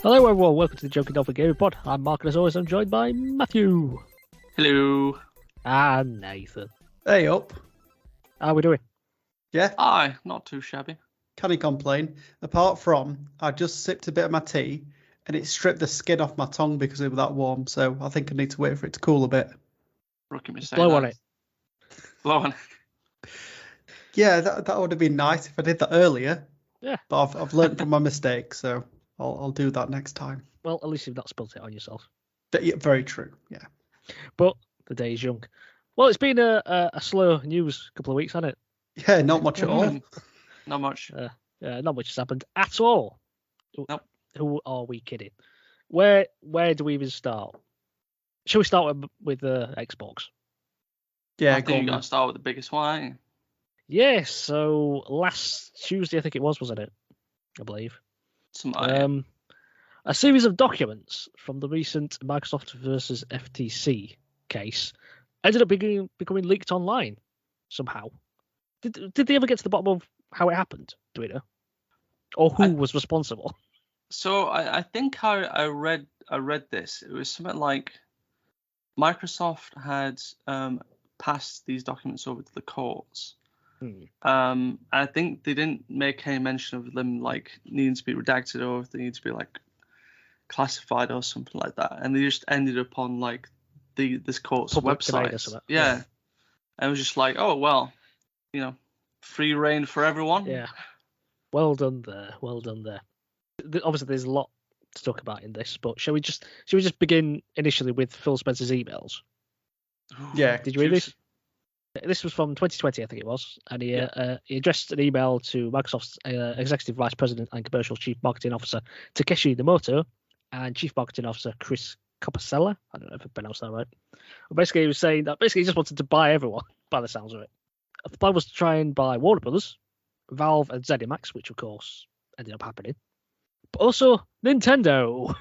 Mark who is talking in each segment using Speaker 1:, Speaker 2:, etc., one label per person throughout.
Speaker 1: Hello everyone, welcome to the Junkie Dolphin Gaming Pod. I'm Mark and as always I'm joined by Matthew.
Speaker 2: Hello.
Speaker 1: And Nathan.
Speaker 3: Hey up.
Speaker 1: How are we doing?
Speaker 3: Yeah,
Speaker 2: Aye, not too shabby.
Speaker 3: can he complain? Apart from, I just sipped a bit of my tea and it stripped the skin off my tongue because it was that warm. So I think I need to wait for it to cool a bit.
Speaker 2: Rookie mistake.
Speaker 1: Blow on it.
Speaker 2: Blow on it.
Speaker 3: Yeah, that would have been nice if I did that earlier.
Speaker 1: Yeah.
Speaker 3: But I've learned from my mistake, so I'll do that next time.
Speaker 1: Well, at least you've not spilt it on yourself.
Speaker 3: Yeah, very true. Yeah.
Speaker 1: But the day is young. Well, it's been a slow news couple of weeks, hasn't it?
Speaker 3: Yeah, not much at all.
Speaker 2: Not much.
Speaker 1: Not much has happened at all.
Speaker 2: Nope.
Speaker 1: Who are we kidding? Where do we even start? Shall we start with Xbox?
Speaker 3: Yeah,
Speaker 2: I
Speaker 3: go
Speaker 2: think
Speaker 3: on.
Speaker 2: you got to start with the biggest one, ain't you?
Speaker 1: Yes, so last Tuesday I think it was, wasn't it? I believe. A series of documents from the recent Microsoft versus FTC case ended up becoming leaked online somehow. Did they ever get to the bottom of how it happened? Do we know? Or who was responsible?
Speaker 2: So I think I read this. It was something like Microsoft had passed these documents over to the courts. I think they didn't make any mention of them like needing to be redacted or if they need to be like classified or something like that, and they just ended up on like this court's
Speaker 1: Public domain or
Speaker 2: website.
Speaker 1: something.
Speaker 2: Yeah, and it was just like, oh well, free reign for everyone.
Speaker 1: Yeah. Well done there. Obviously, there's a lot to talk about in this, but shall we just begin initially with Phil Spencer's emails?
Speaker 3: Yeah.
Speaker 1: Did you read this? This was from 2020, I think it was, and he addressed an email to Microsoft's Executive Vice President and Commercial Chief Marketing Officer Takeshi Nomoto and Chief Marketing Officer Chris Copacella. I don't know if I pronounced that right. But basically, he was saying that he just wanted to buy everyone, by the sounds of it. The plan was to try and buy Warner Brothers, Valve, and ZeniMax, which of course ended up happening, but also Nintendo.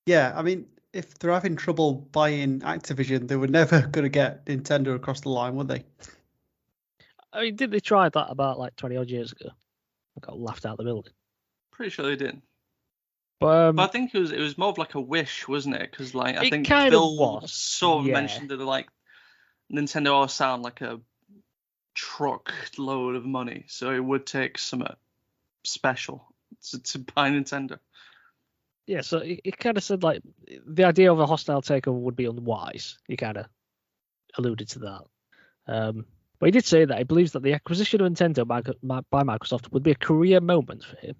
Speaker 3: Yeah, I mean, if they're having trouble buying Activision, they were never going to get Nintendo across the line, would they?
Speaker 1: I mean, did they try that about like 20 odd years ago? I got laughed out the building.
Speaker 2: Pretty sure they did.
Speaker 1: But
Speaker 2: I think it was more of like a wish, wasn't it? Because like I
Speaker 1: It
Speaker 2: think
Speaker 1: kind of
Speaker 2: Phil
Speaker 1: was,
Speaker 2: sort of
Speaker 1: yeah.
Speaker 2: mentioned that like Nintendo all sound like a truckload of money, so it would take something special to buy Nintendo.
Speaker 1: yeah, so it kind of said like the idea of a hostile takeover would be unwise. He kind of alluded to that. But he did say that he believes that the acquisition of Nintendo by Microsoft would be a career moment for him,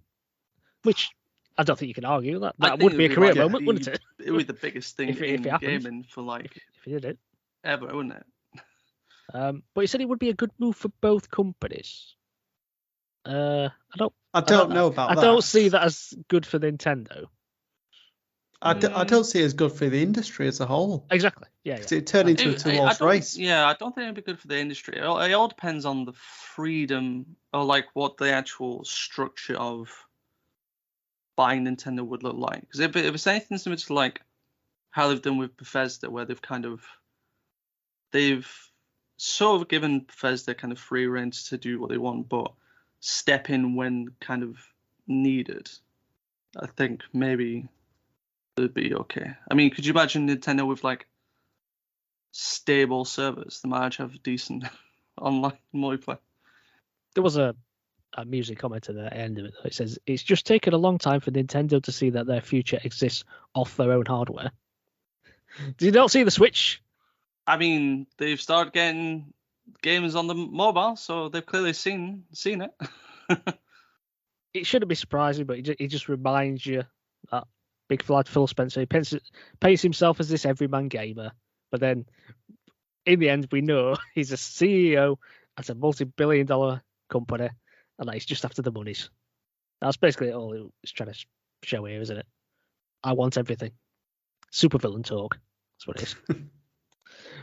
Speaker 1: which I don't think you can argue. That
Speaker 2: I think
Speaker 1: would
Speaker 2: it
Speaker 1: be a career
Speaker 2: like
Speaker 1: moment, wouldn't it?
Speaker 2: It would be the biggest thing
Speaker 1: If
Speaker 2: in
Speaker 1: it happens.
Speaker 2: gaming for like
Speaker 1: If he did it.
Speaker 2: ever, wouldn't it?
Speaker 1: But he said it would be a good move for both companies. I don't
Speaker 3: know about that.
Speaker 1: I don't see that as good for Nintendo.
Speaker 3: I don't see it as good for the industry as a whole.
Speaker 1: Exactly. Yeah.
Speaker 3: 'Cause it turned into a two-horse race.
Speaker 2: Yeah, I don't think it'd be good for the industry. It all depends on the freedom or like what the actual structure of buying Nintendo would look like. Because if it's anything similar to like how they've done with Bethesda, where they've sort of given Bethesda kind of free rein to do what they want, but step in when kind of needed. I think maybe it'd be okay. I mean, could you imagine Nintendo with like stable servers? They might have decent online multiplayer.
Speaker 1: There was a music comment at the end of it. It says, it's just taken a long time for Nintendo to see that their future exists off their own hardware. Did you not see the Switch?
Speaker 2: I mean, they've started getting games on the mobile, so they've clearly seen it.
Speaker 1: It shouldn't be surprising, but it just reminds you that big lad Phil Spencer, he paints himself as this everyman gamer, but then in the end we know he's a CEO at a multi-billion-dollar company, and that he's just after the monies. That's basically all he's trying to show here, isn't it? I want everything. Supervillain talk. That's what it is.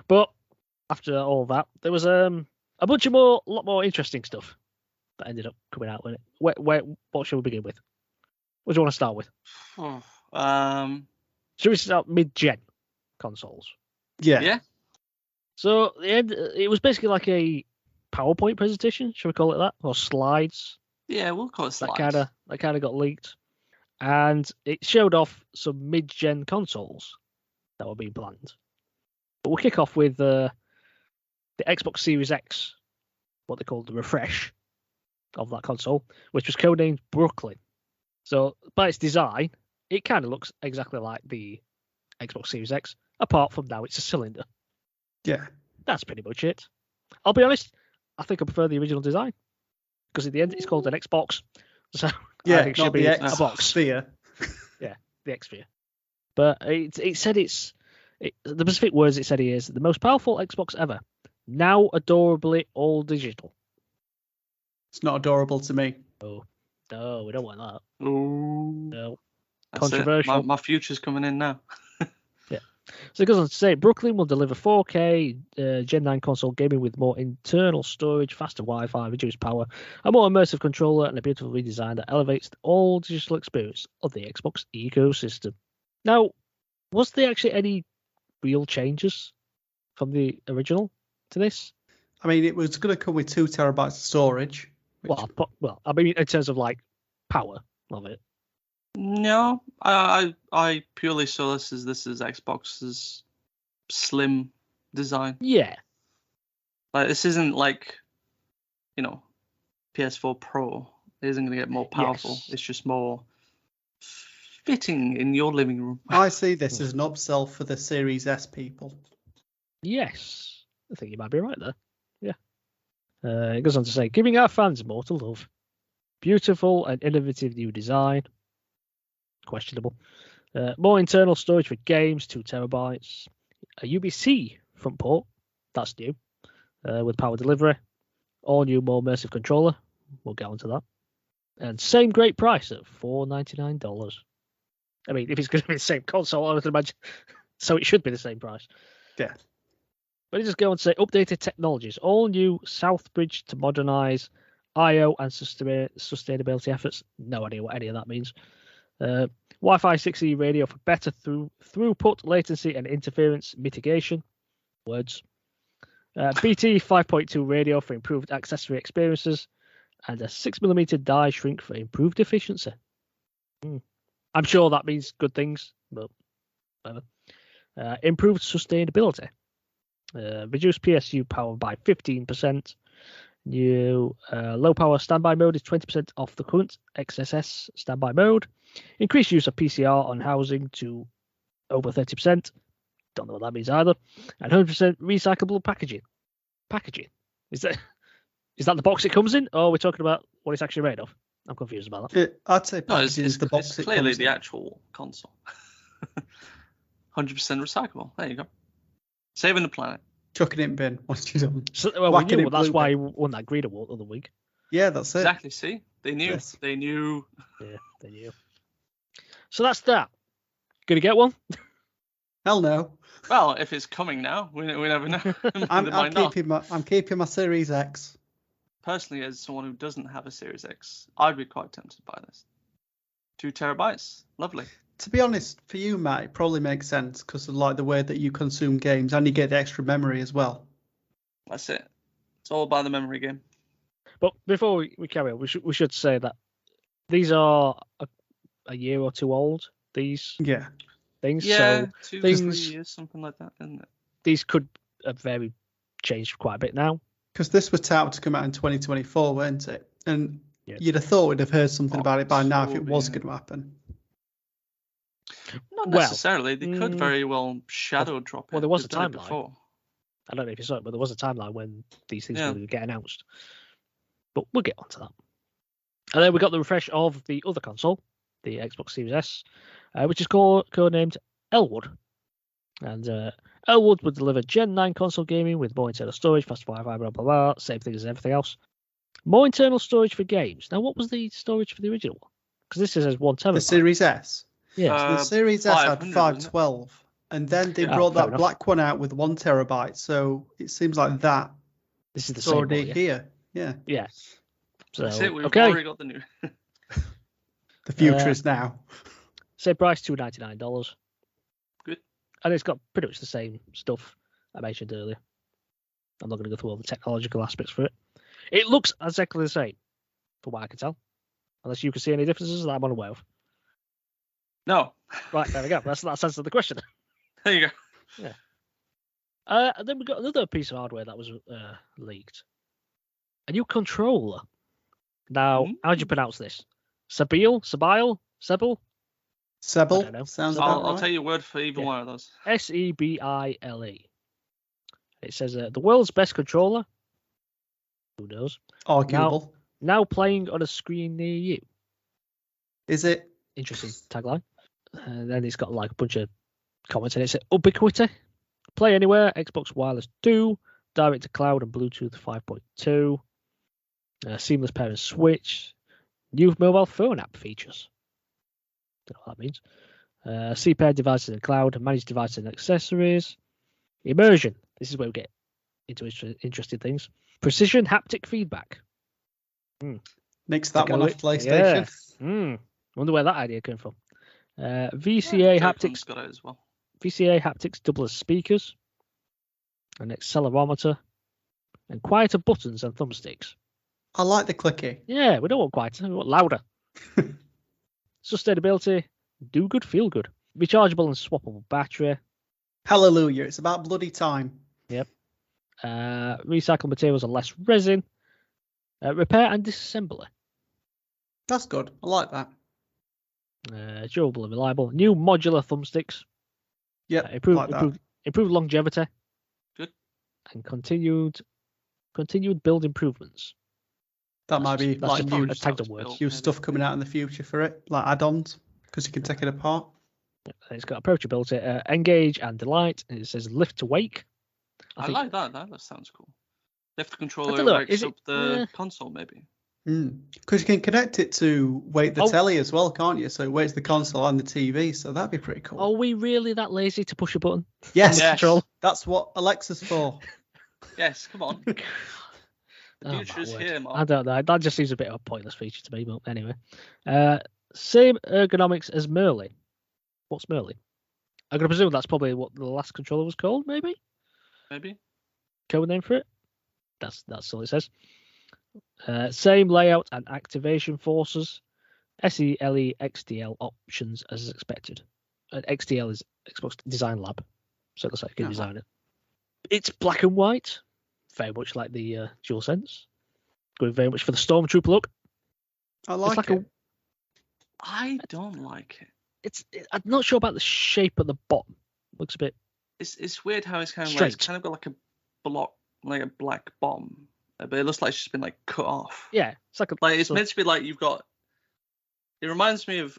Speaker 1: But after all that, there was a lot more interesting stuff that ended up coming out with it. What should we begin with? What do you want to start with? Should we start mid-gen consoles?
Speaker 2: Yeah.
Speaker 1: So it was basically like a PowerPoint presentation, should we call it that, or slides?
Speaker 2: Yeah, we'll call it slides.
Speaker 1: That kind of got leaked, and it showed off some mid-gen consoles that were being planned. But we'll kick off with the Xbox Series X, what they called the refresh of that console, which was codenamed Brooklyn. So by its design, it kind of looks exactly like the Xbox Series X, apart from now it's a cylinder.
Speaker 3: Yeah.
Speaker 1: That's pretty much it. I'll be honest, I think I prefer the original design, because at the end it's called an Xbox. So
Speaker 3: Yeah,
Speaker 1: I think it should
Speaker 3: not
Speaker 1: be
Speaker 3: the
Speaker 1: a
Speaker 3: X
Speaker 1: box.
Speaker 3: Sphere.
Speaker 1: Yeah, the X Sphere. But it said the specific words it said here is the most powerful Xbox ever. Now adorably all digital.
Speaker 3: It's not adorable to me.
Speaker 1: Oh, no, we don't want that.
Speaker 2: Ooh.
Speaker 1: No.
Speaker 2: That's
Speaker 1: Controversial.
Speaker 2: My future's coming in now.
Speaker 1: Yeah. So it goes on to say Brooklyn will deliver 4K Gen 9 console gaming with more internal storage, faster Wi-Fi, reduced power, a more immersive controller, and a beautiful redesign that elevates the all-digital experience of the Xbox ecosystem. Now, was there actually any real changes from the original to this?
Speaker 3: I mean, it was going to come with 2 terabytes of storage.
Speaker 1: Well, I mean, in terms of like power of it.
Speaker 2: No, I purely saw this as Xbox's slim design.
Speaker 1: Yeah.
Speaker 2: Like this isn't like, PS4 Pro. It isn't going to get more powerful.
Speaker 1: Yes.
Speaker 2: It's just more fitting in your living room.
Speaker 3: I see this as an upsell for the Series S people.
Speaker 1: Yes. I think you might be right there. Yeah. It goes on to say, giving our fans more to love. Beautiful and innovative new design. Questionable. More internal storage for games, 2 terabytes. A USB-C front port. That's new. With power delivery. All new, more immersive controller. We'll get onto that. And same great price at $499. I mean, if it's going to be the same console, I would imagine. So it should be the same price.
Speaker 3: Yeah.
Speaker 1: But it just go on to say updated technologies. All new Southbridge to modernize I/O and sustainability efforts. No idea what any of that means. Wi-Fi 6E radio for better throughput, latency, and interference mitigation. Words. BT 5.2 radio for improved accessory experiences, and a 6mm die shrink for improved efficiency. I'm sure that means good things, but whatever. Improved sustainability. Reduced PSU power by 15%. New low power standby mode is 20% off the current XSS standby mode. Increased use of PCR on housing to over 30%. Don't know what that means either. And 100% recyclable packaging. Packaging? Is that the box it comes in? Or are we talking about what it's actually made of? I'm confused about that.
Speaker 3: I'd say packaging is the box.
Speaker 2: It's clearly the actual console. 100% recyclable. There you go. Saving the planet.
Speaker 3: Chucking it in bin once you're done.
Speaker 1: So, we knew that's why he won that Green Award the other week.
Speaker 3: Yeah, that's it.
Speaker 2: Exactly. See, they knew.
Speaker 3: Yes.
Speaker 2: They knew.
Speaker 1: Yeah, they knew. So that's that. Gonna get one?
Speaker 3: Hell no.
Speaker 2: Well, if it's coming now, we never know.
Speaker 3: I'm keeping my Series X.
Speaker 2: Personally, as someone who doesn't have a Series X, I'd be quite tempted by this. 2 terabytes, lovely.
Speaker 3: To be honest, for you, Matt, it probably makes sense because of like the way that you consume games, and you get the extra memory as well.
Speaker 2: That's it. It's all about the memory game.
Speaker 1: But before we carry on, we should say that these are a year or two old. These things.
Speaker 2: Yeah,
Speaker 1: so
Speaker 2: 2-3 years, something like that, isn't it?
Speaker 1: These could have very changed quite a bit now.
Speaker 3: Because this was touted to come out in 2024, weren't it? And you'd have thought we'd have heard something about it by now if it was going to happen.
Speaker 2: Not necessarily. They could very well shadow drop it.
Speaker 1: Well, there was a timeline
Speaker 2: before.
Speaker 1: I don't know if you saw it, but there was a timeline when these things would get announced. But we'll get onto that. And then we got the refresh of the other console, the Xbox Series S, which is codenamed Elwood. And Elwood would deliver Gen 9 console gaming with more internal storage, faster Wi-Fi, blah, blah, blah, same thing as everything else. More internal storage for games. Now, what was the storage for the original one? Because this says 1 terabyte.
Speaker 3: The Series S?
Speaker 1: Yeah.
Speaker 3: So the Series S had 512. And then they brought that black one out with 1 terabyte. So it seems like that.
Speaker 1: This is the
Speaker 3: same
Speaker 1: same one,
Speaker 3: here. Yeah.
Speaker 1: Yeah. So,
Speaker 2: that's it. We've already got the new.
Speaker 3: The future is now.
Speaker 1: Same price, $299.
Speaker 2: Good.
Speaker 1: And it's got pretty much the same stuff I mentioned earlier. I'm not going to go through all the technological aspects for it. It looks exactly the same, from what I can tell. Unless you can see any differences that I'm unaware of.
Speaker 2: No.
Speaker 1: Right, there we go. That's answered the question.
Speaker 2: There you go.
Speaker 1: Yeah. And then we got another piece of hardware that was leaked. A new controller. Now, how do you pronounce this? Sebile?
Speaker 3: Sebile?
Speaker 1: I don't know.
Speaker 3: Sounds
Speaker 1: Sebile.
Speaker 3: about right.
Speaker 2: I'll tell you a word for either one of those.
Speaker 1: Sebile. It says the world's best controller. Who knows?
Speaker 3: Arguable.
Speaker 1: Now playing on a screen near you.
Speaker 3: Is it?
Speaker 1: Interesting tagline. And then it's got like a bunch of comments, and it says ubiquity. Play anywhere. Xbox Wireless 2. Direct to cloud and Bluetooth 5.2. Seamless pair and switch. New mobile phone app features. Don't know what that means. C-pair devices in cloud. Managed devices and accessories. Immersion. This is where we get into interesting things. Precision haptic feedback.
Speaker 3: Nix that one off PlayStation.
Speaker 1: Yeah. Wonder where that idea came from. VCA haptics.
Speaker 2: Got it as well.
Speaker 1: VCA haptics double as speakers. An accelerometer. And quieter buttons and thumbsticks.
Speaker 3: I like the clicky.
Speaker 1: Yeah, we don't want quieter. We want louder. Sustainability. Do good, feel good. Rechargeable and swappable battery.
Speaker 3: Hallelujah. It's about bloody time.
Speaker 1: Yep. Recycled materials and less resin. Repair and disassembly.
Speaker 3: That's good. I like that.
Speaker 1: Durable and reliable. New modular thumbsticks.
Speaker 3: Yep.
Speaker 1: Improved longevity.
Speaker 2: Good.
Speaker 1: And continued build improvements.
Speaker 3: That might be like new stuff coming out in the future for it, like add-ons, because you can take it apart.
Speaker 1: It's got approachability, engage and delight. And it says lift to wake.
Speaker 2: I like that. That sounds cool. Lift the controller wakes up the console, maybe.
Speaker 3: Because you can connect it to wake the telly as well, can't you? So it wakes the console and the TV. So that'd be pretty cool.
Speaker 1: Are we really that lazy to push a button?
Speaker 3: Yes. That's what Alexa's for.
Speaker 2: Yes, come on. The future is here, Mark.
Speaker 1: I don't know. That just seems a bit of a pointless feature to me, but anyway. Same ergonomics as Merlin. What's Merlin? I'm going to presume that's probably what the last controller was called, maybe?
Speaker 2: Maybe.
Speaker 1: Code name for it? That's all it says. Same layout and activation forces. SELE XDL options as expected. XDL is Xbox Design Lab, so it looks like you can design it. It's black and white, very much like the DualSense. Going very much for the Stormtrooper look.
Speaker 3: I like it.
Speaker 2: I don't like it.
Speaker 1: I'm not sure about the shape at the bottom. Looks a bit.
Speaker 2: It's weird how it's kind of
Speaker 1: straight.
Speaker 2: like it's kind of got like a block, like a black bottom, but it looks like it's just been like cut off.
Speaker 1: Yeah, it's like
Speaker 2: it's meant to be like you've got. It reminds me of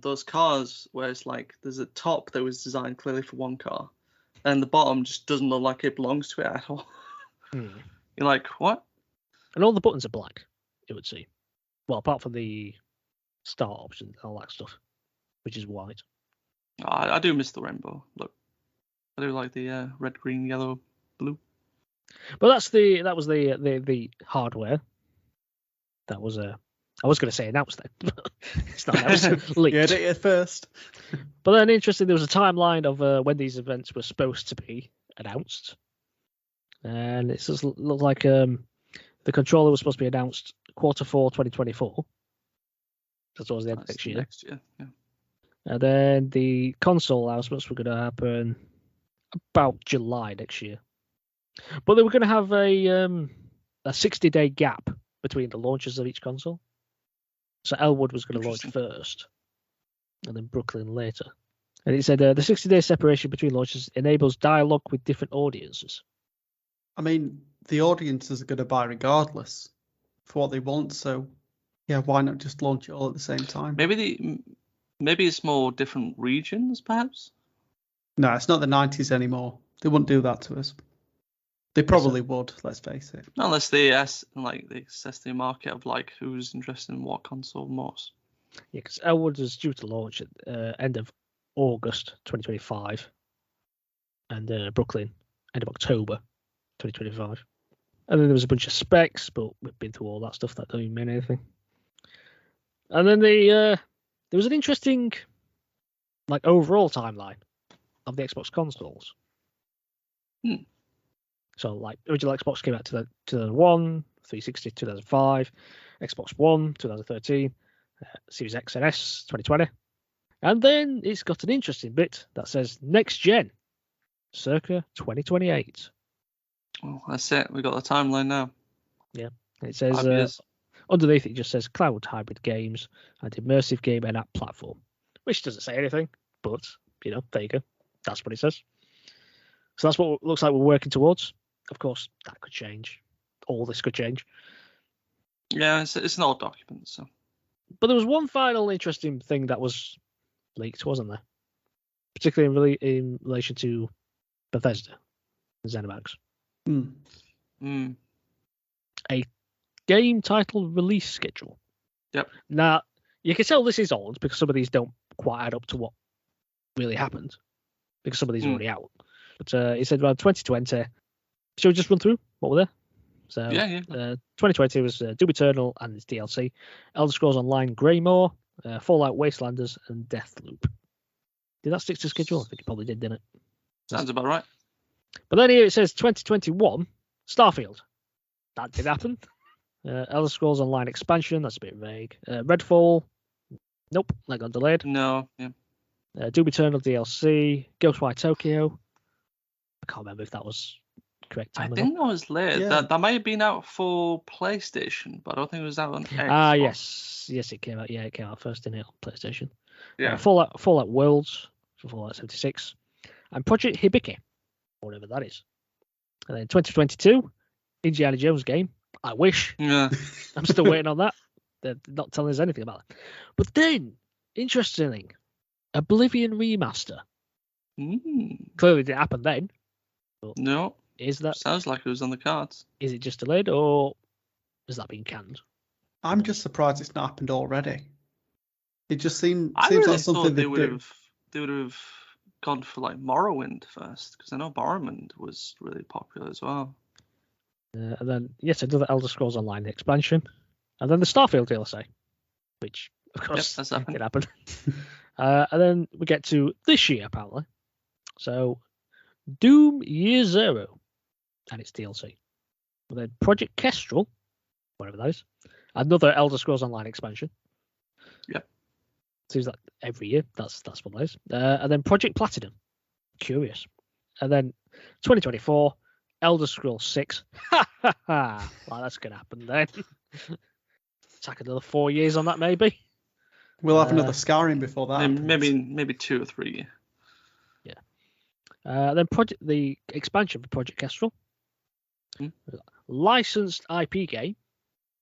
Speaker 2: those cars where it's like there's a top that was designed clearly for one car, and the bottom just doesn't look like it belongs to it at all. You're like, what?
Speaker 1: And all the buttons are black, it would seem. Well, apart from the start option and all that stuff, which is white.
Speaker 2: I do miss the rainbow look. I do like the red, green, yellow, blue.
Speaker 1: But that was the hardware. That was I was going to say announced then. It's not announced. Leaked.
Speaker 3: You heard it first.
Speaker 1: But then interesting, there was a timeline of when these events were supposed to be announced, and it just looked like the controller was supposed to be announced Q4 2024. That's towards the end of next year.
Speaker 2: Next year, yeah.
Speaker 1: And then the console announcements were going to happen about July next year. But they were going to have a 60-day gap between the launches of each console. So Elwood was going to launch first, and then Brooklyn later. And it said the 60-day separation between launches enables dialogue with different audiences.
Speaker 3: I mean, the audiences are going to buy regardless for what they want. So, yeah, why not just launch it all at the same time?
Speaker 2: Maybe it's more different regions, perhaps. No,
Speaker 3: it's not the 90s anymore. They wouldn't do that to us. They probably would, let's face it.
Speaker 2: Unless they assess the market of like who's interested in what console most.
Speaker 1: Yeah, because Elwood is due to launch at end of August 2025, and Brooklyn end of October 2025. And then there was a bunch of specs, but we've been through all that stuff. That don't even mean anything. And then there was an interesting overall timeline of the Xbox consoles. So original Xbox came out to 2001, 360 2005, Xbox One 2013, Series X and S 2020, And then it's got an interesting bit that says next gen, circa 2028.
Speaker 2: Oh, that's it. We got the timeline now.
Speaker 1: Yeah. It says
Speaker 2: 5 years.
Speaker 1: underneath it just says cloud hybrid games and immersive game and app platform, which doesn't say anything, but there you go. That's what it says. So that's what it looks like we're working towards. Of course, that could change. All this could change.
Speaker 2: Yeah, it's an old document, so.
Speaker 1: But there was one final interesting thing that was leaked, wasn't there? Particularly in relation to Bethesda and ZeniMax. A game title release schedule.
Speaker 2: Yep.
Speaker 1: Now, you can tell this is old because some of these don't quite add up to what really happened, because some of these are already out. But it said around 2020. Shall we just run through what were there? So,
Speaker 2: yeah.
Speaker 1: 2020 was Doom Eternal and its DLC, Elder Scrolls Online Greymoor, Fallout Wastelanders, and Deathloop. Did that stick to schedule? I think it probably didn't it?
Speaker 2: Sounds about right.
Speaker 1: But then here it says 2021, Starfield. That did happen. Elder Scrolls Online expansion, that's a bit vague. Redfall, nope, that got delayed.
Speaker 2: No, yeah.
Speaker 1: Doom Eternal DLC, Ghostwire Tokyo. I can't remember if that was correct time.
Speaker 2: I think that was late.
Speaker 3: Yeah.
Speaker 2: That might have been out for PlayStation, but I don't think it was out on Xbox.
Speaker 1: Yes, it came out. Yeah, it came out first, didn't it, on PlayStation?
Speaker 2: Yeah.
Speaker 1: Fallout Worlds for Fallout 76, and Project Hibiki, whatever that is. And then 2022, Indiana Jones game. I wish.
Speaker 2: Yeah.
Speaker 1: I'm still waiting on that. They're not telling us anything about it. But then, interestingly, Oblivion remaster. Clearly didn't happen then.
Speaker 2: No.
Speaker 1: Is that?
Speaker 2: Sounds like it was on the cards.
Speaker 1: Is it just delayed, or has that been canned?
Speaker 3: I'm just surprised it's not happened already. It just seems
Speaker 2: I really
Speaker 3: like something
Speaker 2: thought
Speaker 3: they would
Speaker 2: have gone for like Morrowind first, because I know Morrowind was really popular as well.
Speaker 1: And then yes, another Elder Scrolls Online expansion, and then the Starfield DLC, which of course
Speaker 2: that's happened.
Speaker 1: did happen. And then we get to this year apparently. So Doom Year Zero and its DLC. And then Project Kestrel, whatever that is, another Elder Scrolls Online expansion.
Speaker 2: Yep.
Speaker 1: Seems like every year. That's what that is. And then Project Platinum. Curious. And then 2024, Elder Scrolls 6. Well, that's going to happen then. Take another 4 years on that, maybe.
Speaker 3: We'll have another Skyrim before that.
Speaker 2: Maybe 2 or 3.
Speaker 1: Yeah. Then the expansion for Project Kestrel. Licensed IP game.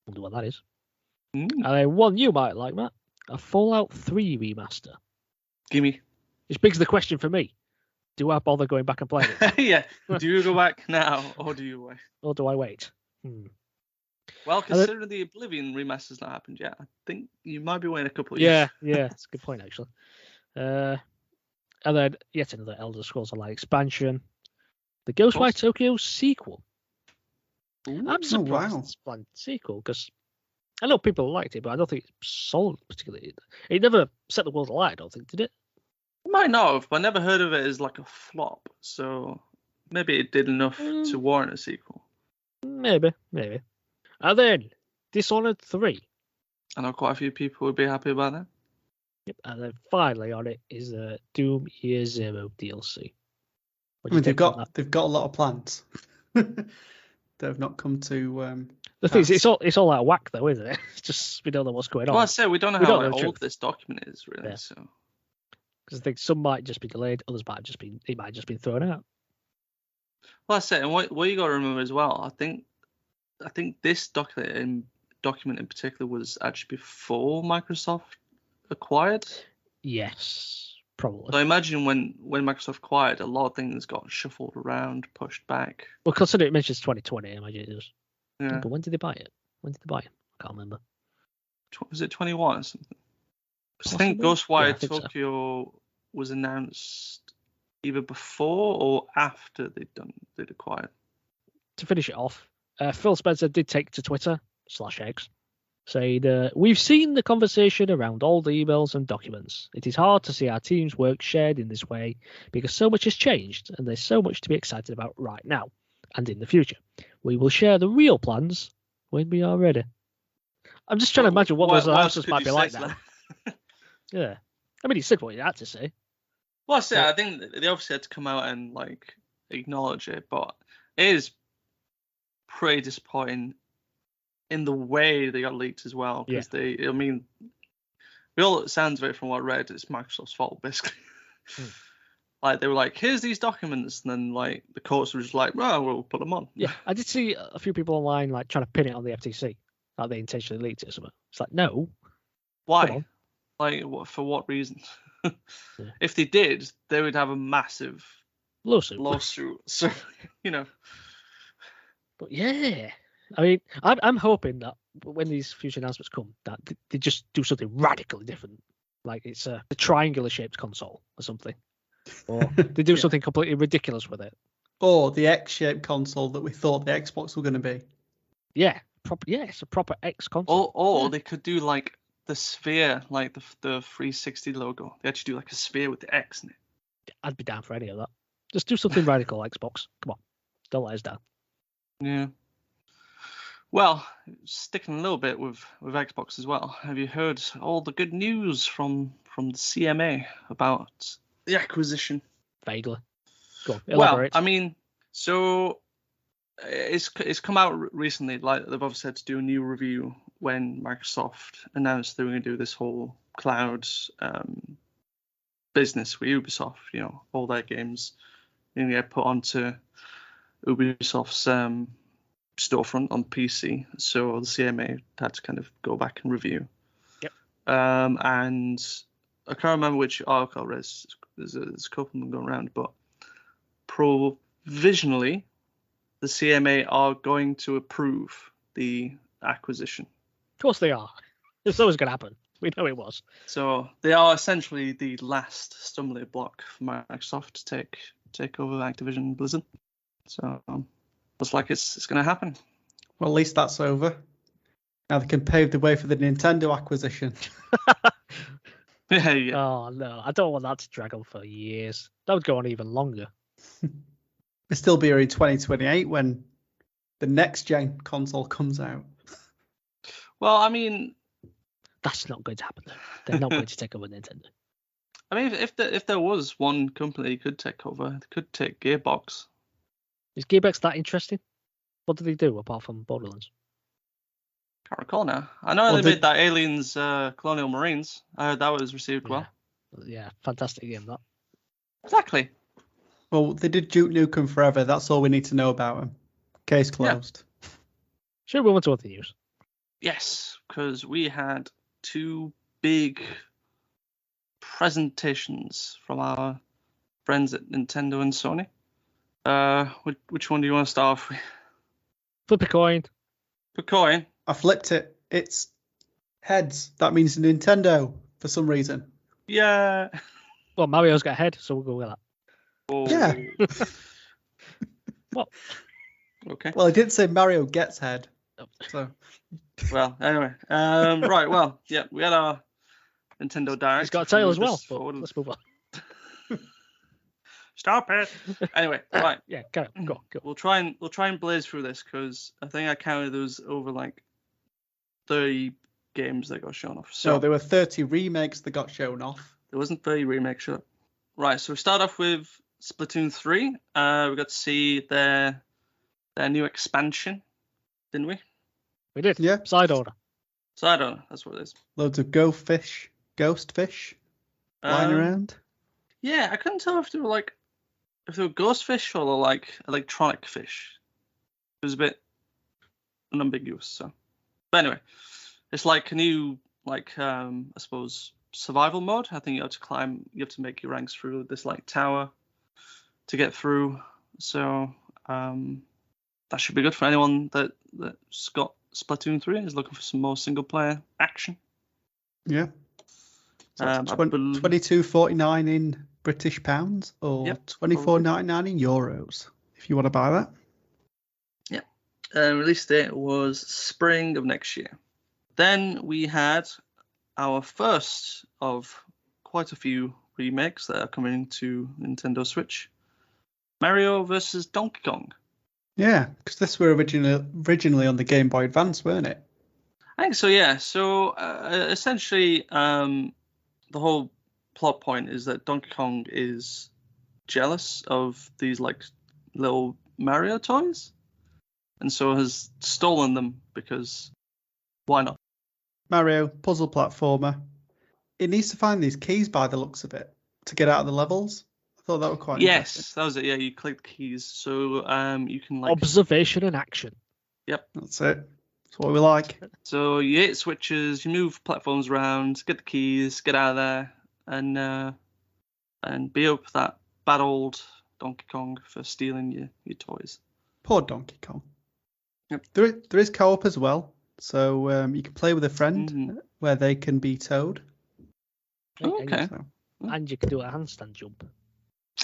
Speaker 1: Wonder what that is. And then one you might like, Matt. A Fallout 3 remaster.
Speaker 2: Gimme.
Speaker 1: Which begs the question for me. Do I bother going back and playing it?
Speaker 2: Yeah. Do you go back now, or do you wait?
Speaker 1: Or do I wait?
Speaker 2: Well, considering the Oblivion remaster's not happened yet, I think you might be waiting a couple of years.
Speaker 1: Yeah, that's a good point, actually. And then yet another Elder Scrolls Online expansion. The Ghostwire Tokyo sequel. I'm surprised it's a planned sequel, because I know people liked it, but I don't think it sold particularly. It never set the world alight, I don't think, did it?
Speaker 2: It might not have, but I never heard of it as like a flop, so maybe it did enough to warrant a sequel.
Speaker 1: Maybe. And then Dishonored 3.
Speaker 2: I know quite a few people would be happy about that.
Speaker 1: Yep. And then finally on it is Doom Year Zero DLC.
Speaker 3: I mean, they've got a lot of plans. They have not come to.
Speaker 1: The thing is, it's all out of whack, though, isn't it? It's just we don't know what's going on.
Speaker 2: Well, I say we don't know how old this document is, really. Yeah. So,
Speaker 1: because I think some might just be delayed, others might just be thrown out.
Speaker 2: Well, I say, and what you got to remember as well, I think this document in particular was actually before Microsoft acquired.
Speaker 1: Yes, probably.
Speaker 2: So I imagine when Microsoft acquired, a lot of things got shuffled around, pushed back.
Speaker 1: Well, consider it mentions 2020, I imagine it is.
Speaker 2: Yeah.
Speaker 1: But when did they buy it? I can't remember.
Speaker 2: Was it 21 or something? I think Ghostwire Tokyo was announced either before or after they'd acquired.
Speaker 1: To finish it off, Phil Spencer did take to Twitter /X, saying, "We've seen the conversation around all the emails and documents. It is hard to see our team's work shared in this way because so much has changed and there's so much to be excited about right now and in the future. We will share the real plans when we are ready." I'm just trying to imagine what those announcements might be like now. Yeah. I mean, he said what he had to say.
Speaker 2: Well, I think they obviously had to come out and like acknowledge it, but it is pretty disappointing in the way they got leaked as well. Because it sounds of it from what I read, it's Microsoft's fault basically. Like they were like, here's these documents, and then like the courts were just like, well, we'll put them on.
Speaker 1: Yeah, I did see a few people online like trying to pin it on the FTC, like they intentionally leaked it or something. It's like, no.
Speaker 2: Why? Like, for what reason? If they did, they would have a massive lawsuit. So, you know.
Speaker 1: But yeah, I mean, I'm hoping that when these future announcements come, that they just do something radically different. Like it's a triangular-shaped console or something. Or they do something completely ridiculous with it.
Speaker 3: Or the X-shaped console that we thought the Xbox were going to be.
Speaker 1: Yeah, it's a proper X console.
Speaker 2: Or they could do like the sphere, like the 360 logo. They actually do like a sphere with the X in it.
Speaker 1: I'd be down for any of that. Just do something radical, Xbox. Come on, don't let us down.
Speaker 2: Yeah. Well, sticking a little bit with Xbox as well. Have you heard all the good news from the CMA about the acquisition?
Speaker 1: Vaguely. Go on, elaborate.
Speaker 2: Well, I mean, so it's come out recently. Like they've obviously had to do a new review when Microsoft announced they were going to do this whole cloud business with Ubisoft. You know, all their games get put onto Ubisoft's storefront on PC. So the CMA had to kind of go back and review.
Speaker 1: Yep.
Speaker 2: And I can't remember which article I read. There's a couple of them going around, but provisionally, the CMA are going to approve the acquisition.
Speaker 1: Of course they are. It's always going to happen. We know it was.
Speaker 2: So they are essentially the last stumbling block for Microsoft to take over Activision Blizzard. So looks like it's going to happen.
Speaker 3: Well, at least that's over. Now they can pave the way for the Nintendo acquisition.
Speaker 2: Yeah.
Speaker 1: Oh no, I don't want that to drag on for years. That would go on even longer.
Speaker 3: We'll still be here in 2028 when the next gen console comes out.
Speaker 2: Well, I mean,
Speaker 1: that's not going to happen. They're not going to take over Nintendo.
Speaker 2: I mean, if there was one company could take over, they could take Gearbox.
Speaker 1: Is Gearbox that interesting? What do they do apart from Borderlands?
Speaker 2: Can't recall now. I know they made that Aliens Colonial Marines. I heard that was received well.
Speaker 1: Yeah, fantastic game that.
Speaker 2: Exactly.
Speaker 3: Well, they did Duke Nukem Forever. That's all we need to know about them. Case closed.
Speaker 1: Yeah. Should we move on to other news?
Speaker 2: Yes, because we had two big presentations from our friends at Nintendo and Sony. Which one do you want to start off with?
Speaker 1: Flip a coin.
Speaker 2: Flip a coin?
Speaker 3: I flipped it. It's heads. That means Nintendo for some reason.
Speaker 2: Yeah.
Speaker 1: Well, Mario's got a head, so we'll go with that.
Speaker 2: Oh.
Speaker 3: Yeah.
Speaker 1: What?
Speaker 2: Okay.
Speaker 3: Well, I did say Mario gets head. So.
Speaker 2: Well, anyway. Right, well, yeah, we had our Nintendo Direct.
Speaker 1: He's got a tail as well, but let's move on.
Speaker 2: Stop it. Anyway, right.
Speaker 1: Yeah, go.
Speaker 2: We'll try and blaze through this because I think I counted there was over like 30 games that got shown off.
Speaker 3: So there were 30 remakes that got shown off.
Speaker 2: There wasn't 30 remakes, sure. Right, so we start off with Splatoon 3. We got to see their new expansion, didn't we?
Speaker 1: We did.
Speaker 3: Yeah.
Speaker 1: Side order.
Speaker 2: Side order, that's what it is.
Speaker 3: Loads of ghost fish flying around.
Speaker 2: Yeah, I couldn't tell if they were ghost fish or like electronic fish. It was a bit unambiguous. So, but anyway, it's like a new I suppose survival mode. I think you have to make your ranks through this like tower to get through. So that should be good for anyone that's got Splatoon 3 and is looking for some more single player action.
Speaker 3: Yeah. So $22.49 in British pounds or $24.99 in euros if you want to buy that.
Speaker 2: Yeah. Release date was spring of next year. Then we had our first of quite a few remakes that are coming to Nintendo Switch. Mario vs. Donkey Kong.
Speaker 3: Yeah, because this were originally on the Game Boy Advance, weren't it?
Speaker 2: I think so, yeah. So essentially, the whole plot point is that Donkey Kong is jealous of these like little Mario toys, and so has stolen them because why not?
Speaker 3: Mario, puzzle platformer. It needs to find these keys by the looks of it to get out of the levels. I thought that was quite interesting.
Speaker 2: That was it. Yeah, you click keys, so you can like
Speaker 1: observation and action.
Speaker 3: Yep, that's it. That's what we like.
Speaker 2: So you hit switches, you move platforms around, get the keys, get out of there, and beat up that bad old Donkey Kong for stealing your toys.
Speaker 3: Poor Donkey Kong.
Speaker 2: Yep.
Speaker 3: There is co-op as well, so you can play with a friend where they can be Toad.
Speaker 2: Okay.
Speaker 1: And you can do a handstand jump.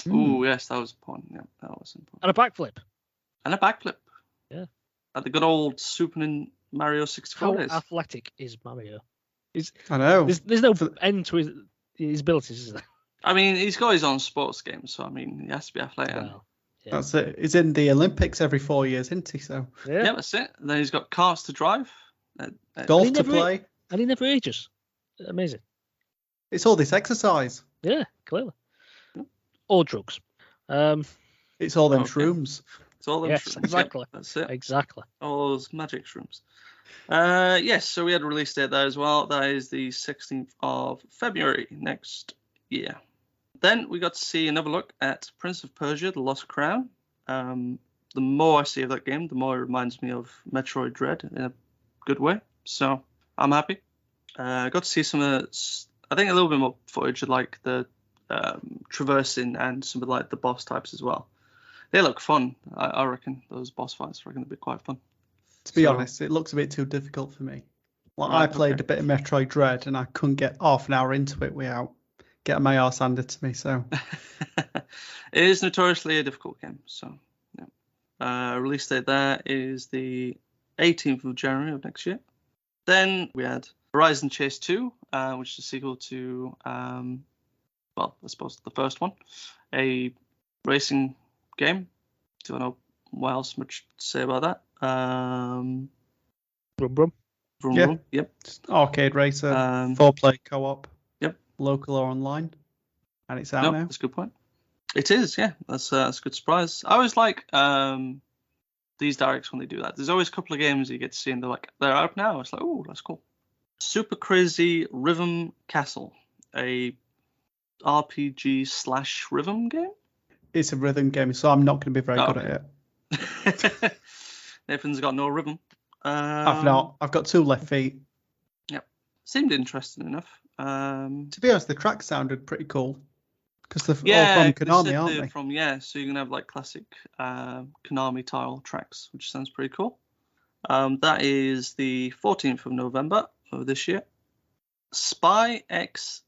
Speaker 2: Ooh, yes, that was important. Yeah, that was important.
Speaker 1: And a backflip.
Speaker 2: Yeah. At the good old Super Mario 64 days.
Speaker 1: How athletic is Mario?
Speaker 3: I know.
Speaker 1: There's no end to his abilities, is there?
Speaker 2: I mean, he's got his own sports game, so I mean, he has to be athletic.
Speaker 1: Well, yeah.
Speaker 3: That's it. He's in the Olympics every 4 years, isn't he? So
Speaker 2: yeah, that's it. And then he's got cars to drive,
Speaker 3: golf to play,
Speaker 1: and he never ages. Amazing.
Speaker 3: It's all this exercise.
Speaker 1: Yeah, clearly. Or drugs.
Speaker 3: It's all them shrooms.
Speaker 2: It's all them
Speaker 1: shrooms. Exactly.
Speaker 2: Yep, that's it.
Speaker 1: Exactly.
Speaker 2: All those magic shrooms. Yes, so we had a release date there as well. That is the 16th of February next year. Then we got to see another look at Prince of Persia: The Lost Crown. The more I see of that game, the more it reminds me of Metroid Dread in a good way. So I'm happy. I got to see some of I think a little bit more footage of like the traversing and some of like the boss types as well. They look fun. I reckon those boss fights are going to be quite fun.
Speaker 3: To be honest, it looks a bit too difficult for me. Like I played a bit of Metroid Dread and I couldn't get half an hour into it without getting my arse handed to me. So
Speaker 2: it is notoriously a difficult game. So yeah. Release date there is the 18th of January of next year. Then we had Horizon Chase 2, which is a sequel to, well, I suppose the first one, a racing game. Don't know what else much to say about that.
Speaker 1: Brum Brum.
Speaker 2: Brum. Yep.
Speaker 3: Arcade racer, 4-player co-op.
Speaker 2: Yep.
Speaker 3: Local or online, and it's out now.
Speaker 2: That's a good point. It is, yeah. That's a good surprise. I always like these directs when they do that. There's always a couple of games you get to see and they're out now. It's like, oh, that's cool. Super Crazy Rhythm Castle, a RPG / rhythm game.
Speaker 3: It's a rhythm game, so I'm not going to be very good at
Speaker 2: it. Nathan's got no rhythm.
Speaker 3: I've not. I've got 2 left feet.
Speaker 2: Yep. Seemed interesting enough.
Speaker 3: To be honest, the track sounded pretty cool. Because they're all from Konami, aren't they?
Speaker 2: So you're going to have like classic Konami tile tracks, which sounds pretty cool. That is the 14th of November of this year. Spy X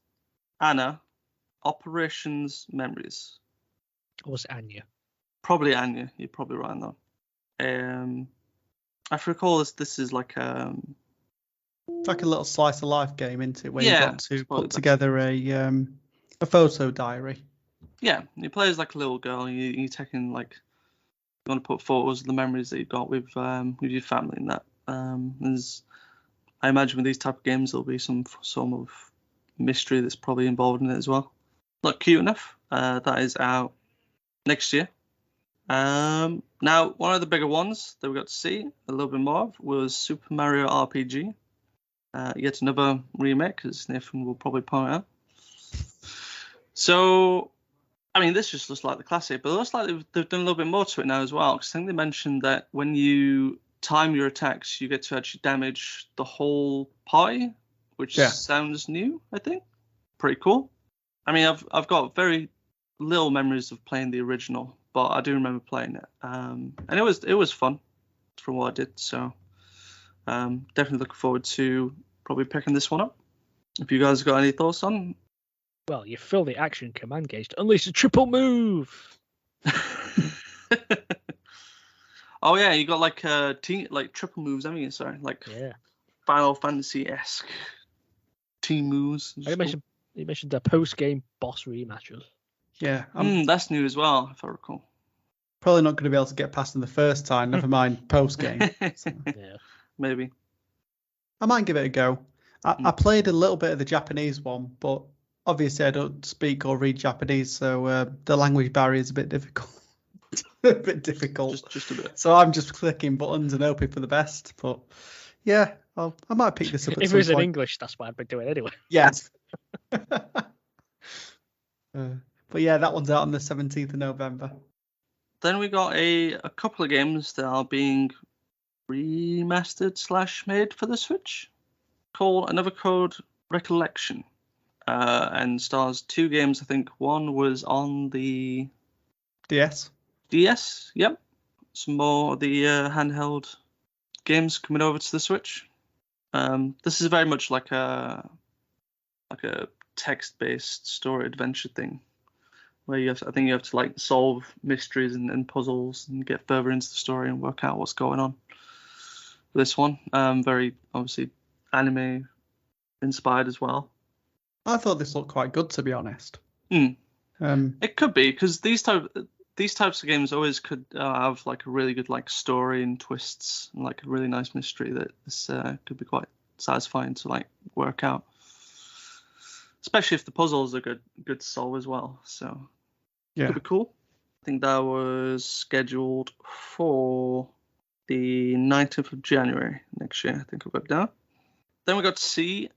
Speaker 2: Anna Operations Memories.
Speaker 1: Or was it Anya?
Speaker 2: Probably Anya. You're probably right on that. I recall this is like
Speaker 3: it's like a little slice of life game, isn't it? Where you've got to put together a photo diary.
Speaker 2: Yeah, you play as like a little girl. You're taking like you want to put photos of the memories that you've got with your family and that. I imagine with these type of games there'll be some of mystery that's probably involved in it as well. Not cute enough. That is out next year. Now, one of the bigger ones that we got to see a little bit more of was Super Mario RPG. Yet another remake, as Nathan will probably point out. So, I mean, this just looks like the classic, but it looks like they've done a little bit more to it now as well. Because I think they mentioned that when you time your attacks, you get to actually damage the whole pie, which sounds new, I think. Pretty cool. I mean, I've got very little memories of playing the original, but I do remember playing it. And it was fun from what I did. So definitely looking forward to probably picking this one up. If you guys got any thoughts on?
Speaker 1: Well, you fill the action command gauge to unleash a triple move.
Speaker 2: Oh yeah, you got like triple moves. I mean, sorry, like Final Fantasy-esque team moves.
Speaker 1: You mentioned the post-game boss rematches.
Speaker 3: Yeah,
Speaker 2: that's new as well, if I recall.
Speaker 3: Probably not going to be able to get past them the first time. Never mind post-game. So.
Speaker 2: Yeah, maybe.
Speaker 3: I might give it a go. I played a little bit of the Japanese one, but obviously I don't speak or read Japanese, so the language barrier is a bit difficult. A bit difficult.
Speaker 2: Just a bit.
Speaker 3: So I'm just clicking buttons and hoping for the best. But yeah, I might pick this up at
Speaker 1: if
Speaker 3: some
Speaker 1: it was
Speaker 3: point.
Speaker 1: in English, that's what I'd be doing anyway.
Speaker 3: Yes. But yeah, that one's out on the 17th of November.
Speaker 2: Then we got a couple of games that are being remastered / made for the Switch, called Another Code Recollection, and stars 2 games. I think one was on the
Speaker 3: DS.
Speaker 2: Yep. Some more of the handheld games coming over to the Switch. This is very much like a text-based story adventure thing, where I think you have to like solve mysteries and puzzles and get further into the story and work out what's going on. This one, very obviously anime inspired as well.
Speaker 3: I thought this looked quite good, to be honest.
Speaker 2: It could be, because these types of games always could have like a really good like story and twists and like a really nice mystery that this could be quite satisfying to like work out, especially if the puzzles are good to solve as well. So yeah, could be cool. I think that was scheduled for the 19th of January next year. I think I've got it down. Then we got to see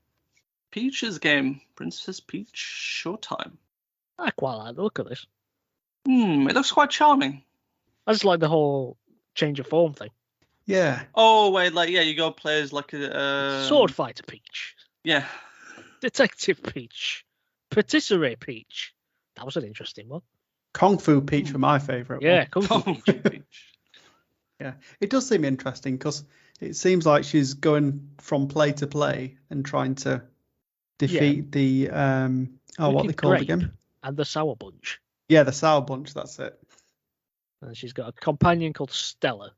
Speaker 2: Peach's game, Princess Peach Showtime.
Speaker 1: I quite like the look of this.
Speaker 2: It looks quite charming.
Speaker 1: I just like the whole change of form thing.
Speaker 3: Yeah.
Speaker 2: Oh wait, like you go play as like a
Speaker 1: Sword Fighter Peach.
Speaker 2: Yeah.
Speaker 1: Detective Peach. Patisserie Peach. That was an interesting one.
Speaker 3: Kung Fu Peach were my favourite.
Speaker 1: Yeah, Kung Fu
Speaker 2: Peach.
Speaker 3: Yeah, it does seem interesting because it seems like she's going from play to play and trying to defeat the what they called again?
Speaker 1: And the Sour Bunch.
Speaker 3: Yeah, the Sour Bunch. That's it.
Speaker 1: And she's got a companion called Stella,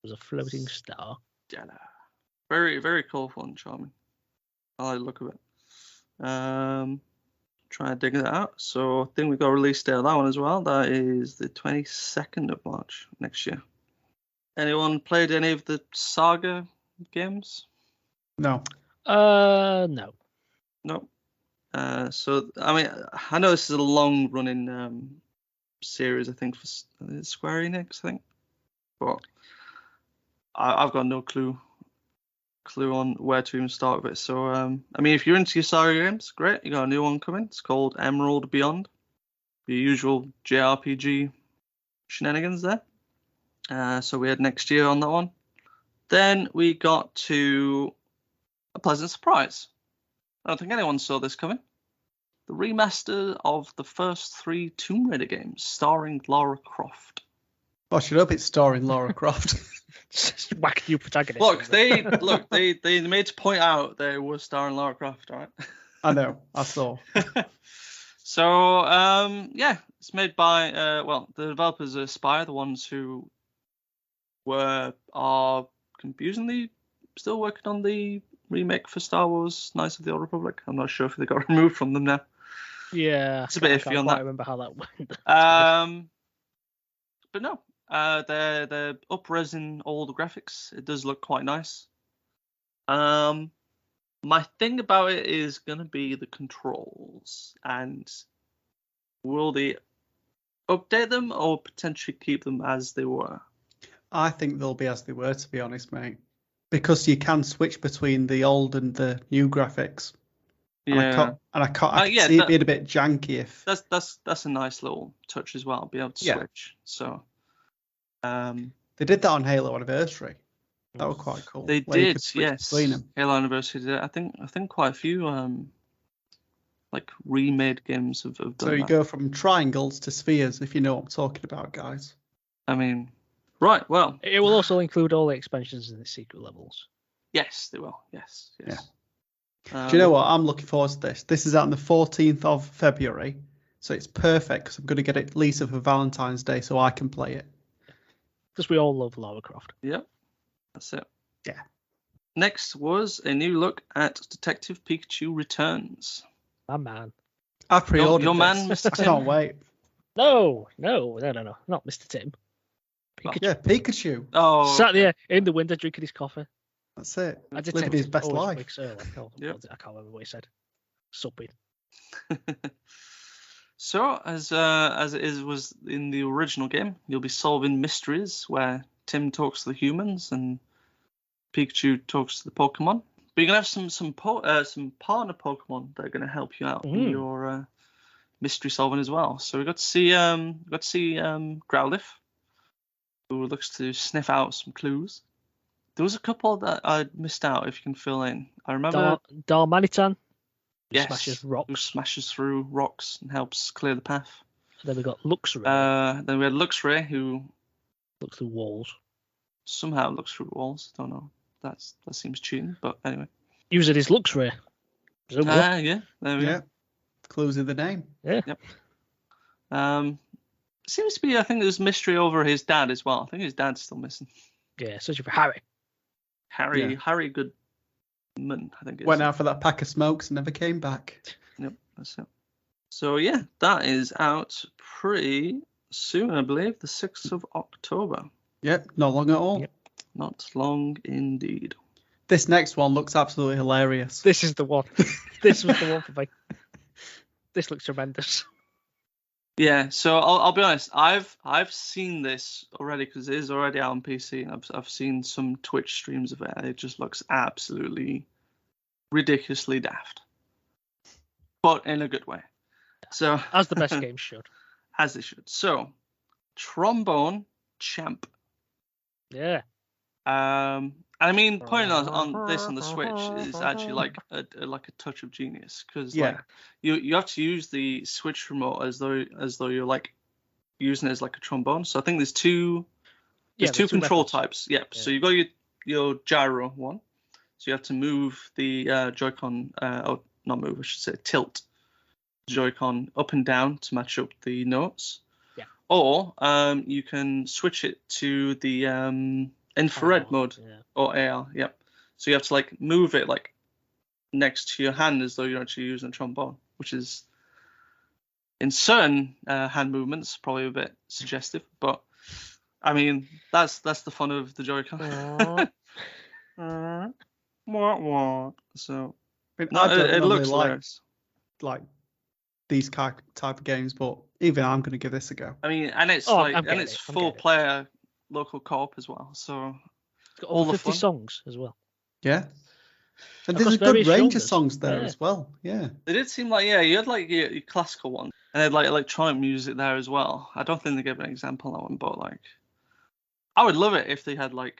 Speaker 1: who's a floating star.
Speaker 2: Stella. Very, very colourful and charming. I like the look of it. Try to dig that out. So I think we got a release date of that one as well. That is the 22nd of March next year. Anyone played any of the Saga games?
Speaker 3: No.
Speaker 1: No.
Speaker 2: No. So I mean, I know this is a long-running series. I think for Square Enix, I think, but I've got no clue on where to even start with it. So I mean, if you're into your Saga games, great. You got a new one coming. It's called Emerald Beyond. The usual JRPG shenanigans there. So we had next year on that one. Then we got to a pleasant surprise. I don't think anyone saw this coming. The remaster of the first 3 Tomb Raider games starring Lara Croft.
Speaker 3: I should hope it's starring Lara Croft.
Speaker 1: Whack you protagonist.
Speaker 2: Look, they made to point out they were starring Lara Croft, right?
Speaker 3: I know, I saw.
Speaker 2: So yeah, it's made by the developers are Spire, the ones who are confusingly still working on the remake for Star Wars Knights of the Old Republic. I'm not sure if they got removed from them now.
Speaker 1: Yeah,
Speaker 2: it's a bit iffy on that.
Speaker 1: I remember how that went.
Speaker 2: But no, they're up-resing all the graphics. It does look quite nice. My thing about it is going to be the controls, and will they update them or potentially keep them as they were?
Speaker 3: I think they'll be as they were, to be honest, mate. Because you can switch between the old and the new graphics.
Speaker 2: Yeah.
Speaker 3: I can see it being a bit janky if...
Speaker 2: That's a nice little touch as well, be able to switch. So
Speaker 3: they did that on Halo Anniversary. That was quite cool.
Speaker 2: They did, yes. Halo Anniversary did. I think quite a few like remade games have done that.
Speaker 3: So you go from triangles to spheres, if you know what I'm talking about, guys.
Speaker 2: I mean, right, well.
Speaker 1: It will also include all the expansions and the secret levels.
Speaker 2: Yes, they will. Yes.
Speaker 3: Yeah. Do you know what? I'm looking forward to this. This is out on the 14th of February, so it's perfect because I'm going to get it Lisa for Valentine's Day so I can play it.
Speaker 1: Because we all love Lara Croft.
Speaker 2: Yep, that's it.
Speaker 3: Yeah.
Speaker 2: Next was a new look at Detective Pikachu Returns.
Speaker 1: My man.
Speaker 3: I pre-ordered
Speaker 2: your man,
Speaker 3: this.
Speaker 2: Mr. Tim.
Speaker 3: I can't wait.
Speaker 1: No, not Mr. Tim.
Speaker 3: Pikachu. Yeah, Pikachu.
Speaker 2: Oh,
Speaker 1: sat there in the window drinking his coffee.
Speaker 3: That's it.
Speaker 1: Living
Speaker 3: his best life.
Speaker 1: Yep. I can't remember what he said. Supping.
Speaker 2: So, as it was in the original game, you'll be solving mysteries where Tim talks to the humans and Pikachu talks to the Pokemon. But you're gonna have some partner Pokemon that are gonna help you out in your mystery solving as well. So we got to see Growlithe, who looks to sniff out some clues. There was a couple that I missed out. If you can fill in, I remember
Speaker 1: Darmanitan.
Speaker 2: Yes,
Speaker 1: Smashes rocks.
Speaker 2: Who smashes through rocks and helps clear the path.
Speaker 1: And then we got Luxray.
Speaker 2: Then we had Luxray, who
Speaker 1: looks through walls.
Speaker 2: Somehow looks through walls. Don't know. That seems cheating, but anyway.
Speaker 1: Use it as Luxray.
Speaker 2: Yeah. There we go.
Speaker 3: Clues in the name.
Speaker 1: Yeah.
Speaker 2: Yep. Seems to be. I think there's mystery over his dad as well. I think his dad's still missing.
Speaker 1: Yeah, searching for Harry.
Speaker 2: Harry Goodman, I think.
Speaker 3: Went out for that pack of smokes and never came back.
Speaker 2: Yep, that's it. So yeah, that is out pretty soon, I believe, the 6th of October.
Speaker 3: Yep, not long at all.
Speaker 1: Yep.
Speaker 2: Not long indeed.
Speaker 3: This next one looks absolutely hilarious.
Speaker 1: This is the one. This was the one for me. This looks tremendous.
Speaker 2: Yeah, so I'll be honest. I've seen this already because it is already out on PC, and I've seen some Twitch streams of it, and it just looks absolutely ridiculously daft, but in a good way. So
Speaker 1: as the best games should.
Speaker 2: As they should. So, Trombone Champ.
Speaker 1: Yeah.
Speaker 2: I mean, putting on this on the Switch is actually like a touch of genius because like you have to use the Switch remote as though you're like using it as like a trombone. So I think there's two control types. Yep. Yeah. So you got your gyro one. So you have to move the Joy-Con, not move, I should say tilt Joy-Con up and down to match up the notes.
Speaker 1: Yeah.
Speaker 2: Or you can switch it to the infrared mode or AR. Yep. So you have to like move it like next to your hand as though you're actually using a trombone, which is in certain hand movements probably a bit suggestive, but I mean that's the fun of the Joy-Con. So it looks
Speaker 3: like these type of games, but even I'm going to give this a go.
Speaker 2: I mean, and it's full player local co-op as well, so
Speaker 1: it's got all 50 songs as well.
Speaker 3: Yeah, and there's a good range of songs there as well. Yeah,
Speaker 2: it did seem like you had like your classical one, and they had like electronic music there as well. I don't think they gave an example on that one, but like I would love it if they had like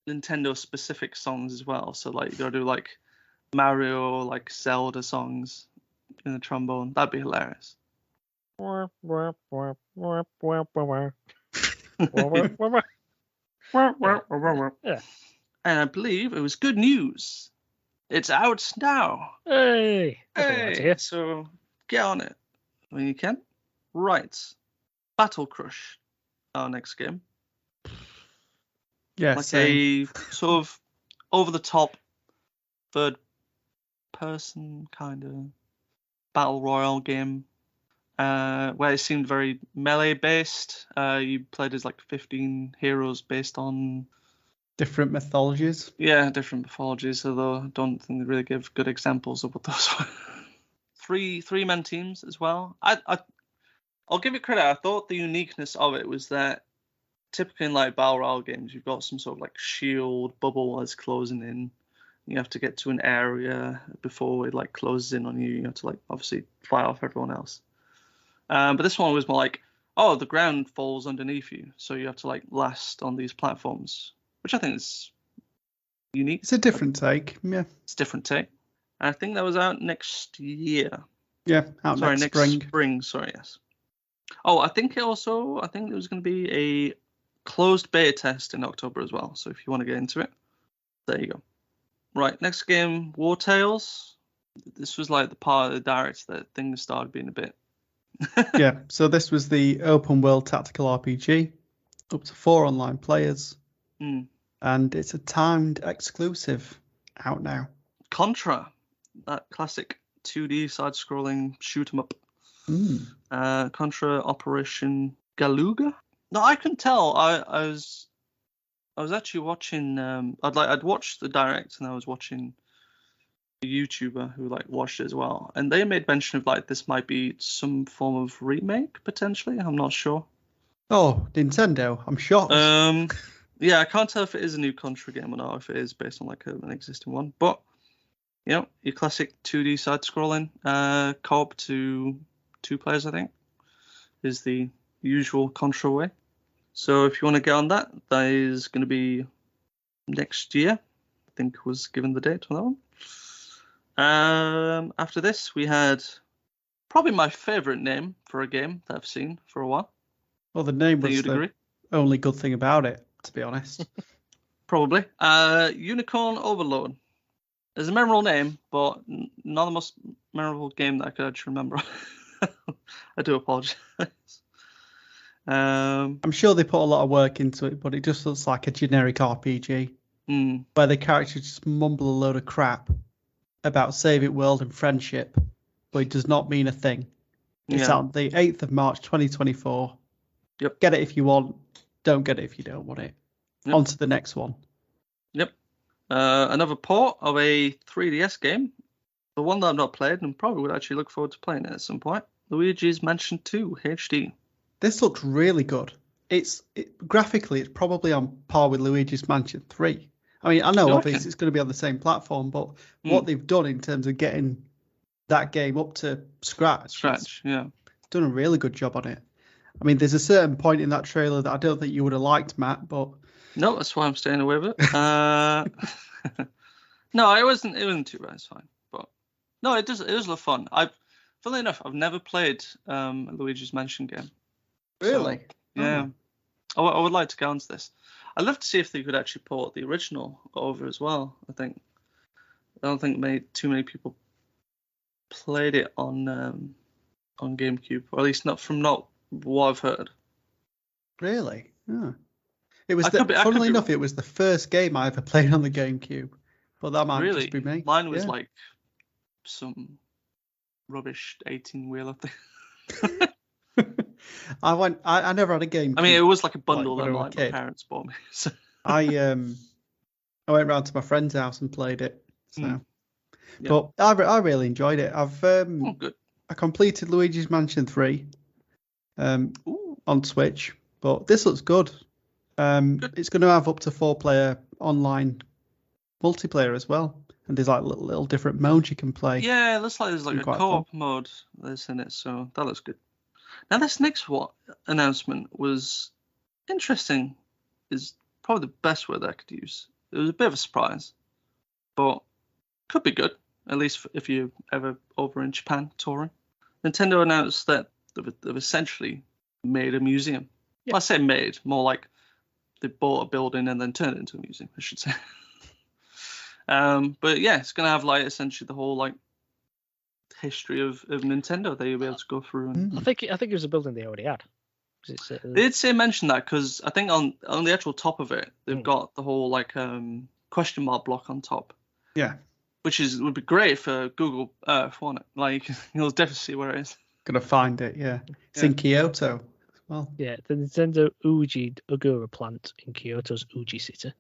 Speaker 2: Nintendo specific songs as well. So like you gotta do like Mario, like Zelda songs in the trombone. That'd be hilarious.
Speaker 1: Yeah.
Speaker 2: And I believe it was good news. It's out now.
Speaker 1: Hey!
Speaker 2: So get on it when you can. Right. Battle Crush, our next game.
Speaker 3: Yeah,
Speaker 2: like a sort of over-the-top third-person kind of battle royale game. Where it seemed very melee based. You played as like 15 heroes based on
Speaker 3: different mythologies.
Speaker 2: Yeah, different mythologies. Although I don't think they really give good examples of what those were. Three-man teams as well. I'll give it credit. I thought the uniqueness of it was that typically in like battle royale games, you've got some sort of like shield bubble that's closing in. You have to get to an area before it like closes in on you. You have to like obviously fight off everyone else. But this one was more like, the ground falls underneath you, so you have to like last on these platforms, which I think is unique.
Speaker 3: It's a different take. Yeah,
Speaker 2: it's a different take. And I think that was out next year.
Speaker 3: Yeah, next
Speaker 2: spring. Sorry, yes. Oh, I think there was going to be a closed beta test in October as well. So if you want to get into it, there you go. Right, next game, War Tales. This was like the part of the direct that things started being a bit.
Speaker 3: Yeah, so this was the open world tactical RPG, up to 4 online players, and it's a timed exclusive out now.
Speaker 2: Contra, that classic 2D side-scrolling shoot 'em up. Contra Operation Galuga. No, I couldn't tell. I was actually watching. I'd watched the direct and I was watching YouTuber who like watched it as well, and they made mention of like this might be some form of remake potentially. I'm not sure.
Speaker 3: Oh, Nintendo! I'm shocked.
Speaker 2: Yeah, I can't tell if it is a new Contra game or not, if it is based on like an existing one. But your classic 2D side-scrolling co-op to 2 players, I think, is the usual Contra way. So if you want to get on that, that is going to be next year. I think was given the date on that one. After this, we had probably my favorite name for a game that I've seen for a while.
Speaker 3: Well, the name was the only good thing about it, to be honest.
Speaker 2: Probably. Unicorn Overload. It's a memorable name, but not the most memorable game that I could actually remember. I do apologize.
Speaker 3: I'm sure they put a lot of work into it, but it just looks like a generic RPG where the characters just mumble a load of crap about saving world and friendship, but it does not mean a thing. It's out the 8th of March 2024.
Speaker 2: Yep.
Speaker 3: Get it if you want, don't get it if you don't want it. Yep. On to the next one.
Speaker 2: Yep. Another port of a 3DS game. The one that I've not played and probably would actually look forward to playing it at some point. Luigi's Mansion 2 HD.
Speaker 3: This looks really good. Graphically, it's probably on par with Luigi's Mansion 3. I mean, I know obviously it's going to be on the same platform, but what they've done in terms of getting that game up to scratch,
Speaker 2: done
Speaker 3: a really good job on it. I mean, there's a certain point in that trailer that I don't think you would have liked, Matt, but
Speaker 2: no, that's why I'm staying away with it. No, it wasn't too bad. It's fine, but no, it was a lot of fun. Funnily enough, I've never played a Luigi's Mansion game.
Speaker 3: Really?
Speaker 2: So, yeah. Oh. I would like to get onto this. I'd love to see if they could actually port the original over as well. I don't think too many people played it on GameCube, or at least not what I've heard.
Speaker 3: Really? Yeah. It was funnily enough, it was the first game I ever played on the GameCube. But that might just be me.
Speaker 2: Mine was like some rubbish 18-wheeler thing.
Speaker 3: I never had a GameCube.
Speaker 2: I mean, it was like a bundle that my parents bought me. So.
Speaker 3: I went round to my friend's house and played it. So, but I really enjoyed it. I've
Speaker 2: good.
Speaker 3: I completed Luigi's Mansion 3 on Switch, but this looks good. It's going to have up to 4-player online multiplayer as well, and there's like little different modes you can play.
Speaker 2: Yeah, it looks like there's like a co-op mode that's in it, so that looks good. Now this next announcement was interesting. Is probably the best word I could use. It was a bit of a surprise, but could be good, at least if you're ever over in Japan touring. Nintendo announced that they've essentially made a museum. Yeah. Well, I say made, more like they bought a building and then turned it into a museum, I should say. But yeah, it's going to have like essentially the whole like history of Nintendo that you'll be able to go through. And...
Speaker 1: I think it was a building they already had.
Speaker 2: They did mention that because I think on the actual top of it, they've got the whole like question mark block on top.
Speaker 3: Yeah.
Speaker 2: Which would be great for Google Earth, wouldn't it? Like you'll definitely see where it is.
Speaker 3: Gonna find it, yeah. It's in Kyoto as well.
Speaker 1: Yeah, the Nintendo Uji Ogura plant in Kyoto's Uji City.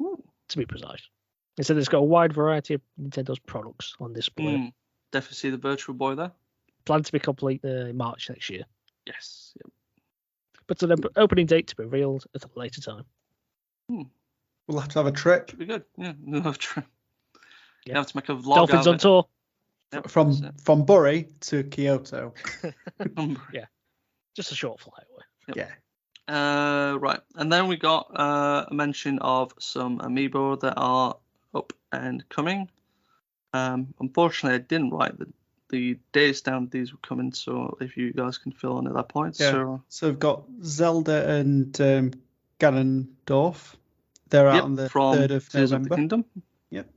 Speaker 2: Ooh.
Speaker 1: To be precise. It said it's got a wide variety of Nintendo's products on display.
Speaker 2: Definitely see the Virtual Boy there.
Speaker 1: Planned to be complete in March next year.
Speaker 2: Yes. Yep.
Speaker 1: But an opening date to be revealed at a later time.
Speaker 3: We'll have to have a trip.
Speaker 2: Should be good. Yeah, we'll have a trip.
Speaker 1: Yeah.
Speaker 2: You have to make a vlog.
Speaker 1: Dolphins on tour.
Speaker 3: Yep, from Bury to Kyoto.
Speaker 1: Yeah. Just a short flight away.
Speaker 2: Yep. Yeah. Right. And then we got a mention of some amiibo that are up and coming. Unfortunately, I didn't write the dates down these were coming, so if you guys can fill in at that point.
Speaker 3: Yeah. So we've got Zelda and Ganondorf. They're out on the 3rd of November.
Speaker 2: Of the Kingdom.
Speaker 3: Yep.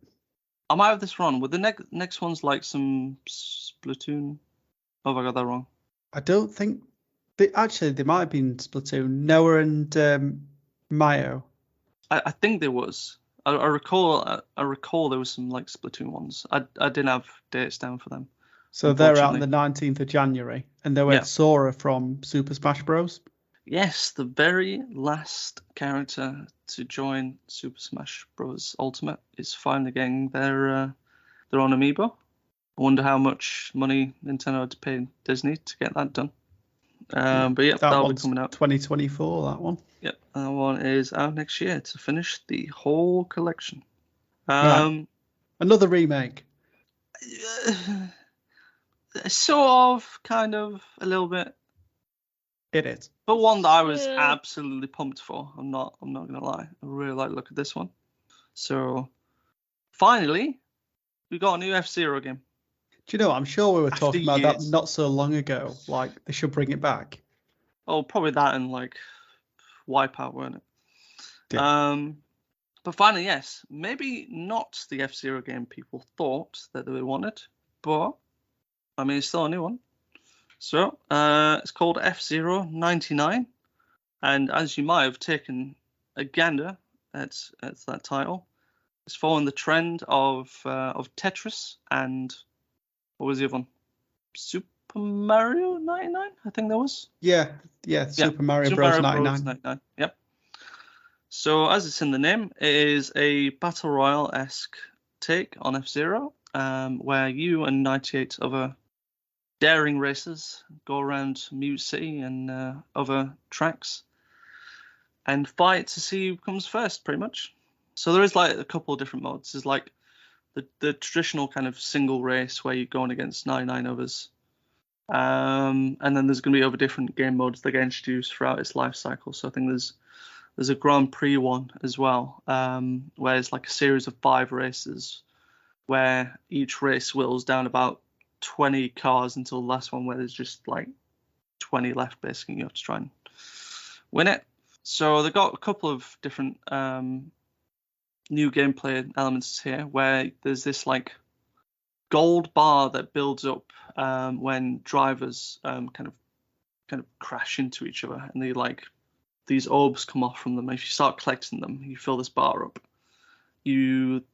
Speaker 2: I might have this wrong. Were the next one's like some Splatoon? Oh, have I got that wrong?
Speaker 3: I don't think... They might have been Splatoon. Noah and Mayo.
Speaker 2: I think there was. I recall there was some like Splatoon ones. I didn't have dates down for them.
Speaker 3: So they're out on the 19th of January, and they were Sora from Super Smash Bros.
Speaker 2: Yes, the very last character to join Super Smash Bros. Ultimate is finally getting their their own amiibo. I wonder how much money Nintendo had to pay Disney to get that done. But yeah, that'll be coming out
Speaker 3: 2024. That one.
Speaker 2: Yep, that one is out next year to finish the whole collection.
Speaker 3: Right. Another remake.
Speaker 2: Sort of, kind of, a little bit.
Speaker 3: It is.
Speaker 2: But one that I was absolutely pumped for. I'm not gonna lie. I really like the look at this one. So finally, we got a new F-Zero game.
Speaker 3: Do you know? I'm sure we were talking about that not so long ago. Like they should bring it back.
Speaker 2: Oh, probably that and like Wipeout, weren't it?
Speaker 3: Yeah.
Speaker 2: But finally, yes. Maybe not the F-Zero game people thought that they wanted, but I mean, it's still a new one. So it's called F-Zero 99, and as you might have taken a gander at that title, it's following the trend of Tetris and what was the other one? Super Mario 99, I think that was.
Speaker 3: Yeah. Super Mario Bros. 99.
Speaker 2: Yep. So as it's in the name, it is a battle royale-esque take on F-Zero, where you and 98 other daring racers go around Mute City and other tracks and fight to see who comes first, pretty much. So there is like a couple of different modes. There's like the traditional kind of single race where you're going against 99 others. And then there's going to be other different game modes that get introduced throughout its life cycle. So I think there's a Grand Prix one as well, where it's like a series of 5 races where each race whittles down about 20 cars until the last one where there's just like 20 left, basically. You have to try and win it. So they've got a couple of different new gameplay elements here where there's this like gold bar that builds up when drivers kind of crash into each other, and they like these orbs come off from them. If you start collecting them, you fill this bar up. You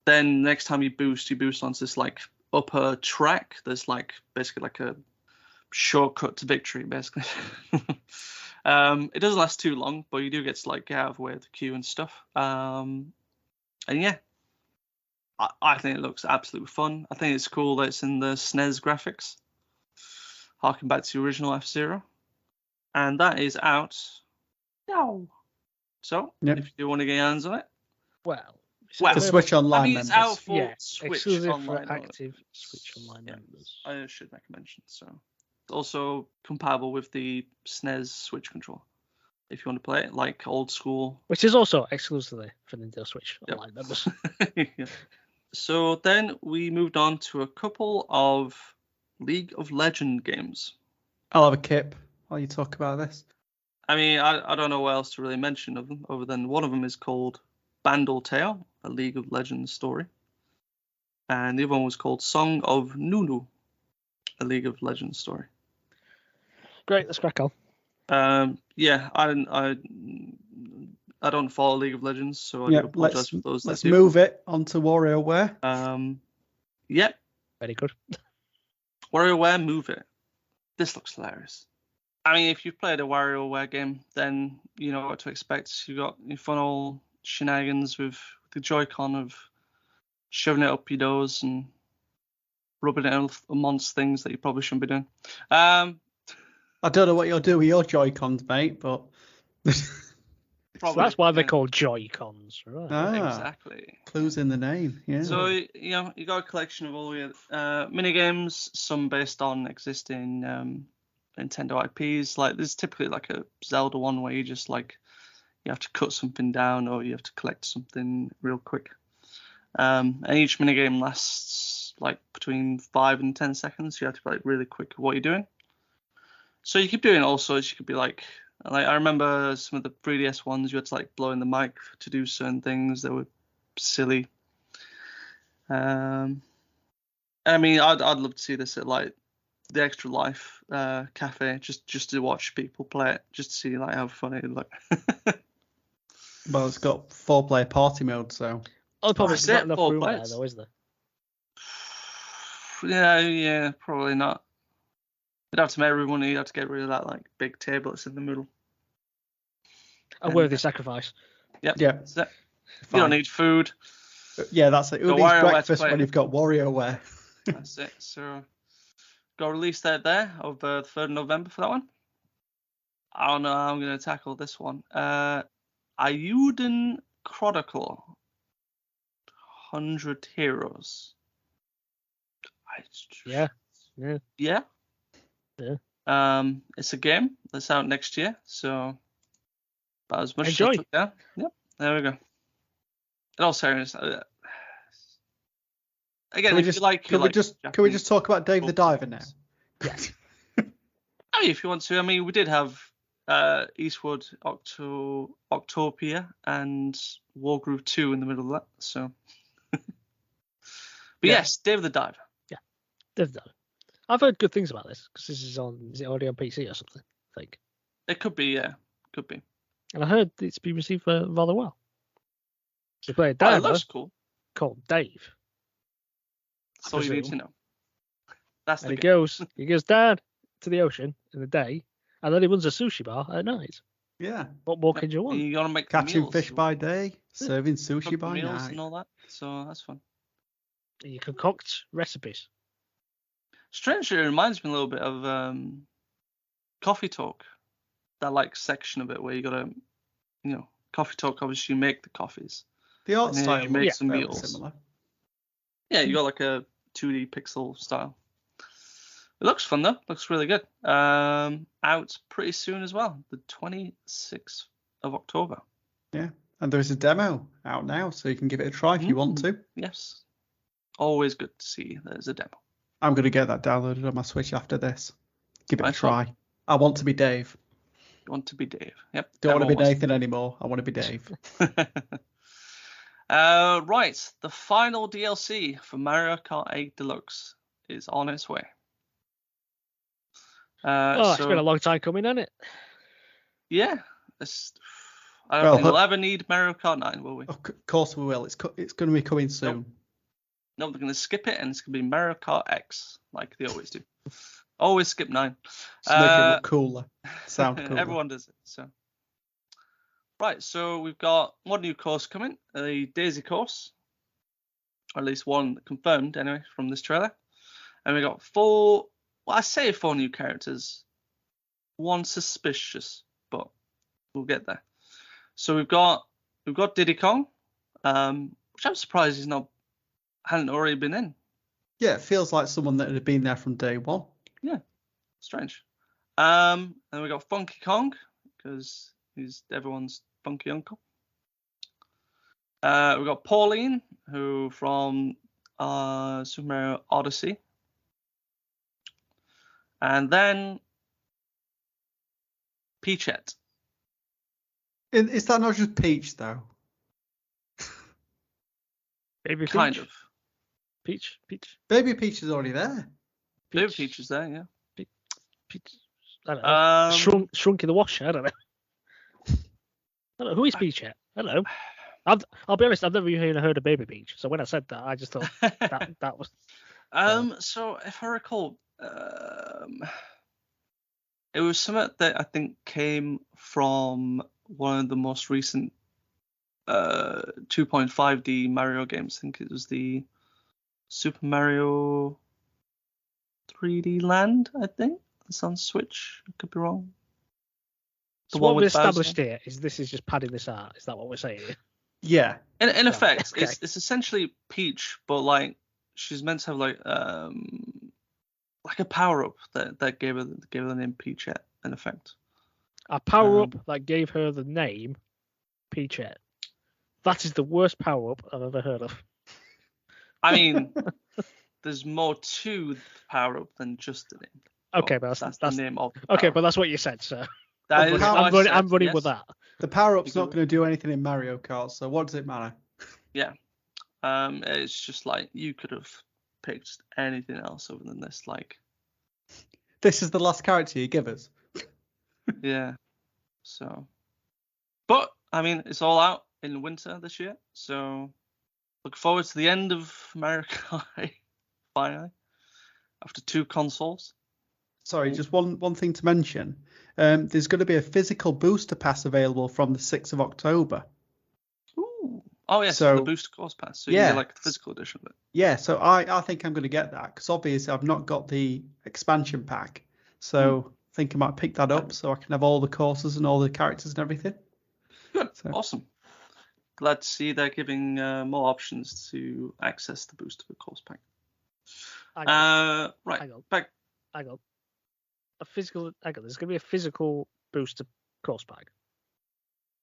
Speaker 2: then next time you boost onto this like upper track. There's like basically like a shortcut to victory, basically. It doesn't last too long, but you do get to like get out of the way of the queue and stuff. And yeah, I think it looks absolutely fun. I think it's cool that it's in the SNES graphics, harking back to the original F-Zero, and that is out now. So if you do want to get your hands on it,
Speaker 1: well,
Speaker 3: the Switch Online
Speaker 2: I mean,
Speaker 3: members.
Speaker 2: It's out for Switch
Speaker 1: exclusive
Speaker 2: Online
Speaker 1: for active Switch Online members.
Speaker 2: I should make a mention. So it's also compatible with the SNES Switch controller if you want to play it like old school.
Speaker 1: Which is also exclusively for Nintendo Switch Online members.
Speaker 2: Yeah. So then we moved on to a couple of League of Legends games.
Speaker 3: I'll have a kip while you talk about this.
Speaker 2: I mean, I don't know what else to really mention of them, other than one of them is called Bandle Tale, a League of Legends story. And the other one was called Song of Nunu, a League of Legends story.
Speaker 1: Great, let's crack on.
Speaker 2: Yeah, I don't follow League of Legends, so I do apologize for those.
Speaker 3: Let's move it onto WarioWare.
Speaker 2: Yep.
Speaker 1: Very good.
Speaker 2: WarioWare, move it. This looks hilarious. I mean, if you've played a WarioWare game, then you know what to expect. You've got your fun old shenanigans with the Joy-Con of shoving it up your nose and rubbing it amongst things that you probably shouldn't be doing.
Speaker 3: I don't know what you'll do with your Joy-Cons, mate, but...
Speaker 1: So that's why they're called Joy-Cons, right?
Speaker 2: Exactly.
Speaker 3: Clues in the name, yeah.
Speaker 2: So, you know, you got a collection of all your mini-games, some based on existing Nintendo IPs. Like, there's typically like a Zelda one where you just like, you have to cut something down or you have to collect something real quick. And each minigame lasts like between 5 and 10 seconds. You have to be like really quick at what you're doing. So you keep doing all sorts. You could be like I remember some of the 3DS ones, you had to like blow in the mic to do certain things that were silly. I mean, I'd love to see this at like the Extra Life cafe, just to watch people play it, just to see like how funny it look.
Speaker 3: Well, it's got 4-player party mode, so.
Speaker 1: Oh, probably not enough room there, though, is there?
Speaker 2: Yeah, probably not. You'd have to make everyone. You'd have to get rid of that like big table that's in the middle.
Speaker 1: A worthy sacrifice.
Speaker 2: Yep. Yeah. You don't need food.
Speaker 3: Yeah, that's it. Who needs
Speaker 2: WarioWare
Speaker 3: breakfast when you've got WarioWare?
Speaker 2: That's it. So, got a release date there of the 3rd of November for that one. I don't know how I'm going to tackle this one. Ayuden Chronicle 100 Heroes.
Speaker 1: Yeah.
Speaker 2: It's a game that's out next year, so about as much
Speaker 1: Enjoy.
Speaker 2: as I took down. Yep, there we go. In all seriousness, again,
Speaker 3: can we just talk about Dave the Diver now?
Speaker 1: Yeah.
Speaker 2: I mean, if you want to. I mean, we did have Eastward, Octopia, and Wargroove 2 in the middle of that. So, but yes, Dave the Diver.
Speaker 1: Yeah, Dave the Diver. I've heard good things about this because this is it already on PC or something? I think
Speaker 2: it could be. Yeah, could be.
Speaker 1: And I heard it's been received rather well. So play a
Speaker 2: It
Speaker 1: diver
Speaker 2: looks cool.
Speaker 1: called Dave.
Speaker 2: That's all you need to know. That's the
Speaker 1: he goes down to the ocean in the day, and then he runs a sushi bar at night.
Speaker 3: Yeah.
Speaker 1: What more can you want?
Speaker 2: You gotta make
Speaker 3: catching
Speaker 2: meals,
Speaker 3: fish by day, serving sushi by
Speaker 2: meals
Speaker 3: night,
Speaker 2: and all that. So that's fun.
Speaker 1: You concoct recipes.
Speaker 2: Strangely, it reminds me a little bit of Coffee Talk. That section of it where you gotta, Coffee Talk. Obviously, you make the coffees.
Speaker 3: The art style
Speaker 2: you make some meals.
Speaker 3: Similar.
Speaker 2: Yeah, you got like a 2D pixel style. It looks fun though. Looks really good. Out pretty soon as well, the 26th of October.
Speaker 3: Yeah, and there's a demo out now, so you can give it a try if you want to.
Speaker 2: Yes. Always good to see there's a demo.
Speaker 3: I'm going to get that downloaded on my Switch after this. Give it a try. I want to be Dave.
Speaker 2: You want to be Dave. Yep.
Speaker 3: Don't want to be Nathan anymore. I want to be Dave.
Speaker 2: Right. The final DLC for Mario Kart 8 Deluxe is on its way.
Speaker 1: It's been a long time coming, hasn't it?
Speaker 2: Yeah. I don't think we'll ever need Mario Kart 9, will we?
Speaker 3: Of course we will. It's going to be coming soon.
Speaker 2: No, they're going to skip it, and it's going to be Mario Kart X, like they always do. Always skip 9.
Speaker 3: Just make it look cooler. Sound cooler.
Speaker 2: Everyone does it. So, right. So we've got one new course coming, the Daisy course, or at least one confirmed anyway from this trailer, and we got 4 new characters, 1 suspicious, but we'll get there. So we've got Diddy Kong, which I'm surprised hadn't already been in.
Speaker 3: Yeah, it feels like someone that had been there from day one.
Speaker 2: Yeah, strange. And we got Funky Kong because he's everyone's funky uncle. We got Pauline, who from Super Mario Odyssey, and then Peachette.
Speaker 3: Is that not just Peach though?
Speaker 1: Baby Peach?
Speaker 2: Kind of.
Speaker 1: Peach.
Speaker 3: Baby Peach is already there.
Speaker 2: Baby Peach is there, yeah.
Speaker 1: Peach. I don't know. Shrunk in the wash. I don't know. I don't know. Who is Peachette? I don't know. I'll be honest. I've never even heard of Baby Peach. So when I said that, I just thought that was.
Speaker 2: So if I recall, it was something that I think came from one of the most recent 2.5D Mario games. I think it was the Super Mario 3D Land, I think. It's on Switch. I could be wrong.
Speaker 1: So what we established here is this is just padding this out. Is that what we're saying here?
Speaker 3: Yeah.
Speaker 2: In effect,
Speaker 1: okay.
Speaker 2: it's essentially Peach, but she's meant to have a power up that gave her the name Peachette. In effect,
Speaker 1: a power up that gave her the name Peachette. That is the worst power up I've ever heard of.
Speaker 2: I mean, there's more to the power up than just the name.
Speaker 1: Okay, but that's
Speaker 2: the name of.
Speaker 1: Okay, but that's what you said, so.
Speaker 2: I'm
Speaker 1: running with that.
Speaker 3: The power up's not going to do anything in Mario Kart, so what does it matter?
Speaker 2: Yeah, it's just you could have picked anything else other than this.
Speaker 3: This is the last character you give us.
Speaker 2: Yeah. So, but I mean, it's all out in winter this year, so look forward to the end of Mario Kart finally after 2 consoles.
Speaker 3: Sorry, just one thing to mention. There's going to be a physical booster pass available from the 6th of October.
Speaker 2: Ooh. Oh yes, the booster course pass. So you get like a physical edition of it.
Speaker 3: Yeah, so I think I'm going to get that because obviously I've not got the expansion pack. So I think I might pick that up so I can have all the courses and all the characters and everything.
Speaker 2: Good, awesome. Glad to see they're giving more options to access the booster course pack. Back.
Speaker 1: I got a physical. There's going to be a physical booster course pack.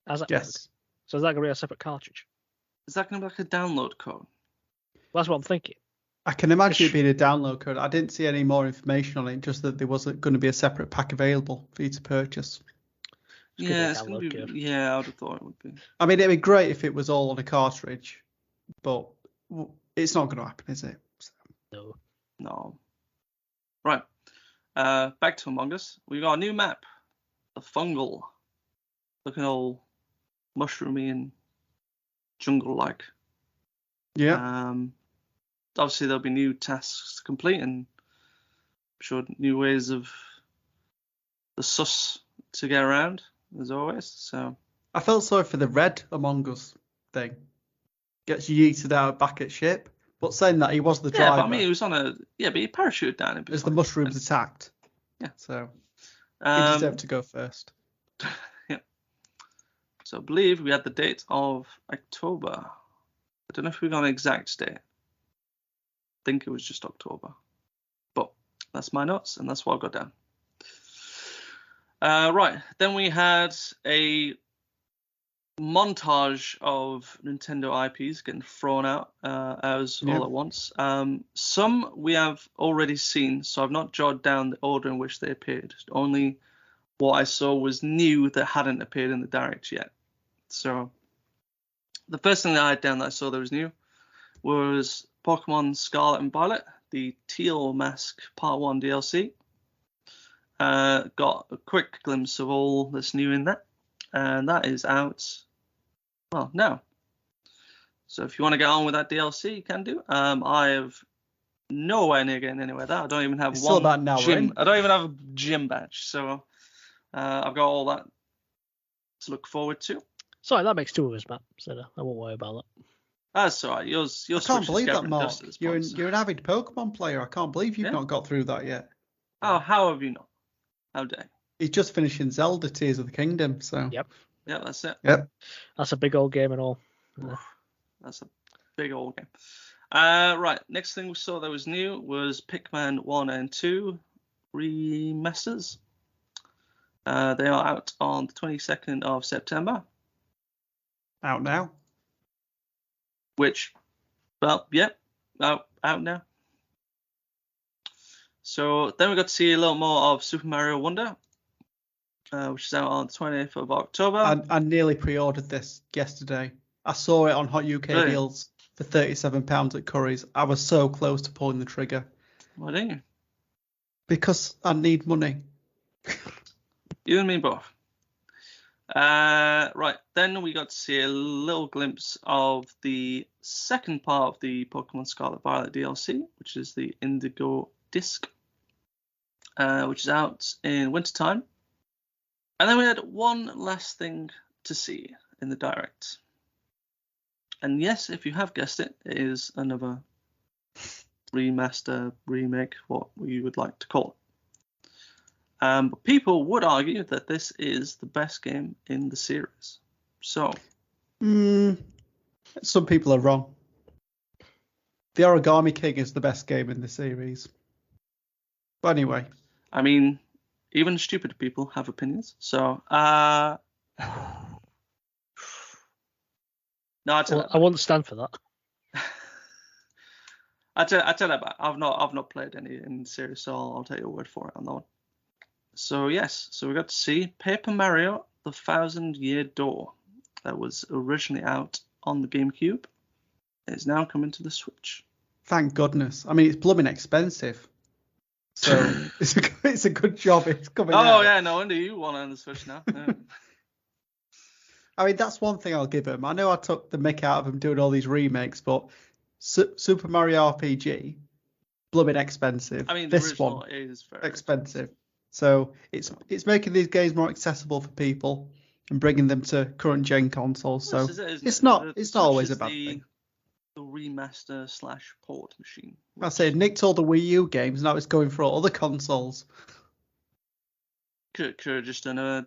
Speaker 1: How's that work? So is that going to be a separate cartridge?
Speaker 2: Is that going to be like a download code?
Speaker 1: Well, that's what I'm thinking.
Speaker 3: I can imagine it being a download code. I didn't see any more information on it, just that there wasn't going to be a separate pack available for you to purchase.
Speaker 2: It's going to be. Code. Yeah, I would have thought it would be.
Speaker 3: I mean, it'd be great if it was all on a cartridge, but it's not going to happen, is it?
Speaker 1: So.
Speaker 2: No. Right. Back to Among Us. We got a new map, the Fungal, looking all mushroomy and jungle-like.
Speaker 3: Yeah.
Speaker 2: Obviously, there'll be new tasks to complete, and I'm sure new ways of the sus to get around, as always. So
Speaker 3: I felt sorry for the red Among Us thing. Gets yeeted out back at ship. But saying that, he was the driver.
Speaker 2: Yeah, but I mean, he was on a... Yeah, but he parachuted down.
Speaker 3: As the mushrooms attacked.
Speaker 2: Yeah.
Speaker 3: So he deserved to go first.
Speaker 2: Yeah. So I believe we had the date of October. I don't know if we got an exact date. I think it was just October. But that's my notes, and that's what I got down. Right. Then we had a montage of Nintendo IPs getting thrown out all at once. Some we have already seen, so I've not jotted down the order in which they appeared. Only what I saw was new that hadn't appeared in the Direct yet. So the first thing that I had down that I saw that was new was Pokemon Scarlet and Violet, the Teal Mask Part 1 DLC. Got a quick glimpse of all that's new in that. And that is out, well, now. So if you want to get on with that DLC, you can do. I have nowhere near getting anywhere there. I don't even have one gym. I don't even have a gym badge. So I've got all that to look forward to.
Speaker 1: Sorry, that makes two of us, Matt. So I won't worry about that.
Speaker 2: That's all right. Yours
Speaker 3: I can't believe that, Mark. You're an avid Pokemon player. I can't believe you've not got through that yet.
Speaker 2: Oh, how have you not? How dare?
Speaker 3: He's just finishing Zelda Tears of the Kingdom, so.
Speaker 1: Yep.
Speaker 2: Yeah, that's it.
Speaker 3: Yep.
Speaker 1: That's a big old game and all.
Speaker 2: That's a big old game. Right. Next thing we saw that was new was Pikmin 1 and 2 remasters. They are out on the 22nd of September.
Speaker 3: Out now.
Speaker 2: Which, well, yep, out now. So then we got to see a little more of Super Mario Wonder, which is out on the 20th of October.
Speaker 3: I nearly pre-ordered this yesterday. I saw it on Hot UK Deals for £37 at Curry's. I was so close to pulling the trigger.
Speaker 2: Why didn't you?
Speaker 3: Because I need money.
Speaker 2: You and me both. Right, then we got to see a little glimpse of the second part of the Pokemon Scarlet Violet DLC, which is the Indigo Disc, which is out in wintertime. And then we had one last thing to see in the Direct. And yes, if you have guessed it, it is another remaster, remake, what you would like to call it. But people would argue that this is the best game in the series. So,
Speaker 3: some people are wrong. The Origami King is the best game in the series. But anyway,
Speaker 2: I mean, even stupid people have opinions. So, no, I
Speaker 1: won't stand for that.
Speaker 2: I tell you about. I've not played any in the series, so I'll take your word for it on that one. So yes, so we got to see Paper Mario: The Thousand-Year Door, that was originally out on the GameCube. It's now coming to the Switch.
Speaker 3: Thank goodness. I mean, it's blooming expensive. So it's a good job it's coming out.
Speaker 2: Oh yeah, no wonder you want it on the Switch now. Yeah.
Speaker 3: I mean, that's one thing I'll give him. I know I took the mick out of him doing all these remakes, but Super Mario RPG, blooming expensive.
Speaker 2: I mean,
Speaker 3: this one
Speaker 2: is very
Speaker 3: expensive. So it's making these games more accessible for people. and bringing them to current gen consoles. So it's not always a bad thing.
Speaker 2: The remaster / port machine.
Speaker 3: I say it nicked all the Wii U games. Now it's going for all other consoles.
Speaker 2: Could have just done a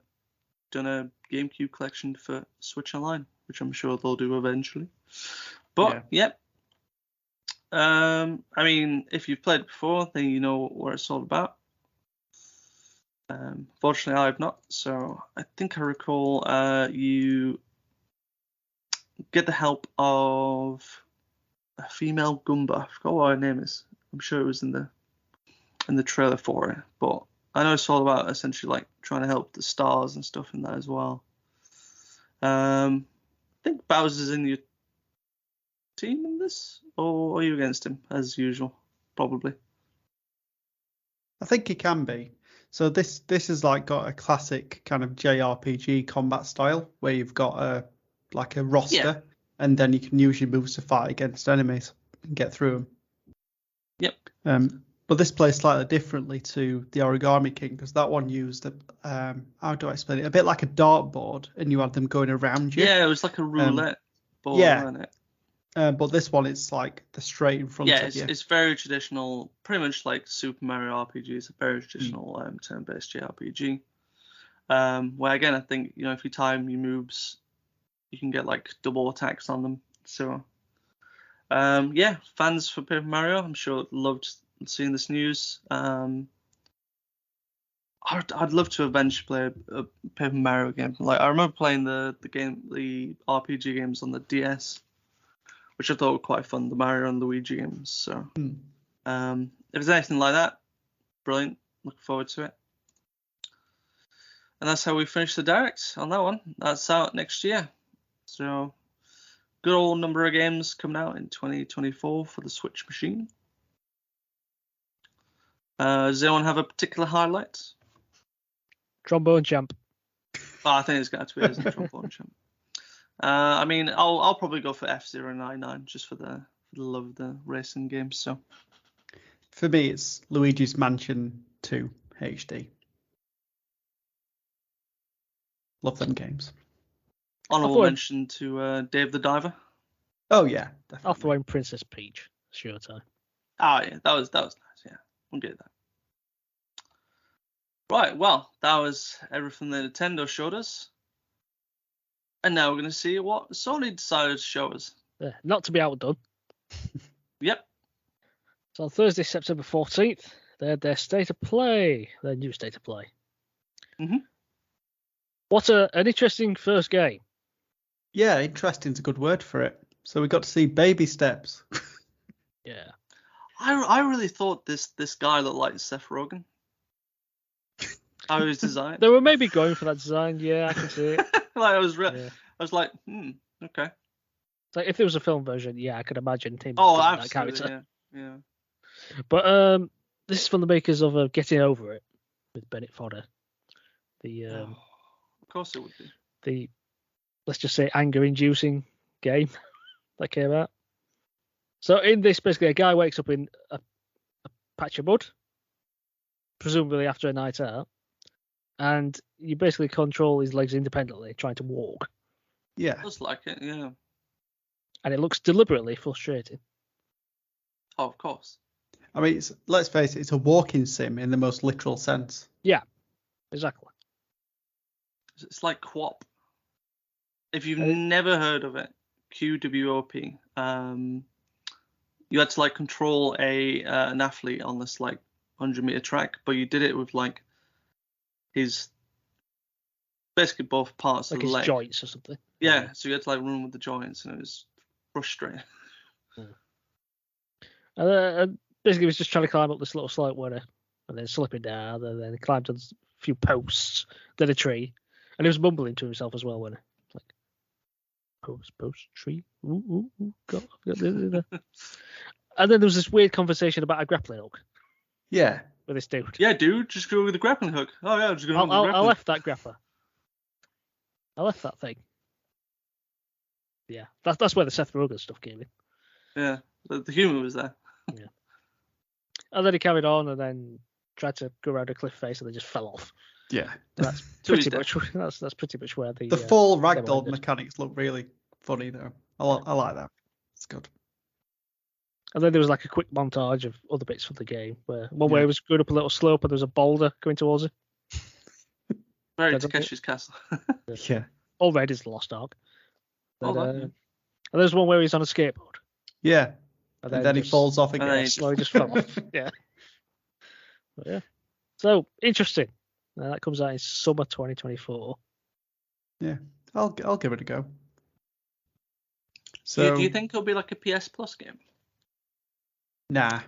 Speaker 2: GameCube collection for Switch Online, which I'm sure they'll do eventually. But yep. I mean, if you've played it before, then you know what it's all about. Fortunately, I have not. So I think I recall you get the help of a female Goomba. I forgot what her name is. I'm sure it was in the trailer for it, but I know it's all about essentially like trying to help the stars and stuff in that as well. I think Bowser's in your team in this, or are you against him as usual? Probably.
Speaker 3: I think he can be. So this is like got a classic kind of JRPG combat style where you've got a roster, and then you can use your moves to fight against enemies and get through them.
Speaker 2: Yep.
Speaker 3: But this plays slightly differently to the Origami King, because that one used how do I explain it? A bit like a dartboard, and you had them going around you.
Speaker 2: Yeah, it was like a roulette board, wasn't it?
Speaker 3: But this one, it's like the straight in front of you.
Speaker 2: Yeah, it's very traditional, pretty much like Super Mario RPG. It's a very traditional turn-based JRPG. Where again, I think if you time your moves, you can get like double attacks on them. So, fans for Paper Mario, I'm sure loved seeing this news. I'd love to eventually play a Paper Mario game. Like I remember playing the RPG games on the DS, which I thought were quite fun, the Mario and Luigi games. So, if there's anything like that, brilliant. Looking forward to it. And that's how we finish the Direct on that one. That's out next year. So, good old number of games coming out in 2024 for the Switch machine. Does anyone have a particular highlight?
Speaker 1: Trombone Champ.
Speaker 2: Oh, I think it's going to be as a Trombone Champ. I mean, I'll probably go for F-099 just for the love of the racing games. So,
Speaker 3: for me, it's Luigi's Mansion 2 HD. Love them games.
Speaker 2: Honorable mention to Dave the Diver.
Speaker 3: Oh yeah, definitely.
Speaker 1: I'll throw in Princess Peach. Sure time.
Speaker 2: Oh yeah, that was nice. Yeah, we'll get that. Right, well, that was everything that Nintendo showed us. And now we're going to see what Sony decided to show us.
Speaker 1: Not to be outdone.
Speaker 2: Yep.
Speaker 1: So on Thursday, September 14th, they had their State of Play, their new State of Play.
Speaker 2: Mm-hmm.
Speaker 1: What an interesting first game.
Speaker 3: Yeah, interesting's a good word for it. So we got to see baby steps.
Speaker 1: Yeah.
Speaker 2: I really thought this guy looked like Seth Rogen. How he was designed.
Speaker 1: They were maybe going for that design. Yeah, I can see it.
Speaker 2: I was like, okay.
Speaker 1: It's like if there was a film version, yeah, I could imagine him.
Speaker 2: Oh,
Speaker 1: that
Speaker 2: absolutely.
Speaker 1: Character.
Speaker 2: Yeah.
Speaker 1: But this is from the makers of Getting Over It with Bennett Fodder.
Speaker 2: Of course it would be.
Speaker 1: The let's just say anger-inducing game that came out. So in this, basically, a guy wakes up in a patch of mud, presumably after a night out, and you basically control his legs independently, trying to walk.
Speaker 3: Yeah.
Speaker 2: Looks like it, yeah.
Speaker 1: And it looks deliberately frustrating.
Speaker 2: Oh, of course.
Speaker 3: I mean, let's face it, it's a walking sim in the most literal sense.
Speaker 1: Yeah, exactly.
Speaker 2: It's like QWOP. If you've never heard of it, QWOP, you had to like control an athlete on this like 100-meter track, but you did it with like his basically both parts
Speaker 1: like
Speaker 2: of the leg.
Speaker 1: His joints or something.
Speaker 2: Yeah, so you had to like run with the joints, and it was frustrating.
Speaker 1: And basically, he was just trying to climb up this little slope and then slipping down, and then he climbed on a few posts, then a tree, and he was mumbling to himself as well, wasn't he? Like post, tree, ooh, God. And then there was this weird conversation about a grappling hook.
Speaker 3: Yeah.
Speaker 1: With this dude.
Speaker 2: Yeah, dude, just go with the grappling hook. Oh yeah, just go with the grappling.
Speaker 1: I left that grappler. I left that thing. Yeah, that's where the Seth Rogen stuff came in.
Speaker 2: Yeah, the humour was there.
Speaker 1: Yeah. And then he carried on and then tried to go around a cliff face and then just fell off.
Speaker 3: Yeah,
Speaker 1: That's pretty much where
Speaker 3: the full ragdoll mechanics look really funny though. I like that. It's good.
Speaker 1: And then there was like a quick montage of other bits from the game where where he was going up a little slope and there was a boulder coming towards it.
Speaker 2: Very Takeshi's Castle.
Speaker 3: Yeah.
Speaker 1: All red is the Lost Ark. And there's one where he's on a skateboard.
Speaker 3: Yeah. And then he falls off again.
Speaker 1: He just fell off. Yeah. But yeah. So interesting. That comes out in summer 2024.
Speaker 3: Yeah, I'll give it a go. So,
Speaker 2: do you think it'll be like a PS Plus game?
Speaker 3: Nah.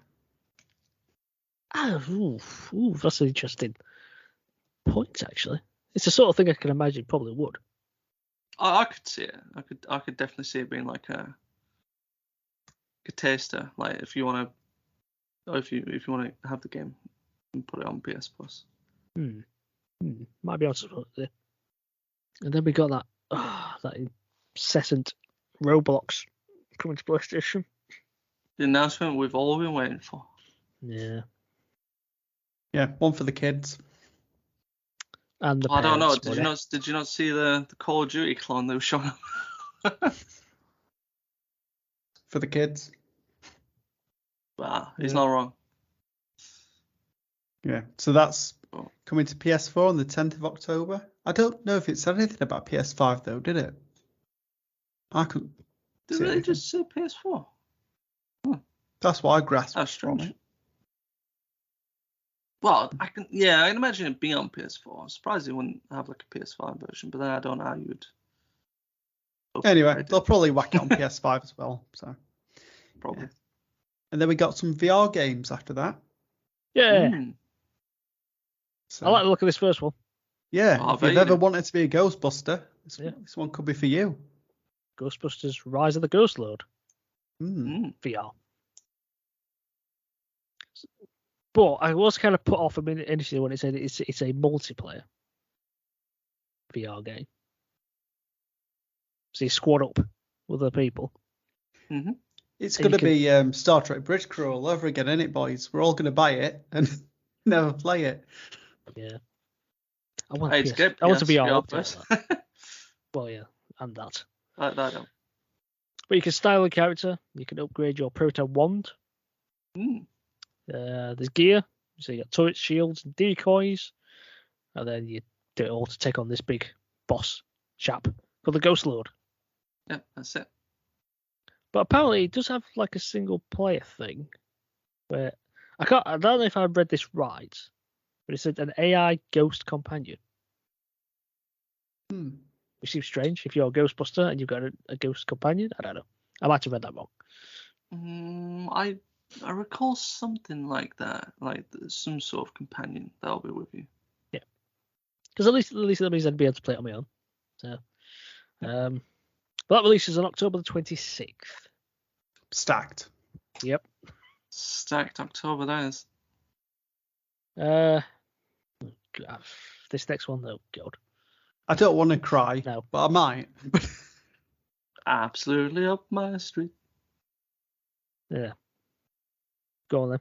Speaker 1: That's an interesting point, actually. It's the sort of thing I can imagine probably would.
Speaker 2: I could see it. I could definitely see it being like a taster. Like if you want to have the game and put it on PS Plus.
Speaker 1: Might be on something there. And then we got that incessant Roblox coming to PlayStation.
Speaker 2: The announcement we've all been waiting for.
Speaker 1: Yeah.
Speaker 3: Yeah, one for the kids.
Speaker 1: And the
Speaker 2: I don't know. Did you not see the Call of Duty clone that was showing up?
Speaker 3: For the kids.
Speaker 2: Wow, he's not wrong.
Speaker 3: Yeah, so that's coming to PS4 on the 10th of October. I don't know if it said anything about PS5 though, did it? I couldn't.
Speaker 2: Did they just say PS4?
Speaker 3: That's what I grasped.
Speaker 2: That's strange. Well, I can imagine it being on PS4. I'm surprised they wouldn't have like a PS5 version, but then I don't know how you would.
Speaker 3: Anyway, they'll probably whack it on PS5 as well. So
Speaker 2: probably.
Speaker 3: Yeah. And then we got some VR games after that.
Speaker 1: Yeah. So, I like the look of this first one.
Speaker 3: Yeah, if you've ever wanted to be a Ghostbuster, this one could be for you.
Speaker 1: Ghostbusters Rise of the Ghost Lord. VR. But I was kind of put off a minute initially when it said it's a multiplayer VR game. So you squad up with other people.
Speaker 2: Mm-hmm.
Speaker 3: It's going to be Star Trek Bridge Crew all over again, isn't it, boys? We're all going to buy it and never play it.
Speaker 1: Yeah. I want
Speaker 2: to be VR first.
Speaker 1: Well, yeah, and that.
Speaker 2: I don't.
Speaker 1: But you can style a character. You can upgrade your proton wand. There's gear. So you got turrets, shields, and decoys. And then you do it all to take on this big boss chap called the Ghost Lord.
Speaker 2: Yeah, that's it.
Speaker 1: But apparently it does have like a single player thing where I don't know if I read this right, but it said an AI ghost companion. Which seems strange if you're a Ghostbuster and you've got a ghost companion. I don't know. I might have read that wrong.
Speaker 2: I recall something like that, like some sort of companion that'll be with you.
Speaker 1: Yeah. Because at least that means I'd be able to play it on my own. So, that releases on October the 26th.
Speaker 3: Stacked.
Speaker 1: Yep.
Speaker 2: Stacked October, that is.
Speaker 1: This next one, though, God.
Speaker 3: I don't want to cry, but I might.
Speaker 2: Absolutely up my street.
Speaker 1: Yeah. Go on then.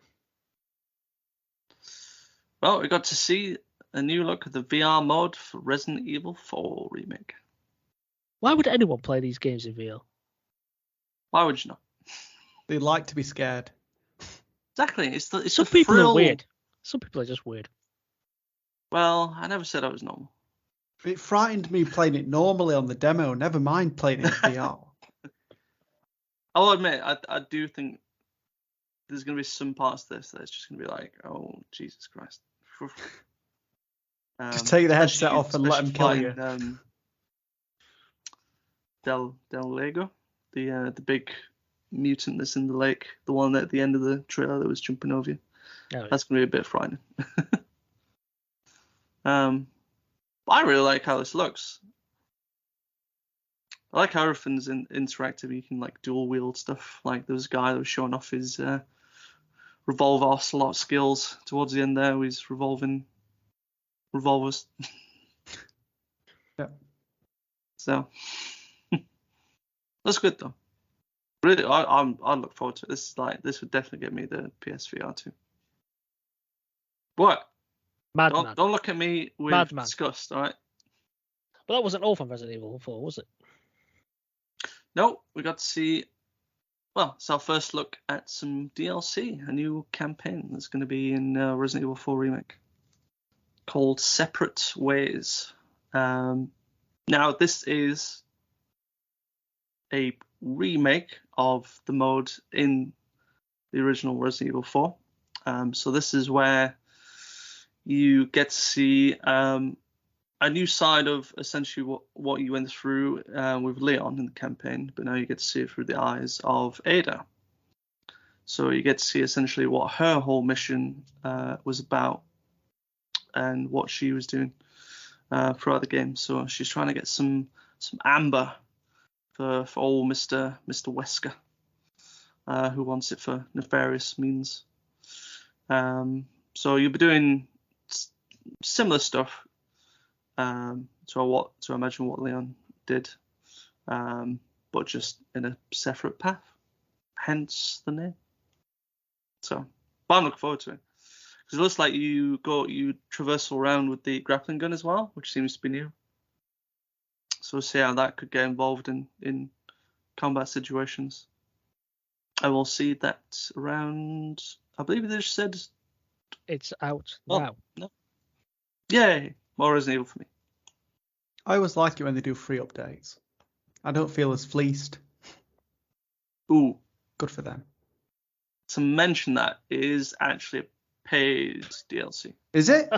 Speaker 2: Well, we got to see a new look at the VR mode for Resident Evil 4 remake.
Speaker 1: Why would anyone play these games in VR?
Speaker 2: Why would you not?
Speaker 3: They like to be scared.
Speaker 2: Exactly. It's
Speaker 1: Some people
Speaker 2: thrill.
Speaker 1: are weird. Some people are just weird.
Speaker 2: Well, I never said I was normal.
Speaker 3: It frightened me playing it normally on the demo. Never mind playing it in VR.
Speaker 2: I'll admit, I do think there's going to be some parts of this that's just going to be like, oh, Jesus Christ.
Speaker 3: Just take the headset off and let them kill you.
Speaker 2: Del Lego, the big mutant that's in the lake, the one at the end of the trailer that was jumping over you.
Speaker 1: Oh, yeah.
Speaker 2: That's going to be a bit frightening. But I really like how this looks. I like how everything's interactive. You can like dual wield stuff. Like there was a guy that was showing off his revolver ocelot skills towards the end there. He's revolving revolvers.
Speaker 3: Yeah.
Speaker 2: So that's good though. Really, I look forward to it. This would definitely get me the PSVR 2. But
Speaker 1: Madman.
Speaker 2: Don't look at me with
Speaker 1: Madman.
Speaker 2: disgust, all right?
Speaker 1: But that wasn't all from Resident Evil 4, was it?
Speaker 2: No, we got to see. Well, it's our first look at some DLC, a new campaign that's going to be in Resident Evil 4 Remake called Separate Ways. Now, this is a remake of the mode in the original Resident Evil 4. So this is where you get to see a new side of essentially what you went through with Leon in the campaign, but now you get to see it through the eyes of Ada. So you get to see essentially what her whole mission was about and what she was doing throughout the game. So she's trying to get some amber for old Mr. Wesker, who wants it for nefarious means. So you'll be doing similar stuff to imagine what Leon did, but just in a separate path. Hence the name. So, but I'm looking forward to it because it looks like you traverse around with the grappling gun as well, which seems to be new. So we'll see how that could get involved in combat situations. I will see that around. I believe they just said
Speaker 1: it's out now.
Speaker 2: No. Yay! More Resident Evil for me.
Speaker 3: I always like it when they do free updates. I don't feel as fleeced.
Speaker 2: Ooh.
Speaker 3: Good for them.
Speaker 2: To mention that it is actually a paid DLC.
Speaker 3: Is it?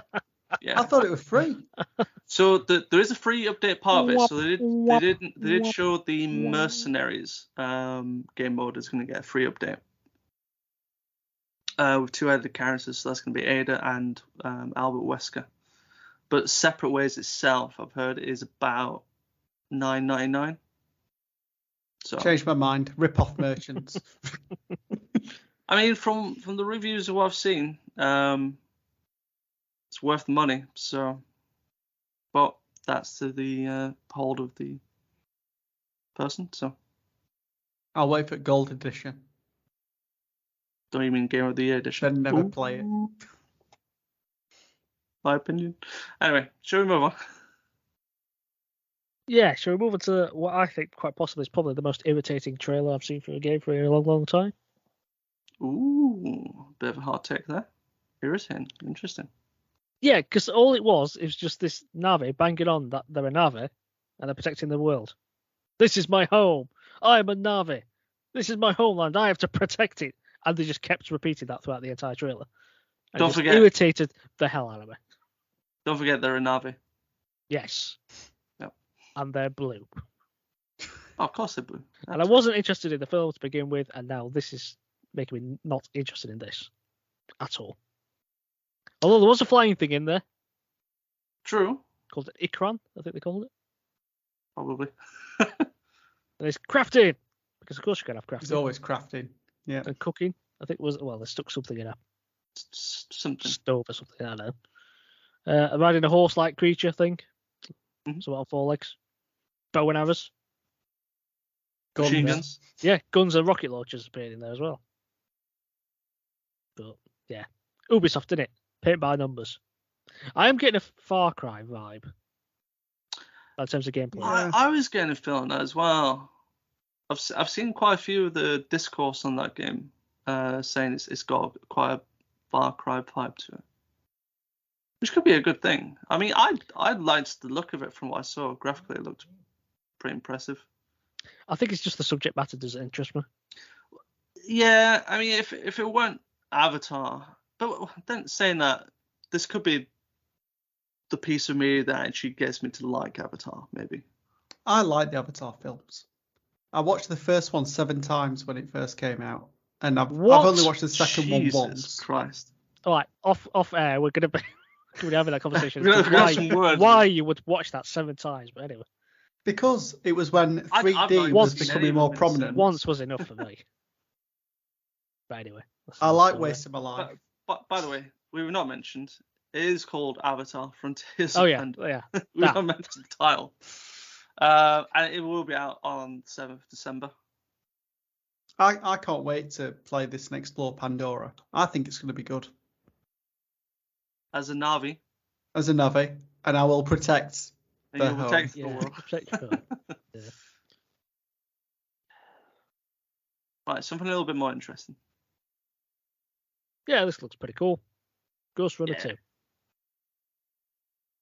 Speaker 2: Yeah.
Speaker 3: I thought it was free.
Speaker 2: So there is a free update part of it. So they did show the Mercenaries game mode is going to get a free update with 2 added characters. So that's going to be Ada and Albert Wesker. But Separate Ways itself, I've heard, is about $9.99. So
Speaker 3: changed my mind. Rip off merchants.
Speaker 2: I mean, from the reviews of what I've seen, it's worth the money. So, but that's to the hold of the person. So
Speaker 3: I'll wait for Gold Edition.
Speaker 2: Don't you mean Game of the Year edition?
Speaker 3: Then never play it.
Speaker 2: My opinion. Anyway, shall we move on?
Speaker 1: Yeah, shall we move on to what I think quite possibly is probably the most irritating trailer I've seen for a game for a long, long time?
Speaker 2: Ooh, bit of a hot take there. Irritating. Interesting.
Speaker 1: Yeah, because all it was just this Na'vi banging on that they're a Na'vi and they're protecting the world. This is my home. I'm a Na'vi. This is my homeland. I have to protect it. And they just kept repeating that throughout the entire trailer. And
Speaker 2: Don't forget.
Speaker 1: Irritated the hell out of me.
Speaker 2: Don't forget they're a Na'vi.
Speaker 1: Yes.
Speaker 2: Yep.
Speaker 1: And they're blue.
Speaker 2: Oh, of course they're blue.
Speaker 1: And I wasn't interested in the film to begin with, and now this is making me not interested in this at all. Although there was a flying thing in there.
Speaker 2: True.
Speaker 1: Called it Ikran, I think they called it.
Speaker 2: Probably.
Speaker 1: And it's crafting. Because of course you can have crafting.
Speaker 3: It's always crafting. Yeah.
Speaker 1: And cooking. I think they stuck something in a
Speaker 2: something
Speaker 1: stove or something, I don't know. Riding a horse-like creature thing.
Speaker 2: Mm-hmm.
Speaker 1: So on 4 legs. Bow and arrows.
Speaker 2: Machine guns.
Speaker 1: Yeah, guns and rocket launchers appeared in there as well. But yeah, Ubisoft, didn't it? Paint by numbers. I am getting a Far Cry vibe in terms of gameplay.
Speaker 2: I was getting a feeling that as well. I've seen quite a few of the discourse on that game saying it's got quite a Far Cry vibe to it, which could be a good thing. I mean, I liked the look of it from what I saw. Graphically, it looked pretty impressive.
Speaker 1: I think it's just the subject matter doesn't interest me.
Speaker 2: Yeah, I mean, if it weren't Avatar, but then saying that, this could be the piece of me that actually gets me to like Avatar, maybe.
Speaker 3: I like the Avatar films. I watched the first one 7 times when it first came out, and I've only watched the second one once.
Speaker 2: Jesus Christ!
Speaker 1: All right, off air, we're gonna be having that conversation. Why you would watch that 7 times? But anyway,
Speaker 3: because it was when 3D was becoming more prominent.
Speaker 1: Once was enough for me. But anyway,
Speaker 3: I like wasting my life.
Speaker 2: But by the way, we were not mentioned. It is called Avatar: Frontiers
Speaker 1: of
Speaker 2: Pandora.
Speaker 1: Yeah.
Speaker 2: We not mentioned the title. And it will be out on 7th of December.
Speaker 3: I can't wait to play this and explore Pandora. I think it's going to be good.
Speaker 2: as a Na'vi.
Speaker 3: As a Na'vi, and I will protect
Speaker 2: and
Speaker 3: the home.
Speaker 2: Protect the world.
Speaker 1: Protect your home. Yeah.
Speaker 2: Right, something a little bit more interesting.
Speaker 1: Yeah, this looks pretty cool. Ghost Runner 2.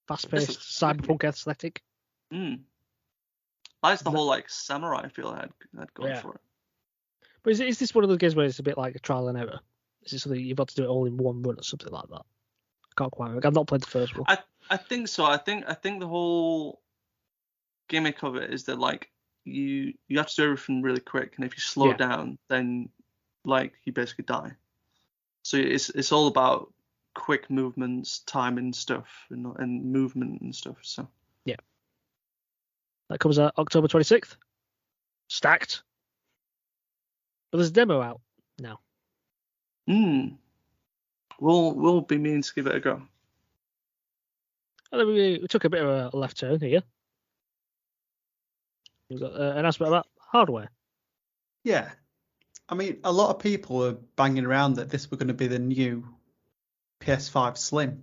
Speaker 1: Fast-paced, cyberpunk aesthetic.
Speaker 2: That's the whole like samurai feel I had going for it.
Speaker 1: But is this one of those games where it's a bit like a trial and error? Is it something you've got to do it all in one run or something like that? I can't quite remember. I've not played the first one.
Speaker 2: I think so. I think the whole gimmick of it is that like you have to do everything really quick, and if you slow down, then like you basically die. So it's all about quick movements, timing stuff, and movement and stuff. So
Speaker 1: yeah, that comes out October 26th. Stacked. But there's a demo out now.
Speaker 2: We'll be meaning to give it a go.
Speaker 1: And then we took a bit of a left turn here. We've got an announcement about hardware.
Speaker 3: Yeah. I mean, a lot of people were banging around that this were going to be the new PS5 Slim,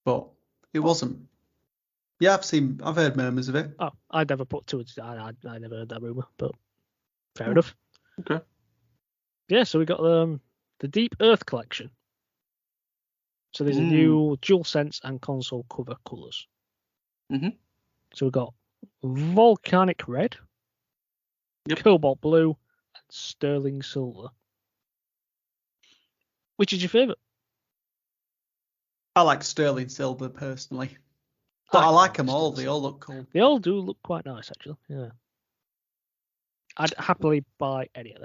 Speaker 3: but it wasn't. Yeah, I've heard murmurs of it.
Speaker 1: Oh, I never put two. I never heard that rumor, but fair enough.
Speaker 2: Okay.
Speaker 1: Yeah, so we got the Deep Earth collection. So there's a new DualSense and console cover colours. So we've got Volcanic Red, Cobalt Blue, and Sterling Silver. Which is your favourite?
Speaker 3: I like Sterling Silver personally, but I like them all. They all look cool.
Speaker 1: They all do look quite nice, actually. Yeah. I'd happily buy any of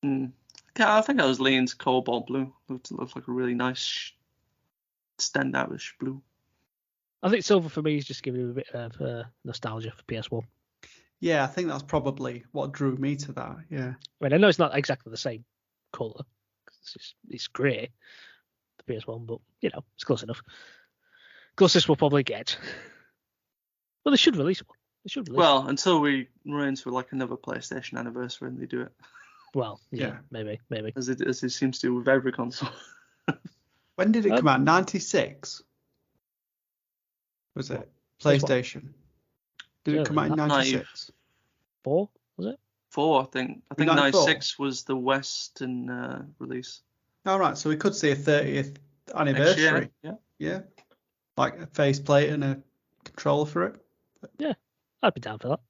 Speaker 1: them.
Speaker 2: I think I was leaning to Cobalt Blue. Looks like a really nice, standoutish blue.
Speaker 1: I think silver for me is just giving you a bit of nostalgia for PS1.
Speaker 3: Yeah, I think that's probably what drew me to that. Yeah.
Speaker 1: I mean, I know it's not exactly the same colour. It's grey, the PS1, but it's close enough. Closest we'll probably get. Well, they should release one.
Speaker 2: Well, until we run into like another PlayStation anniversary and they do it.
Speaker 1: Well, yeah. maybe.
Speaker 2: As it seems to do with every console.
Speaker 3: When did it come out? 96? Was it? PlayStation. Did it come out in 96?
Speaker 1: 4, was it?
Speaker 2: 4, I think. I think 96 was the Western release.
Speaker 3: All right, so we could see a 30th anniversary. Yeah. Like a faceplate and a controller for it.
Speaker 1: Yeah, I'd be down for that.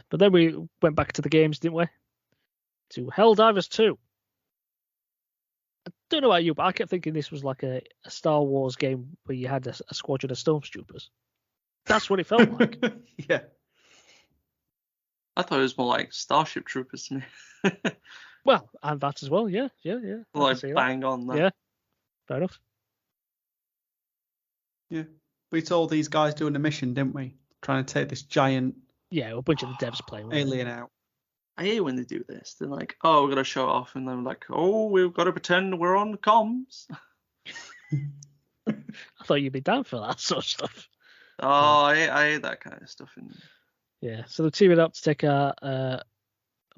Speaker 1: But then we went back to the games, didn't we? To Helldivers 2. I don't know about you, but I kept thinking this was like a Star Wars game where you had a squadron of Stormtroopers. That's what it felt like.
Speaker 3: Yeah.
Speaker 2: I thought it was more like Starship Troopers to me.
Speaker 1: Well, and that as well, yeah.
Speaker 2: Like bang on that.
Speaker 1: Yeah, fair enough.
Speaker 3: Yeah. We saw these guys doing a mission, didn't we? Trying to take this giant
Speaker 1: a bunch of the devs playing
Speaker 3: alien out.
Speaker 2: I hate when they do this. They're like, oh, we're going to show it off. And then like, oh, we've got to pretend we're on comms.
Speaker 1: I thought you'd be down for that sort of stuff.
Speaker 2: Oh, I hate that kind of stuff.
Speaker 1: Yeah, so they're teaming up to take a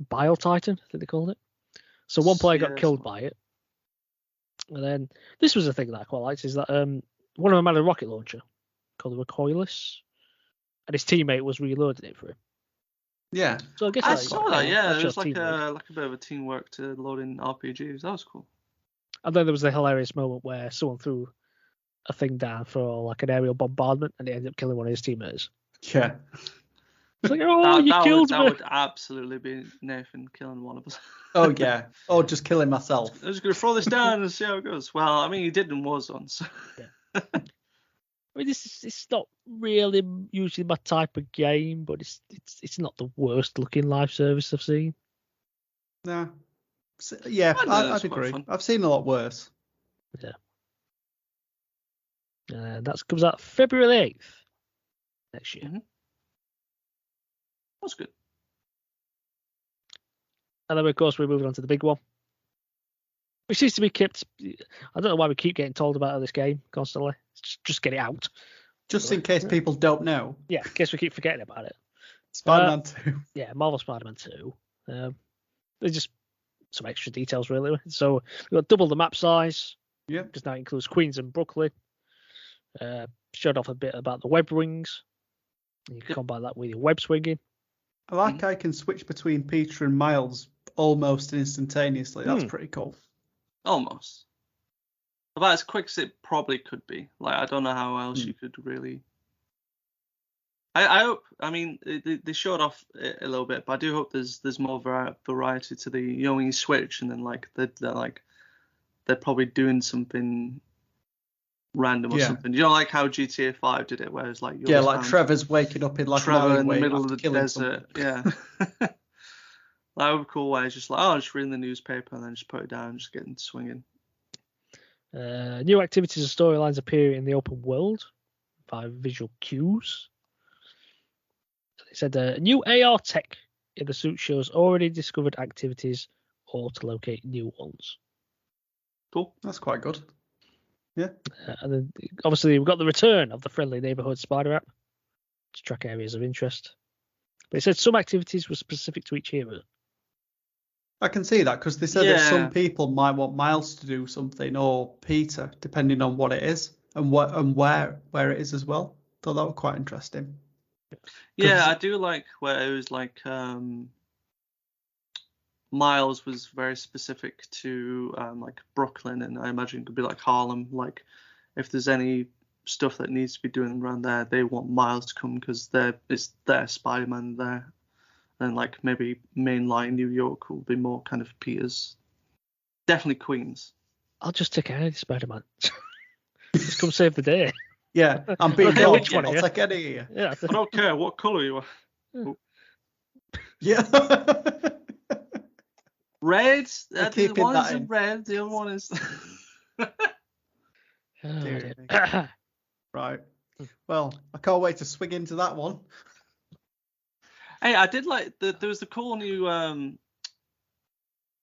Speaker 1: Bile Titan, I think they called it. So one player got killed by it. And then, this was a thing that I quite liked, is that one of them had a rocket launcher called the Recoilless. And his teammate was reloading it for him.
Speaker 3: Yeah.
Speaker 1: So I guess
Speaker 2: I saw that, yeah. It was like
Speaker 1: teamwork.
Speaker 2: like a bit of a teamwork to load in RPGs. That was cool.
Speaker 1: And then there was the hilarious moment where someone threw a thing down for like an aerial bombardment and it ended up killing one of his teammates.
Speaker 3: Yeah.
Speaker 1: It's like, oh, you killed me.
Speaker 2: That would absolutely be Nathan killing one of us.
Speaker 3: Oh, yeah. Or just killing myself.
Speaker 2: I was going to throw this down and see how it goes. Well, I mean, he did in Warzone, so...
Speaker 1: Yeah. I mean, it's not really usually my type of game, but it's not the worst looking live service I've seen.
Speaker 3: No. Yeah, I'd agree. I've seen a lot worse.
Speaker 1: Yeah. That comes out February 8th next year.
Speaker 2: Mm-hmm. That's good.
Speaker 1: And then, of course, we're moving on to the big one, which seems to be kept. I don't know why we keep getting told about this game constantly. Just get it out.
Speaker 3: Just in case people don't know.
Speaker 1: Yeah, in case we keep forgetting about it.
Speaker 3: Spider-Man 2.
Speaker 1: Yeah, Marvel Spider-Man 2. There's just some extra details, really. So we've got double the map size.
Speaker 3: Yeah.
Speaker 1: Because now it includes Queens and Brooklyn. Showed off a bit about the web wings. You can combine that with your web swinging.
Speaker 3: I like I can switch between Peter and Miles almost instantaneously. That's pretty cool.
Speaker 2: Almost. About as quick as it probably could be. Like, I don't know how else you could really. I hope. I mean, they showed off a little bit, but I do hope there's more variety to the. When you switch and then like they're probably doing something random or something. Like how GTA 5 did it, where it's like
Speaker 3: like Trevor's waking up in like
Speaker 2: Trevor in the middle of the desert. Yeah. That would be cool. Where it's just like, just reading the newspaper and then just put it down, and just getting swinging.
Speaker 1: New activities and storylines appear in the open world via visual cues. It said new AR tech in the suit shows already discovered activities or to locate new ones.
Speaker 3: Cool. That's quite good. Yeah.
Speaker 1: And then obviously we've got the return of the friendly neighborhood spider app to track areas of interest. But it said some activities were specific to each hero.
Speaker 3: I can see that because they said that some people might want Miles to do something or Peter, depending on what it is and where it is as well. Thought that was quite interesting.
Speaker 2: Yeah, I do like where it was like Miles was very specific to like Brooklyn, and I imagine it could be like Harlem. Like if there's any stuff that needs to be doing around there, they want Miles to come because it's their Spider-Man there. And like maybe mainline New York will be more kind of Peter's. Definitely Queens.
Speaker 1: I'll just take any Spider-Man. Just come save the day.
Speaker 3: Yeah, I'm being
Speaker 1: Okay, which one?
Speaker 3: I'll take any.
Speaker 2: Yeah, I don't care what colour you are.
Speaker 3: Yeah.
Speaker 2: Red. One is red. The other one is.
Speaker 3: Right. Well, I can't wait to swing into that one.
Speaker 2: Hey, I did like there was the cool new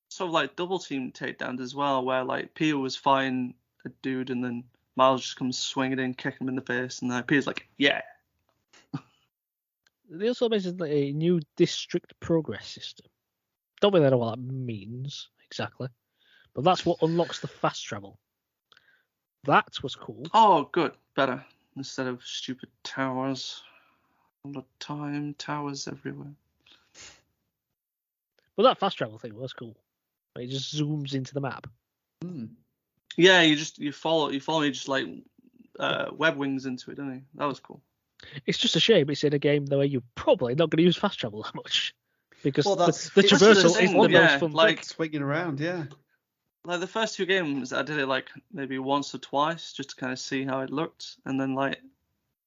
Speaker 2: sort of like double team takedowns as well, where like Peter was fighting a dude and then Miles just comes swinging in, kicking him in the face, and then Peter's like, yeah.
Speaker 1: They also mentioned a new district progress system. Don't really know what that means exactly, but that's what unlocks the fast travel. That was cool.
Speaker 2: Oh, good, better instead of stupid towers. All the time, towers everywhere.
Speaker 1: Well, that fast travel thing was cool. It just zooms into the map.
Speaker 2: Yeah, you follow just like web wings into it, don't you? That was cool.
Speaker 1: It's just a shame it's in a game where you're probably not going to use fast travel that much because the
Speaker 3: traversal
Speaker 1: is the most fun.
Speaker 3: Like swinging around, yeah.
Speaker 2: Like the first two games, I did it like maybe once or twice just to kind of see how it looked, and then like.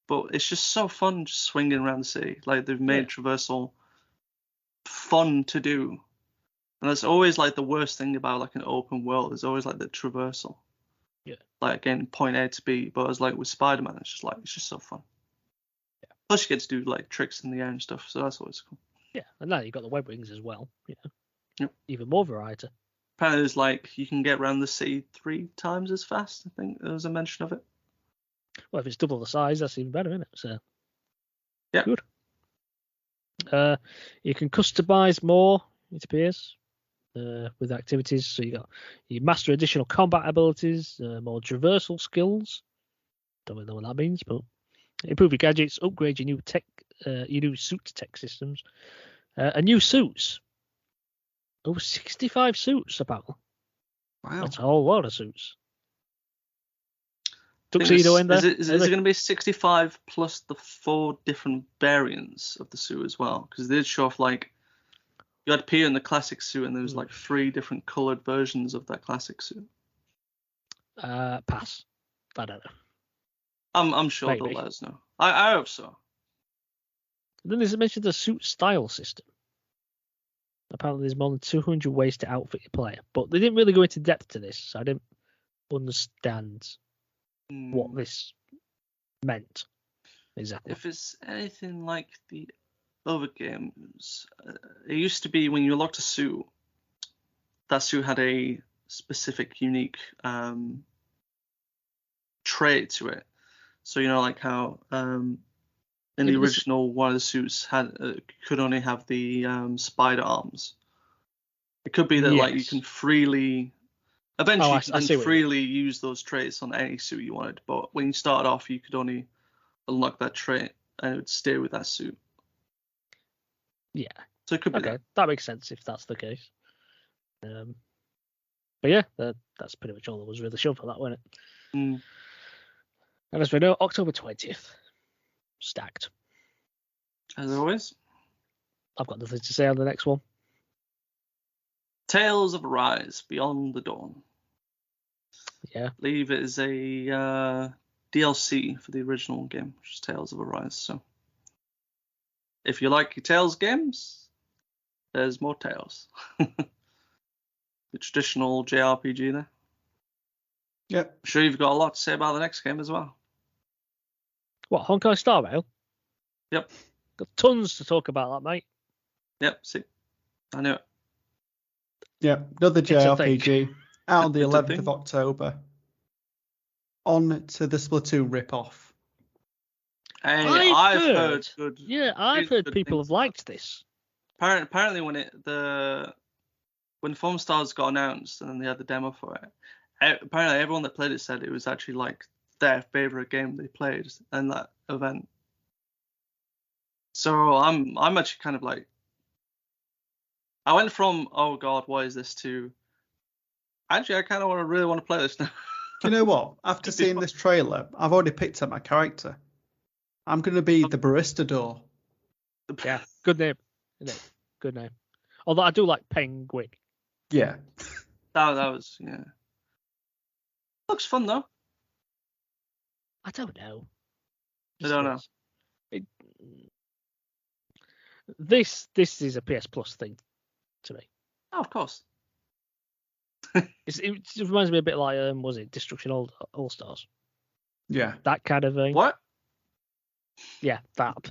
Speaker 2: But it's just so fun just swinging around the city. Like they've made traversal fun to do. And that's always like the worst thing about like an open world is always like the traversal.
Speaker 1: Yeah.
Speaker 2: Like getting point A to B. But it's like with Spider-Man, it's just so fun. Yeah. Plus you get to do like tricks in the air and stuff, so that's always cool.
Speaker 1: Yeah, and now you've got the web wings as well.
Speaker 2: Yep.
Speaker 1: Even more variety.
Speaker 2: Apparently there's like you can get around the city 3 times as fast, I think there was a mention of it.
Speaker 1: Well, if it's double the size, that's even better, isn't it? So,
Speaker 2: yeah,
Speaker 1: good. You can customize more, it appears, with activities. So you master additional combat abilities, more traversal skills. Don't really know what that means, but improve your gadgets, upgrade your new suit tech systems, and new suits. Over 65 suits, apparently.
Speaker 3: Wow,
Speaker 1: that's a whole lot of suits. Tuxedo in there.
Speaker 2: Is it going to be 65 plus the 4 different variants of the suit as well? Because they did show off like you had Peter in the classic suit, and there was like 3 different coloured versions of that classic suit.
Speaker 1: Pass. I don't know.
Speaker 2: I'm sure
Speaker 1: Maybe.
Speaker 2: they'll let us know. I hope so.
Speaker 1: Then there's mentioned the suit style system. Apparently, there's more than 200 ways to outfit your player, but they didn't really go into depth to this, so I didn't understand what this meant exactly.
Speaker 2: If it's anything like the other games, it used to be when you unlocked a suit, that suit had a specific, unique trait to it. So like how in the original one of the suits could only have the spider arms. It could be that like you can freely Eventually, you can freely use those traits on any suit you wanted, but when you started off, you could only unlock that trait, and it would stay with that suit.
Speaker 1: Yeah.
Speaker 2: So it could be
Speaker 1: okay. That makes sense if that's the case. But yeah, that's pretty much all there was really shown for that, wasn't it?
Speaker 2: Mm.
Speaker 1: And as we know, October 20th, stacked.
Speaker 2: As always.
Speaker 1: I've got nothing to say on the next one.
Speaker 2: Tales of Arise, Beyond the Dawn.
Speaker 1: Yeah.
Speaker 2: I believe it is a DLC for the original game, which is Tales of Arise. So if you like your Tales games, there's more Tales. The traditional JRPG there.
Speaker 3: Yep.
Speaker 2: I'm sure you've got a lot to say about the next game as well.
Speaker 1: What, Honkai Star Rail?
Speaker 2: Yep.
Speaker 1: Got tons to talk about that, mate.
Speaker 2: Yep, see. I knew it.
Speaker 3: Yep, another JRPG out on the 11th of October. On to the Splatoon rip-off.
Speaker 2: Hey, I've heard good.
Speaker 1: Yeah, I've heard people have liked this.
Speaker 2: Apparently, when Foam Stars got announced and then they had the demo for it, apparently everyone that played it said it was actually like their favorite game they played in that event. So I'm actually kind of like, I went from, oh god, what is this, to actually I kind of really want to play this now.
Speaker 3: Do you know what? After seeing this trailer, I've already picked out my character. I'm going to be the Baristador.
Speaker 1: Yeah, good name. Isn't it? Good name. Although I do like Penguin.
Speaker 3: Yeah.
Speaker 2: That was, yeah. Looks fun though.
Speaker 1: I don't know.
Speaker 2: I don't know.
Speaker 1: This is a PS Plus thing to me.
Speaker 2: Oh, of course.
Speaker 1: It reminds me a bit like was it Destruction All Stars?
Speaker 3: Yeah.
Speaker 1: That kind of thing.
Speaker 2: What?
Speaker 1: Yeah, that.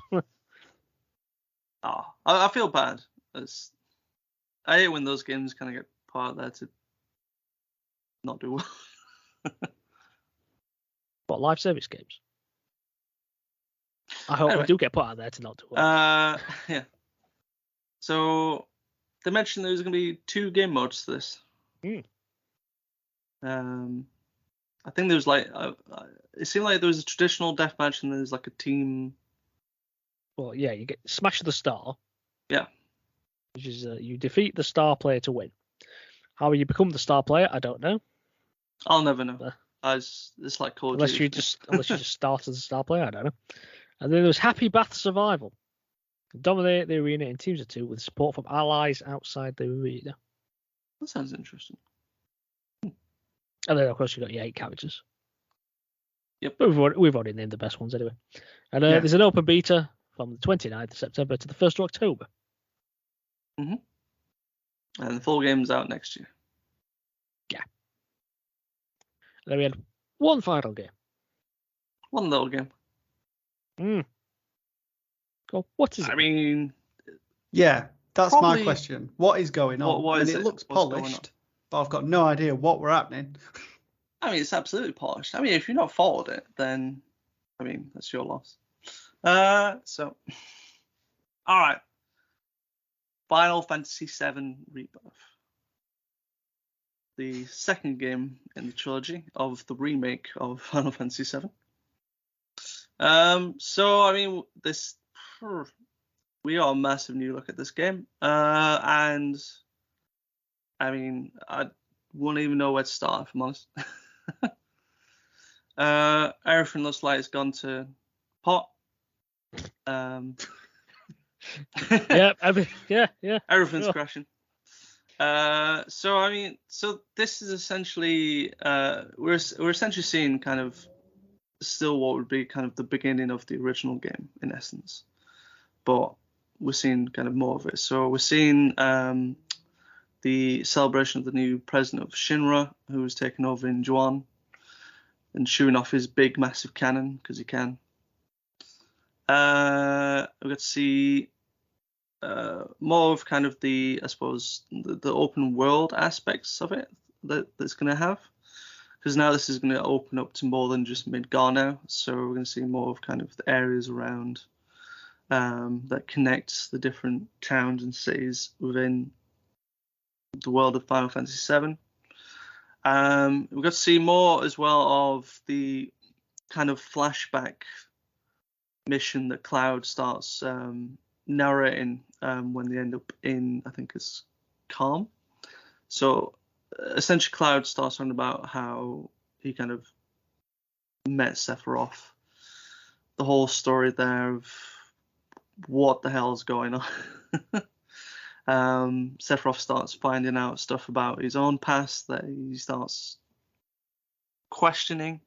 Speaker 2: I feel bad. I hate when those games kind of get put out there to not do well.
Speaker 1: What, live service games? I hope they do get put out there to not do well.
Speaker 2: Yeah. So they mentioned there's going to be 2 game modes to this. I think there was like it seemed like there was a traditional deathmatch and there's like a team.
Speaker 1: Well, yeah, you get Smash the Star.
Speaker 2: Yeah.
Speaker 1: Which is you defeat the star player to win. How you become the star player, I don't know.
Speaker 2: I'll never know. It's like Call of
Speaker 1: Duty. Unless you just start as a star player, I don't know. And then there was Happy Bath Survival. Dominate the arena in teams of 2 with support from allies outside the arena.
Speaker 2: That sounds interesting.
Speaker 1: And then, of course, you've got your 8 characters.
Speaker 2: Yep.
Speaker 1: But we've already named the best ones anyway. And there's an open beta from the 29th of September to the 1st of October.
Speaker 2: Mm-hmm. And the full game's out next year.
Speaker 1: Yeah. And then we had one final game.
Speaker 2: One little game.
Speaker 1: Well, what is it?
Speaker 2: I mean...
Speaker 3: Yeah, that's my question. What is going on?
Speaker 2: What is
Speaker 3: it looks polished, but I've got no idea what we're happening.
Speaker 2: I mean, it's absolutely polished. I mean, if you've not followed it, then, I mean, that's your loss. So, all right. Final Fantasy VII Rebirth. The second game in the trilogy of the remake of Final Fantasy VII. So, I mean, we got a massive new look at this game. And, I mean, I wouldn't even know where to start, if I'm honest. Everything looks like it's gone to pot.
Speaker 1: Yeah.
Speaker 2: Everything's crashing. So I mean, this is essentially we're essentially seeing kind of still what would be kind of the beginning of the original game in essence, but we're seeing kind of more of it. So we're seeing the celebration of the new president of Shinra, who was taken over in Juon, and shooting off his big massive cannon because he can. We got to see more of kind of the, I suppose, the open world aspects of it that's going to have. Because now this is going to open up to more than just Midgar now. So we're going to see more of kind of the areas around that connects the different towns and cities within the world of Final Fantasy VII. We got to see more as well of the kind of flashback mission that Cloud starts narrating when they end up in, I think it's Calm. So essentially Cloud starts talking about how he kind of met Sephiroth. The whole story there of what the hell's going on. Sephiroth starts finding out stuff about his own past that he starts questioning.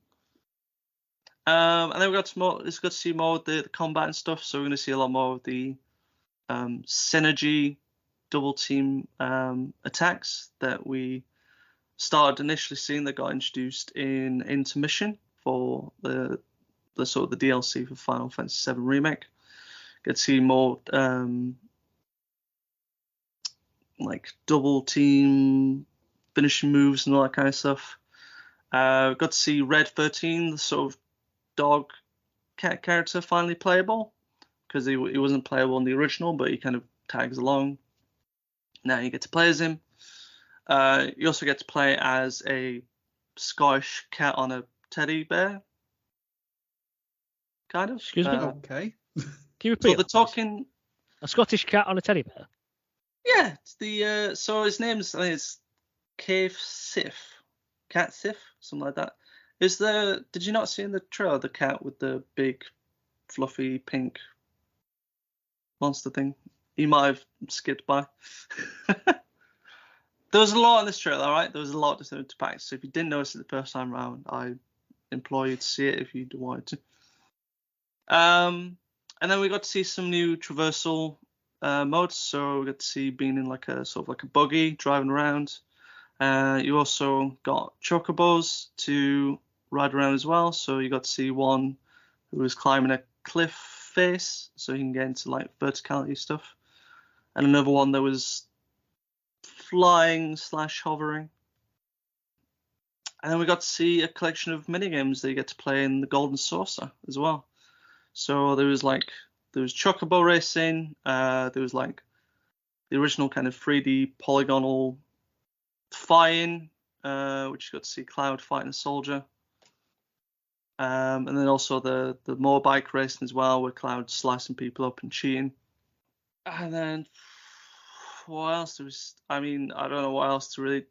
Speaker 2: And then it's got to see more of the combat and stuff. So we're going to see a lot more of the synergy double team attacks that we started initially seeing that got introduced in Intermission for the sort of the DLC for Final Fantasy VII Remake. Get to see more like double team finishing moves and all that kind of stuff. Got to see Red 13, the sort of dog cat character, finally playable, because he wasn't playable in the original, but he kind of tags along. Now you get to play as him. You also get to play as a Scottish cat on a teddy bear. Kind of.
Speaker 1: Excuse me?
Speaker 3: Okay.
Speaker 1: Can you repeat?
Speaker 2: So they're talking...
Speaker 1: A Scottish cat on a teddy bear?
Speaker 2: Yeah, it's the so his name's, I think it's Cave Sif. Cat Sif, something like that. Did you not see in the trailer the cat with the big fluffy pink monster thing? You might have skipped by. There was a lot in this trailer, alright? There was a lot to pack. So if you didn't notice it the first time around, I implore you to see it if you wanted to. And then we got to see some new traversal modes. So we got to see being in like a sort of like a buggy driving around. You also got chocobos to ride around as well. So you got to see one who was climbing a cliff face, so you can get into like verticality stuff, and another one that was flying / hovering. And then we got to see a collection of minigames that you get to play in the Golden Saucer as well. So there was chocobo racing, there was like the original kind of 3D polygonal fighting, which you got to see Cloud fighting a soldier. And then also the motorbike racing as well, where Cloud's slicing people up and cheating. And then what else? I don't know what else to really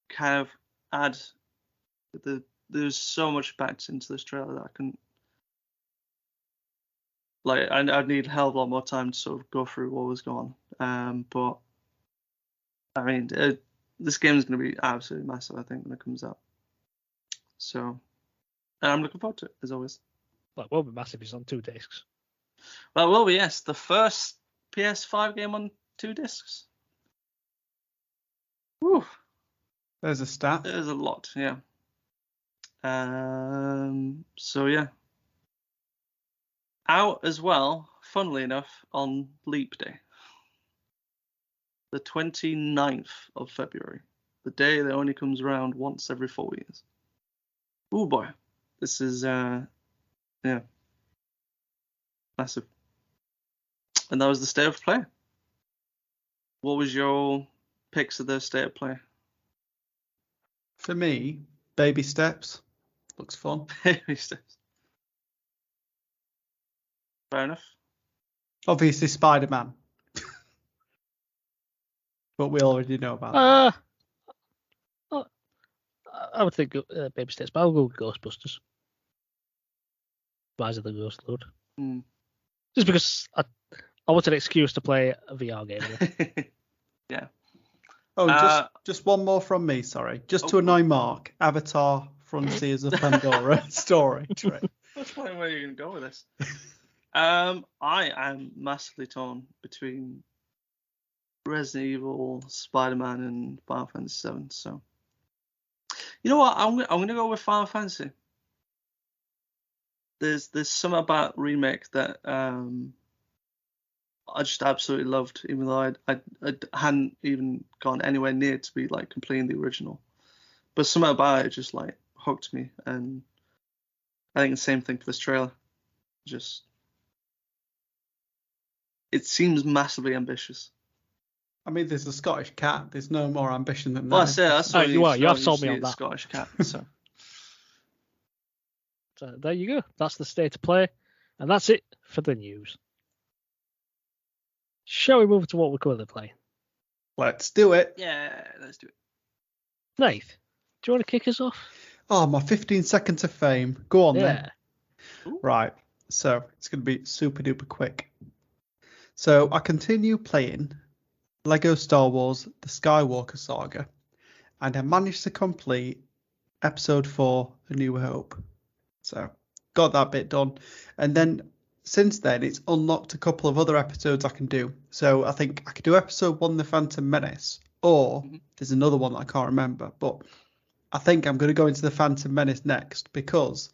Speaker 2: kind of add. There's so much packed into this trailer that I couldn't. Like, I'd need a hell of a lot more time to sort of go through what was going on. But I mean, this game is going to be absolutely massive, I think, when it comes out. So, and I'm looking forward to it, as always.
Speaker 1: Well, it won't be massive. It's on 2 discs.
Speaker 2: Well, it will be, yes. The first PS5 game on 2 discs. Whew.
Speaker 3: There's a stat.
Speaker 2: There's a lot, yeah. So, yeah. Out as well, funnily enough, on Leap Day. The 29th of February. The day that only comes around once every 4 years. Oh boy. This is, yeah. Massive. And that was the state of play. What was your picks of the state of play?
Speaker 3: For me, baby steps. Looks fun.
Speaker 2: Baby steps. Fair enough.
Speaker 3: Obviously, Spider-Man. But we already know about that.
Speaker 1: I would think baby steps, but I'll go with Ghostbusters. Rise of the Ghost Lord. Just because I want an excuse to play a VR game.
Speaker 2: Yeah.
Speaker 3: Oh, just one more from me, sorry. Just to annoy Mark. Avatar Frontiers of Pandora story.
Speaker 2: Which way are you going to go with this? I am massively torn between Resident Evil, Spider-Man, and Final Fantasy VII. So, you know what? I'm going to go with Final Fantasy. There's something about Remake that I just absolutely loved, even though I hadn't even gone anywhere near to be like completing the original. But something about it just like hooked me, and I think the same thing for this trailer. Just, it seems massively ambitious.
Speaker 3: I mean, there's a Scottish cat. There's no more ambition than that.
Speaker 2: Well, that's what
Speaker 1: you are. You have sold me on that.
Speaker 2: Scottish cat. So.
Speaker 1: So there you go. That's the state of play, and that's it for the news. Shall we move to what we're currently playing?
Speaker 3: Let's do it.
Speaker 2: Yeah, let's do it.
Speaker 1: Nath, do you want to kick us off?
Speaker 3: Oh, my 15 seconds of fame. Go on then.
Speaker 2: Ooh.
Speaker 3: Right. So it's going to be super duper quick. So I continue playing Lego Star Wars The Skywalker Saga, and I managed to complete episode 4, A New Hope. So got that bit done. And then since then, it's unlocked a couple of other episodes I can do. So I think I could do episode 1, The Phantom Menace, or there's another one that I can't remember. But I think I'm going to go into The Phantom Menace next, because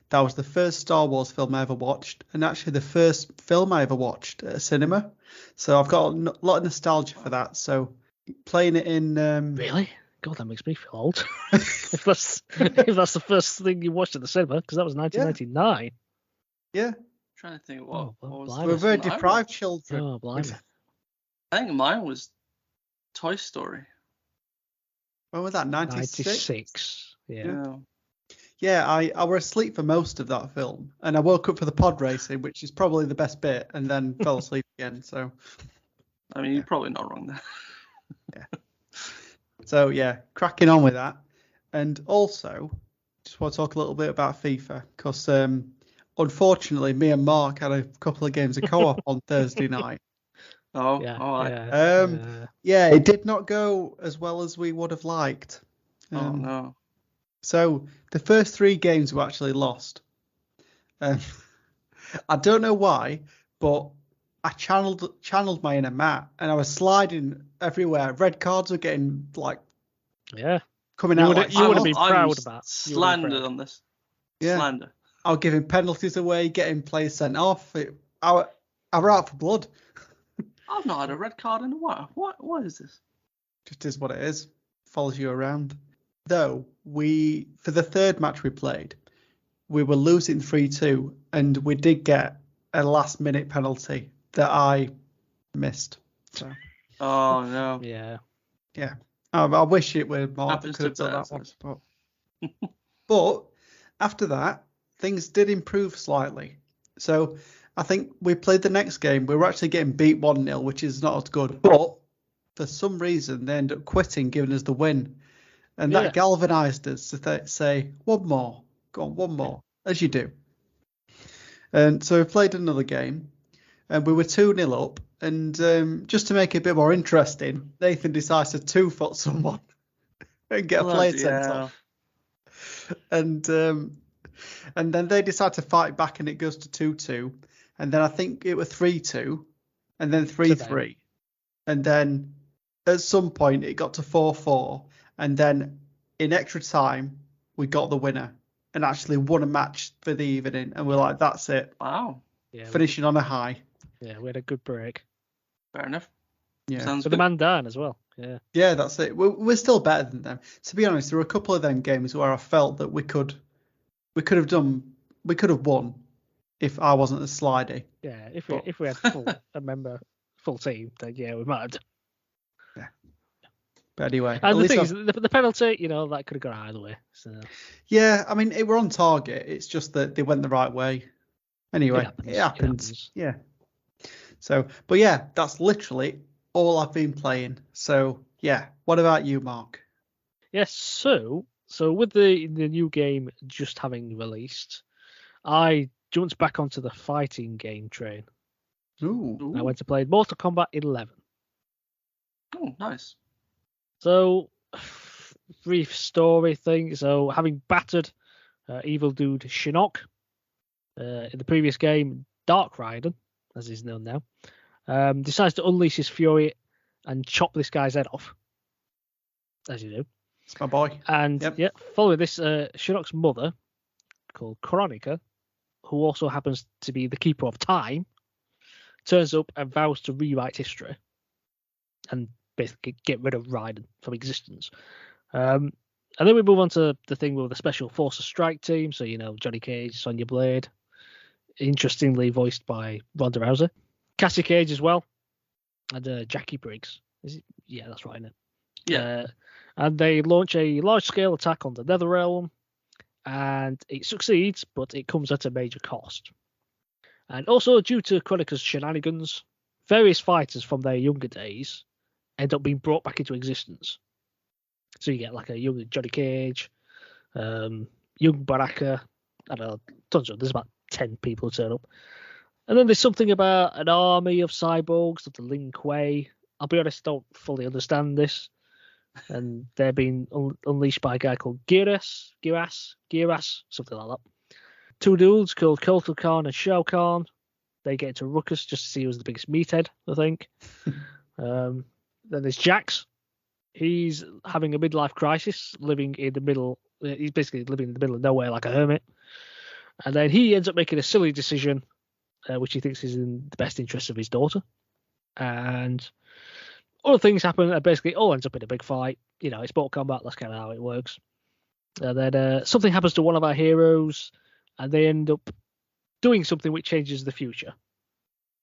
Speaker 3: that was the first Star Wars film I ever watched, and actually the first film I ever watched at a cinema. So I've got a lot of nostalgia for that. So playing it in...
Speaker 1: Really? God, that makes me feel old. if that's the first thing you watched at the cinema, because that was 1999.
Speaker 3: Yeah.
Speaker 2: I'm trying to think what was
Speaker 3: we're very deprived children.
Speaker 1: Oh, blimey.
Speaker 2: I think mine was Toy Story.
Speaker 3: When was that?
Speaker 1: 96. Yeah.
Speaker 3: Yeah, I were asleep for most of that film, and I woke up for the pod racing, which is probably the best bit, and then fell asleep again. So,
Speaker 2: I mean, you're probably not wrong there.
Speaker 3: Yeah. So yeah, cracking on with that, and also just want to talk a little bit about FIFA, because unfortunately, me and Mark had a couple of games of co-op on Thursday night.
Speaker 2: Oh,
Speaker 3: yeah, it did not go as well as we would have liked.
Speaker 2: Oh no.
Speaker 3: So the first 3 games were actually lost. I don't know why, but I channeled my inner Matt, and I was sliding everywhere. Red cards were getting coming out.
Speaker 1: You would have been proud of that.
Speaker 2: Slander on this.
Speaker 3: Yeah.
Speaker 2: Slander.
Speaker 3: I was giving penalties away, getting players sent off. I were out for blood.
Speaker 2: I've not had a red card in a while. What is this?
Speaker 3: Just is what it is. Follows you around. Though for the third match we played, we were losing 3-2, and we did get a last minute penalty that I missed. So.
Speaker 2: Oh no.
Speaker 1: Yeah.
Speaker 3: Yeah. I wish it were Mark that could have done that one. But after that, things did improve slightly. So I think we played the next game. We were actually getting beat 1-0, which is not as good. But for some reason, they ended up quitting, giving us the win. And that galvanised us to say, one more. Go on, one more. As you do. And so we played another game. And we were 2-0 up. And just to make it a bit more interesting, Nathan decides to 2-foot someone and get a player sent off. And then they decide to fight back, and it goes to 2-2. And then I think it was 3-2, and then 3-3. And then at some point it got to 4-4. And then in extra time, we got the winner and actually won a match for the evening. And we're like, that's it.
Speaker 2: Wow.
Speaker 1: Yeah,
Speaker 3: finishing on a high.
Speaker 1: Yeah, we had a good break.
Speaker 2: Fair enough.
Speaker 3: Yeah.
Speaker 2: Sounds
Speaker 1: for
Speaker 2: good.
Speaker 1: the man down as well. Yeah.
Speaker 3: Yeah, that's it. We're still better than them. To be honest, there were a couple of them games where I felt that we could have won if I wasn't as slidey.
Speaker 1: Yeah, if we had full team, then yeah, we might have done.
Speaker 3: Yeah. But anyway,
Speaker 1: and the thing is, the penalty, that could have gone either way. So.
Speaker 3: Yeah, I mean, we're on target. It's just that they went the right way. Anyway, it happens. Yeah. So, but yeah, that's literally all I've been playing. So, yeah. What about you, Mark?
Speaker 1: Yes. So with the new game just having released, I jumped back onto the fighting game train.
Speaker 3: Ooh.
Speaker 1: I went to play Mortal Kombat 11.
Speaker 2: Oh, nice.
Speaker 1: So, brief story thing. So, having battered evil dude Shinnok in the previous game, Dark Raiden, as he's known now, decides to unleash his fury and chop this guy's head off, as you do.
Speaker 3: It's my boy.
Speaker 1: And following this, Shinnok's mother, called Kronika, who also happens to be the Keeper of Time, turns up and vows to rewrite history and basically get rid of Raiden from existence. And then we move on to the thing with the Special Forces Strike Team. So, Johnny Cage, Sonya Blade, interestingly voiced by Ronda Rousey. Cassie Cage as well, and Jackie Briggs Yeah, that's right, isn't it?
Speaker 2: Yeah.
Speaker 1: And they launch a large-scale attack on the Netherrealm, and it succeeds, but it comes at a major cost. And also, due to Kronika's shenanigans, various fighters from their younger days end up being brought back into existence. So you get like a young Johnny Cage, young Baraka, I don't know, tons of. There's about 10 people who turn up. And then there's something about an army of cyborgs of the Lin Kuei. I'll be honest, I don't fully understand this. And they're being unleashed by a guy called Giras, something like that. 2 dudes called Kotal Khan and Shao Kahn. They get into ruckus just to see who's the biggest meathead, I think. Then there's Jax. He's having a midlife crisis, living in the middle. He's basically living in the middle of nowhere like a hermit. And then he ends up making a silly decision, which he thinks is in the best interest of his daughter. And other things happen, and basically all ends up in a big fight. You know, it's Mortal Kombat, that's kind of how it works. And then something happens to one of our heroes, and they end up doing something which changes the future.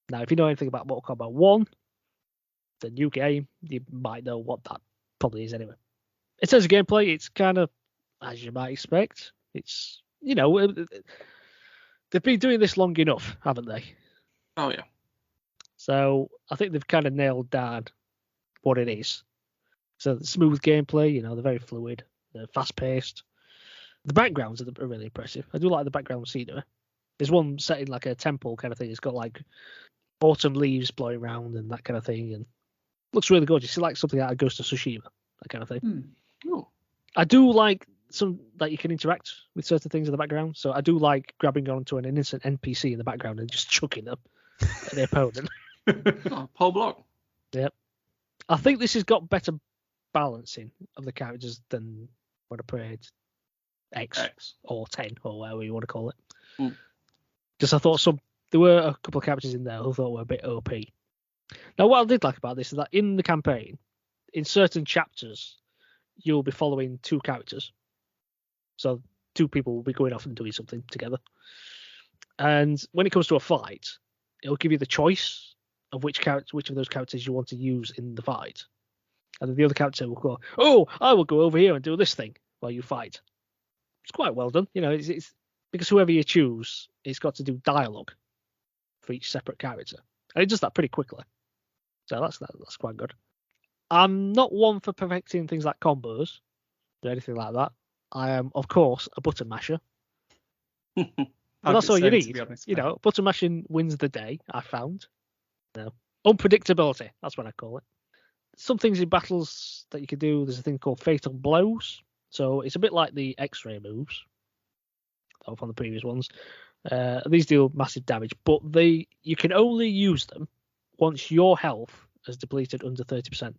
Speaker 1: Now, if you know anything about Mortal Kombat 1, the new game, you might know what that probably is anyway. In terms of gameplay, it's kind of as you might expect. It's, you know, they've been doing this long enough, haven't they?
Speaker 2: Oh, yeah.
Speaker 1: So I think they've kind of nailed down what it is. So smooth gameplay, you know, they're very fluid, they're fast-paced. The backgrounds are really impressive. I do like the background scenery. There's one set in like a temple kind of thing. It's got like autumn leaves blowing around and that kind of thing, and looks really good. You see like something out of Ghost of Tsushima, that kind of thing.
Speaker 2: Oh.
Speaker 1: I do like some that you can interact with certain things in the background. So I do like grabbing onto an innocent NPC in the background and just chucking them at the opponent.
Speaker 2: Paul Block.
Speaker 1: Yep. I think this has got better balancing of the characters than when I played X or 10 or whatever you want to call it. Because I thought there were a couple of characters in there who I thought were a bit OP. Now, what I did like about this is that in the campaign, in certain chapters, you'll be following 2 characters. So 2 people will be going off and doing something together. And when it comes to a fight, it'll give you the choice of which of those characters you want to use in the fight. And then the other character will go, oh, I will go over here and do this thing while you fight. It's quite well done. You know, it's because whoever you choose, it's got to do dialogue for each separate character. And it does that pretty quickly. So that's quite good. I'm not one for perfecting things like combos or anything like that. I am, of course, a button masher. And that's all you need. You know, button mashing wins the day, I found. No. Unpredictability, that's what I call it. Some things in battles that you can do, there's a thing called fatal blows. So it's a bit like the X-ray moves from the previous ones. These deal massive damage, but you can only use them once your health has depleted under 30%.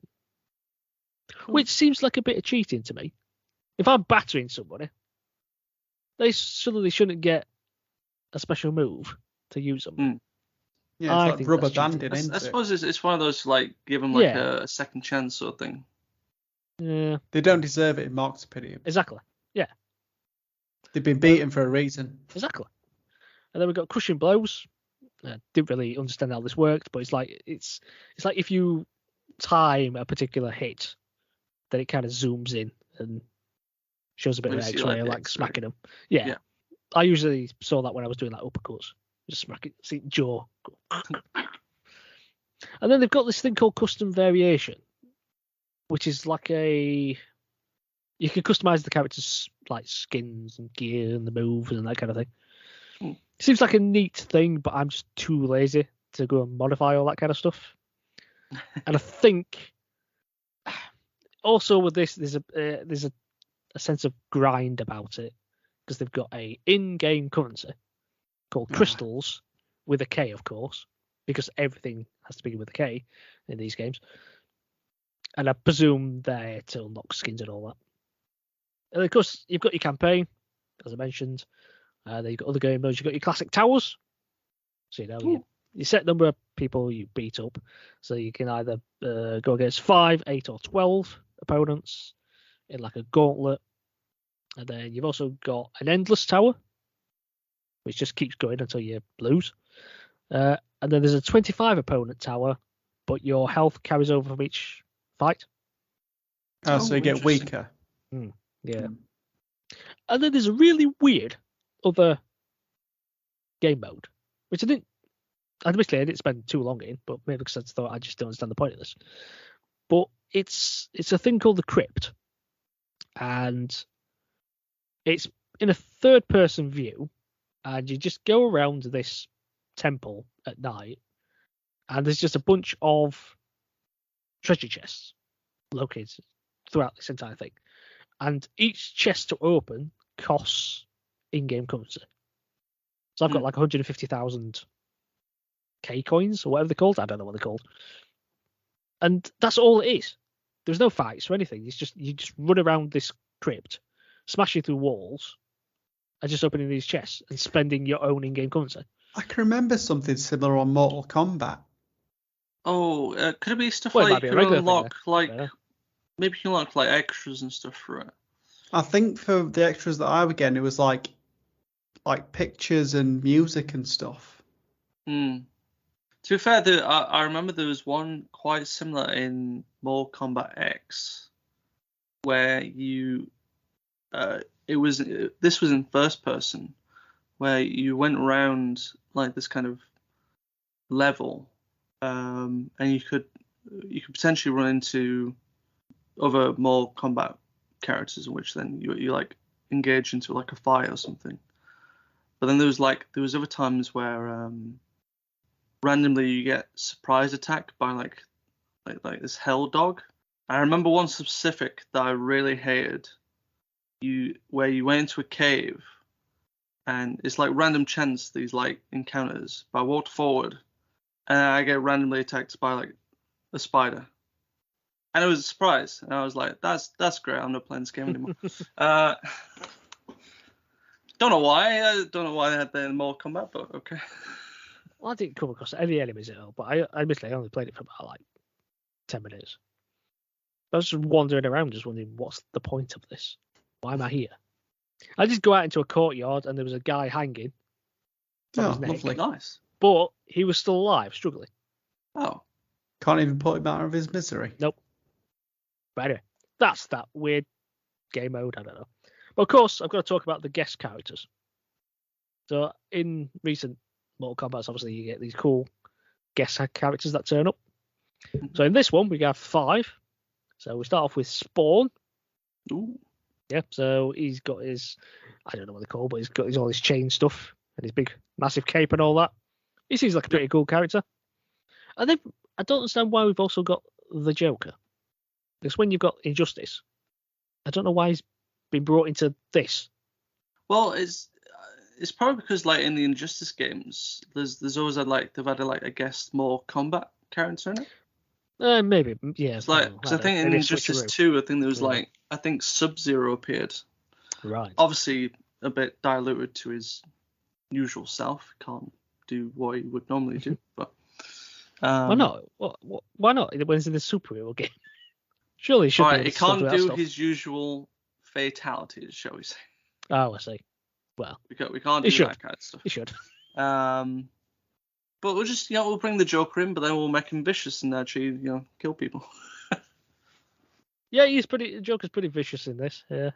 Speaker 1: Which seems like a bit of cheating to me. If I'm battering somebody, they suddenly shouldn't get a special move to use them.
Speaker 3: Yeah, it's like rubber banding.
Speaker 2: I suppose it's one of those, like, give them like a second chance sort of thing.
Speaker 1: Yeah.
Speaker 3: They don't deserve it in Mark's opinion.
Speaker 1: Exactly. Yeah.
Speaker 3: They've been beaten for a reason.
Speaker 1: Exactly. And then we've got crushing blows. I didn't really understand how this worked, but it's like if you time a particular hit, then it kind of zooms in and shows a bit of X-ray, like smacking them. Yeah. I usually saw that when I was doing like uppercuts. Just smack it, see jaw. And then they've got this thing called custom variation, which is like you can customize the characters' like skins and gear and the moves and that kind of thing. Seems like a neat thing, but I'm just too lazy to go and modify all that kind of stuff. And I think also with this, there's a sense of grind about it because they've got a in-game currency called crystals with a K, of course, because everything has to begin with a K in these games. And I presume they're to unlock skins and all that. And of course, you've got your campaign, as I mentioned. Then you've got other game modes. You've got your classic towers. So, you know, you set number of people you beat up. So you can either go against 5, 8, or 12 opponents in like a gauntlet. And then you've also got an endless tower, which just keeps going until you lose. And then there's a 25 opponent tower, but your health carries over from each fight.
Speaker 3: Oh, so you get weaker.
Speaker 1: Yeah. And then there's a really weird other game mode, which admittedly I didn't spend too long in, but maybe because I thought I just don't understand the point of this. But it's a thing called the Crypt, and it's in a third-person view, and you just go around this temple at night, and there's just a bunch of treasure chests located throughout this entire thing, and each chest to open costs in-game currency. So I've got like 150,000 K coins or whatever they're called. I don't know what they're called. And that's all it is. There's no fights or anything. It's just you just run around this crypt, smashing through walls, and just opening these chests and spending your own in-game currency.
Speaker 3: I can remember something similar on Mortal Kombat.
Speaker 2: Oh, could it be stuff like you can unlock maybe you can unlock like extras and stuff for it?
Speaker 3: I think for the extras that I would get, it was like pictures and music and stuff.
Speaker 2: To be fair, I remember there was one quite similar in Mortal Kombat X, where this was in first person, where you went around like this kind of level, and you could potentially run into other Mortal Kombat characters, in which then you like engage into like a fight or something. But then there was other times where randomly you get surprise attacked by like this hell dog. I remember one specific that I really hated. Where you went into a cave, and it's like random chance these like encounters. But I walked forward, and I get randomly attacked by like a spider, and it was a surprise. And I was like, "That's great. I'm not playing this game anymore." Don't know why. I don't know why they had that in Mortal Kombat, but okay.
Speaker 1: Well, I didn't come across any enemies at all, but I admittedly only played it for about like 10 minutes. I was just wandering around, just wondering what's the point of this? Why am I here? I just go out into a courtyard and there was a guy hanging.
Speaker 3: Oh, lovely.
Speaker 2: Nice.
Speaker 1: But he was still alive, struggling.
Speaker 2: Oh.
Speaker 3: Can't even put him out of his misery.
Speaker 1: Nope. But anyway, that's that weird game mode. I don't know. But of course, I've got to talk about the guest characters. So in recent Mortal Kombat, obviously you get these cool guest characters that turn up. So in this one, we have 5. So we start off with Spawn.
Speaker 2: Ooh.
Speaker 1: Yeah, so he's got his, I don't know what they call, but he's got all his chain stuff and his big, massive cape and all that. He seems like a pretty cool character. And then I don't understand why we've also got the Joker. Because when you've got Injustice, I don't know why he's been brought into this.
Speaker 2: Well, it's probably because like in the Injustice games, there's always they've had a guest Mortal Kombat character in it.
Speaker 1: Maybe, yeah.
Speaker 2: It's like, because I think in Injustice 2, I think there was I think Sub-Zero appeared.
Speaker 1: Right.
Speaker 2: Obviously, a bit diluted to his usual self. Can't do what he would normally do. But
Speaker 1: why not? Why not? When it's in the superhero game, surely he should.
Speaker 2: Right, he can't do his usual fatalities, shall we say?
Speaker 1: Oh, I see. Well,
Speaker 2: we can't do that kind of stuff.
Speaker 1: He should.
Speaker 2: But we'll just, we'll bring the Joker in, but then we'll make him vicious and actually, kill people.
Speaker 1: Yeah, Joker's pretty vicious in this. Yeah.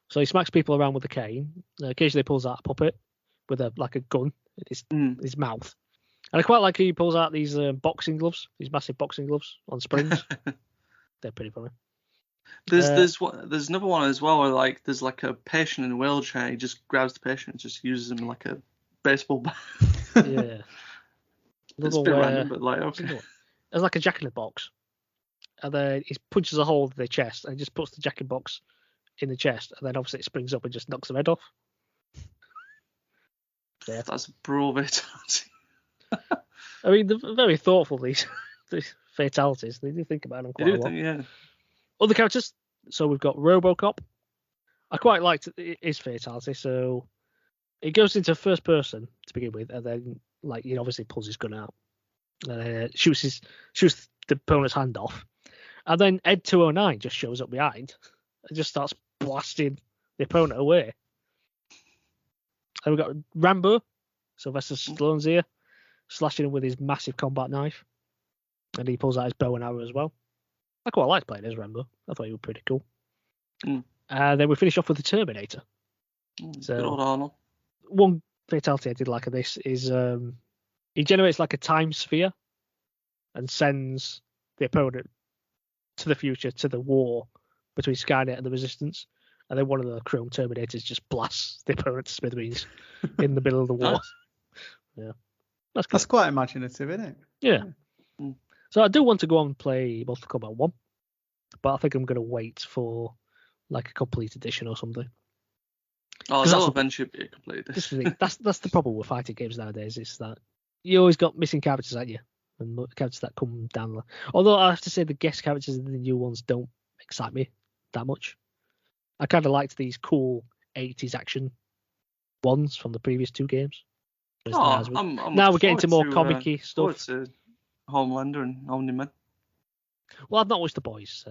Speaker 1: So he smacks people around with a cane. Occasionally pulls out a puppet with a gun in his mouth. And I quite like he pulls out these boxing gloves, these massive boxing gloves on springs. They're pretty funny.
Speaker 2: There's another one as well where there's like a patient in a wheelchair. He just grabs the patient and just uses him like a baseball bat.
Speaker 1: Yeah.
Speaker 2: It's a bit random, but okay.
Speaker 1: There's like a jack in the box, and then he punches a hole in the chest and just puts the jack in box in the chest, and then obviously it springs up and just knocks the head off. Yeah.
Speaker 2: That's a brawl fatality.
Speaker 1: I mean, they're very thoughtful, these fatalities. They do think about them quite a lot.
Speaker 2: Yeah.
Speaker 1: Other characters. So we've got RoboCop. I quite liked his fatality. So it goes into first person to begin with, and then he obviously pulls his gun out, shoots the opponent's hand off, and then Ed 209 just shows up behind and just starts blasting the opponent away. And we've got Rambo, Sylvester Stallone's here, slashing him with his massive combat knife, and he pulls out his bow and arrow as well. I quite liked playing as Rambo. I thought he was pretty cool.
Speaker 2: Mm.
Speaker 1: Then we finish off with the Terminator. So
Speaker 2: good old Arnold.
Speaker 1: One fatality I did like of this is he generates like a time sphere and sends the opponent to the future, to the war between Skynet and the Resistance. And then one of the Chrome Terminators just blasts the opponent to smithereens in the middle of the war.
Speaker 2: Nice.
Speaker 1: Yeah.
Speaker 3: That's quite imaginative, isn't it?
Speaker 1: Yeah. So I do want to go on and play Mortal Kombat 1, but I think I'm going to wait for like a complete edition or something.
Speaker 2: Oh, that'll eventually be a complete edition.
Speaker 1: That's the problem with fighting games nowadays, is that you always got missing characters, aren't you? And characters that come down. Although I have to say the guest characters in the new ones don't excite me that much. I kind of liked these cool 80s action ones from the previous two games.
Speaker 2: I'm
Speaker 1: now we're getting to more comic-y stuff.
Speaker 2: To Homelander and Omni-Man.
Speaker 1: Well, I've not watched The Boys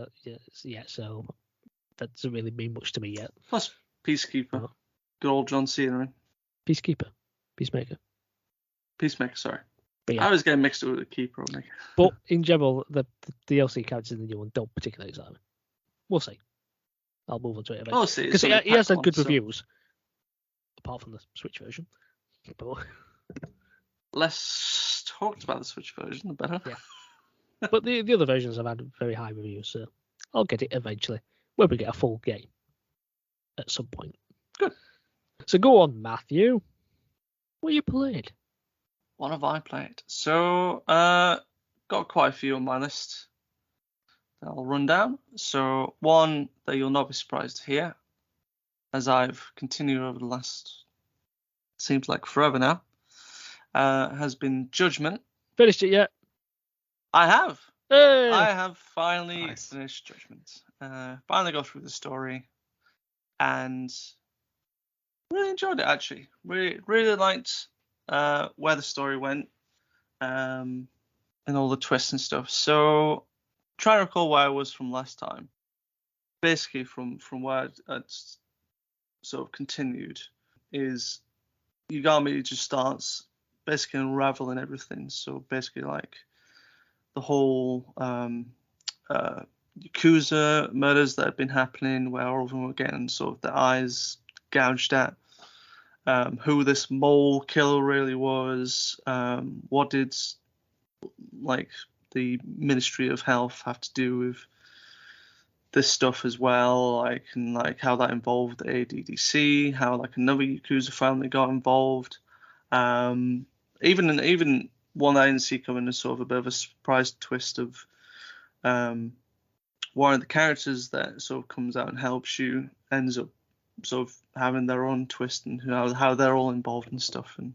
Speaker 1: yet, so that doesn't really mean much to me yet.
Speaker 2: Plus Peacekeeper. Good old John Cena.
Speaker 1: Peacemaker, sorry.
Speaker 2: But yeah. I was getting mixed up with the Keeper.
Speaker 1: But in general, the DLC characters in the new one don't particularly excite me. We'll see. I'll move on to it eventually. Because he has had good reviews, apart from the Switch version. But
Speaker 2: less talked about the Switch version, the better.
Speaker 1: Yeah. But the other versions have had very high reviews, so I'll get it eventually when we get a full game at some point.
Speaker 2: Good.
Speaker 1: So go on, Matthew. What you played?
Speaker 2: What have I played? So, got quite a few on my list that I'll run down. So, one that you'll not be surprised to hear, as I've continued over the last, seems like forever now, has been Judgment.
Speaker 1: Finished it yet?
Speaker 2: I have.
Speaker 1: Hey!
Speaker 2: I have finally finished Judgment. Finally got through the story, and really enjoyed it, actually. Really liked where the story went, and all the twists and stuff. So, trying to recall where I was from last time. Basically, from where I'd sort of continued, is Yagami just starts basically unraveling everything. So basically, like the whole Yakuza murders that had been happening, where all of them were getting sort of their eyes gouged at. Who this mole killer really was, what did like the Ministry of Health have to do with this stuff as well, like, and like how that involved the ADDC, how like another Yakuza family got involved, even one I didn't see coming as sort of a bit of a surprise twist of one of the characters that sort of comes out and helps you ends up sort of having their own twist and how they're all involved and stuff. And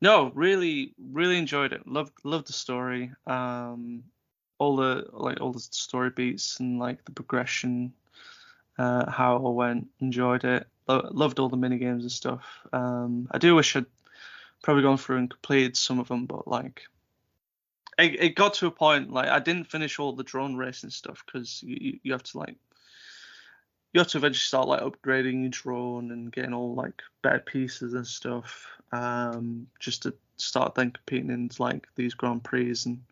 Speaker 2: no, really enjoyed it. Loved the story. All the story beats and like the progression, how it all went. Enjoyed it. Loved all the mini games and stuff. I do wish I'd probably gone through and completed some of them, but like it got to a point like I didn't finish all the drone racing stuff because you have to eventually start like upgrading your drone and getting all like better pieces and stuff, just to start then competing in like these Grand Prix. And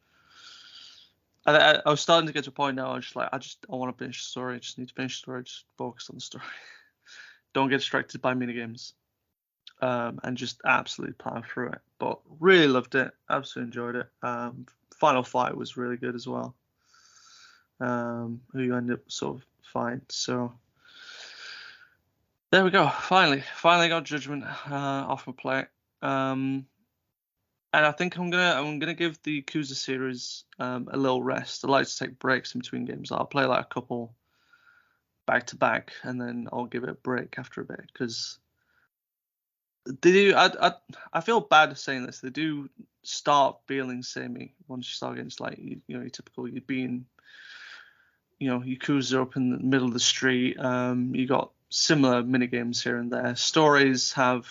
Speaker 2: I was starting to get to a point now. I want to finish the story. I just need to finish the story. Just focus on the story. Don't get distracted by minigames. And just absolutely plan through it. But really loved it. Absolutely enjoyed it. Final fight was really good as well. Who you end up sort of fighting. So there we go. Finally got Judgment off my plate. And I think I'm gonna give the Yakuza series a little rest. I like to take breaks in between games. I'll play like a couple back to back, and then I'll give it a break after a bit because they do. I feel bad saying this. They do start feeling samey once you start getting like your typical. You'd be in Yakuza up in the middle of the street. You got similar mini games here and there. Stories have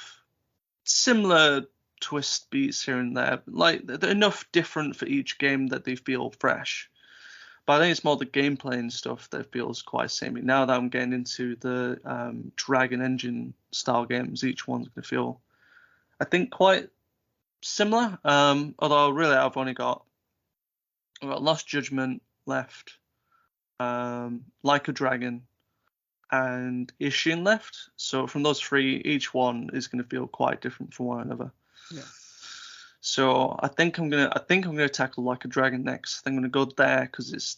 Speaker 2: similar twist beats here and there. Like they're enough different for each game that they feel fresh. But I think it's more the gameplay and stuff that feels quite samey. Now that I'm getting into the Dragon Engine style games, each one's going to feel, I think, quite similar. Although really I've got Lost Judgment left, Like a Dragon, and Ishin left. So from those three, each one is going to feel quite different from one another.
Speaker 3: Yeah.
Speaker 2: So I think I'm gonna tackle Like a Dragon next. I think I'm gonna go there because it's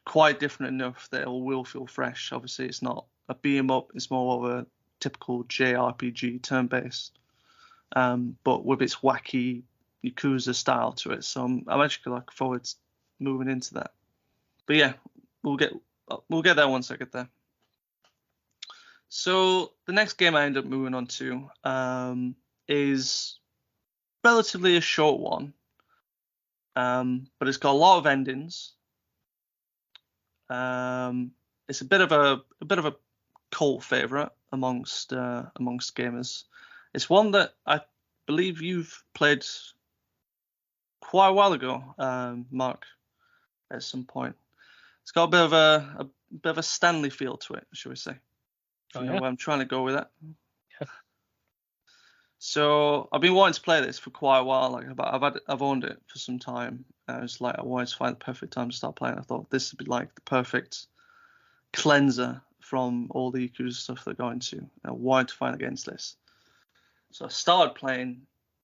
Speaker 2: quite different enough that it will feel fresh. Obviously, it's not a beat 'em up; it's more of a typical JRPG turn-based, but with its wacky Yakuza style to it. So I'm actually looking forward to moving into that. But yeah, we'll get there once I get there. So the next game I end up moving on to is relatively a short one, but it's got a lot of endings. It's a bit of a cult favorite amongst gamers. It's one that I believe you've played quite a while ago, Mark, at some point. It's got a bit of a Stanley feel to it, shall we say? You know where I'm trying to go with that.
Speaker 1: Yeah.
Speaker 2: So I've been wanting to play this for quite a while. Like I've owned it for some time. I wanted to find the perfect time to start playing. I thought this would be like the perfect cleanser from all the Yakuza stuff they're going to. I wanted to find against this. So I started playing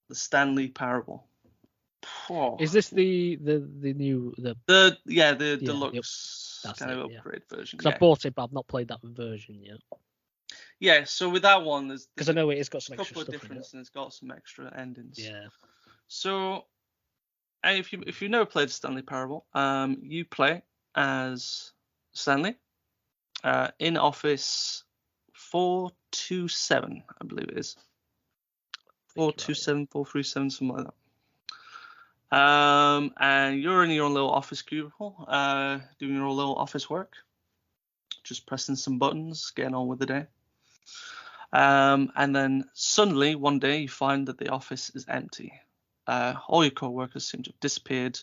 Speaker 2: the Stanley Parable.
Speaker 1: Oh. Is this the new
Speaker 2: deluxe kind of upgrade version?
Speaker 1: Because I bought it, but I've not played that version yet.
Speaker 2: Yeah, so with that one, there's
Speaker 1: because I know it's got some
Speaker 2: couple
Speaker 1: extra
Speaker 2: of difference, and it's got some extra endings.
Speaker 1: Yeah.
Speaker 2: So, if you've never played Stanley Parable, you play as Stanley in Office 427, I believe it is. 427, 437, something like that. And you're in your own little office cubicle, doing your own little office work, just pressing some buttons, getting on with the day. And then suddenly one day you find that the office is empty. All your co-workers seem to have disappeared.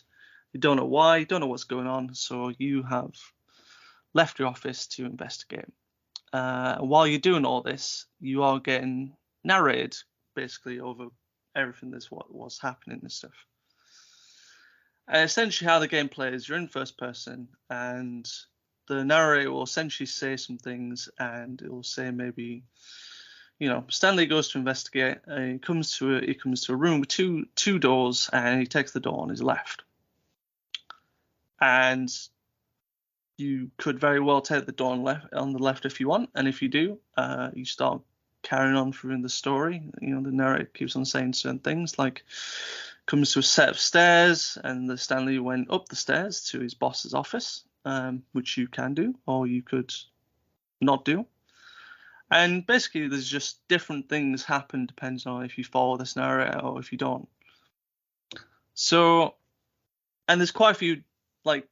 Speaker 2: You don't know why, you don't know what's going on, so you have left your office to investigate. While you're doing all this, you are getting narrated basically over everything that's what's happening and stuff. Essentially how the game plays, you're in first person, and the narrator will essentially say some things, and it will say maybe, Stanley goes to investigate, and he comes to a room with two doors, and he takes the door on his left. And you could very well take the door on the left if you want, and if you do, you start carrying on through the story. The narrator keeps on saying certain things, like comes to a set of stairs, and the Stanley went up the stairs to his boss's office, which you can do, or you could not do. And basically, there's just different things happen depending on if you follow this narrator or if you don't. So, and there's quite a few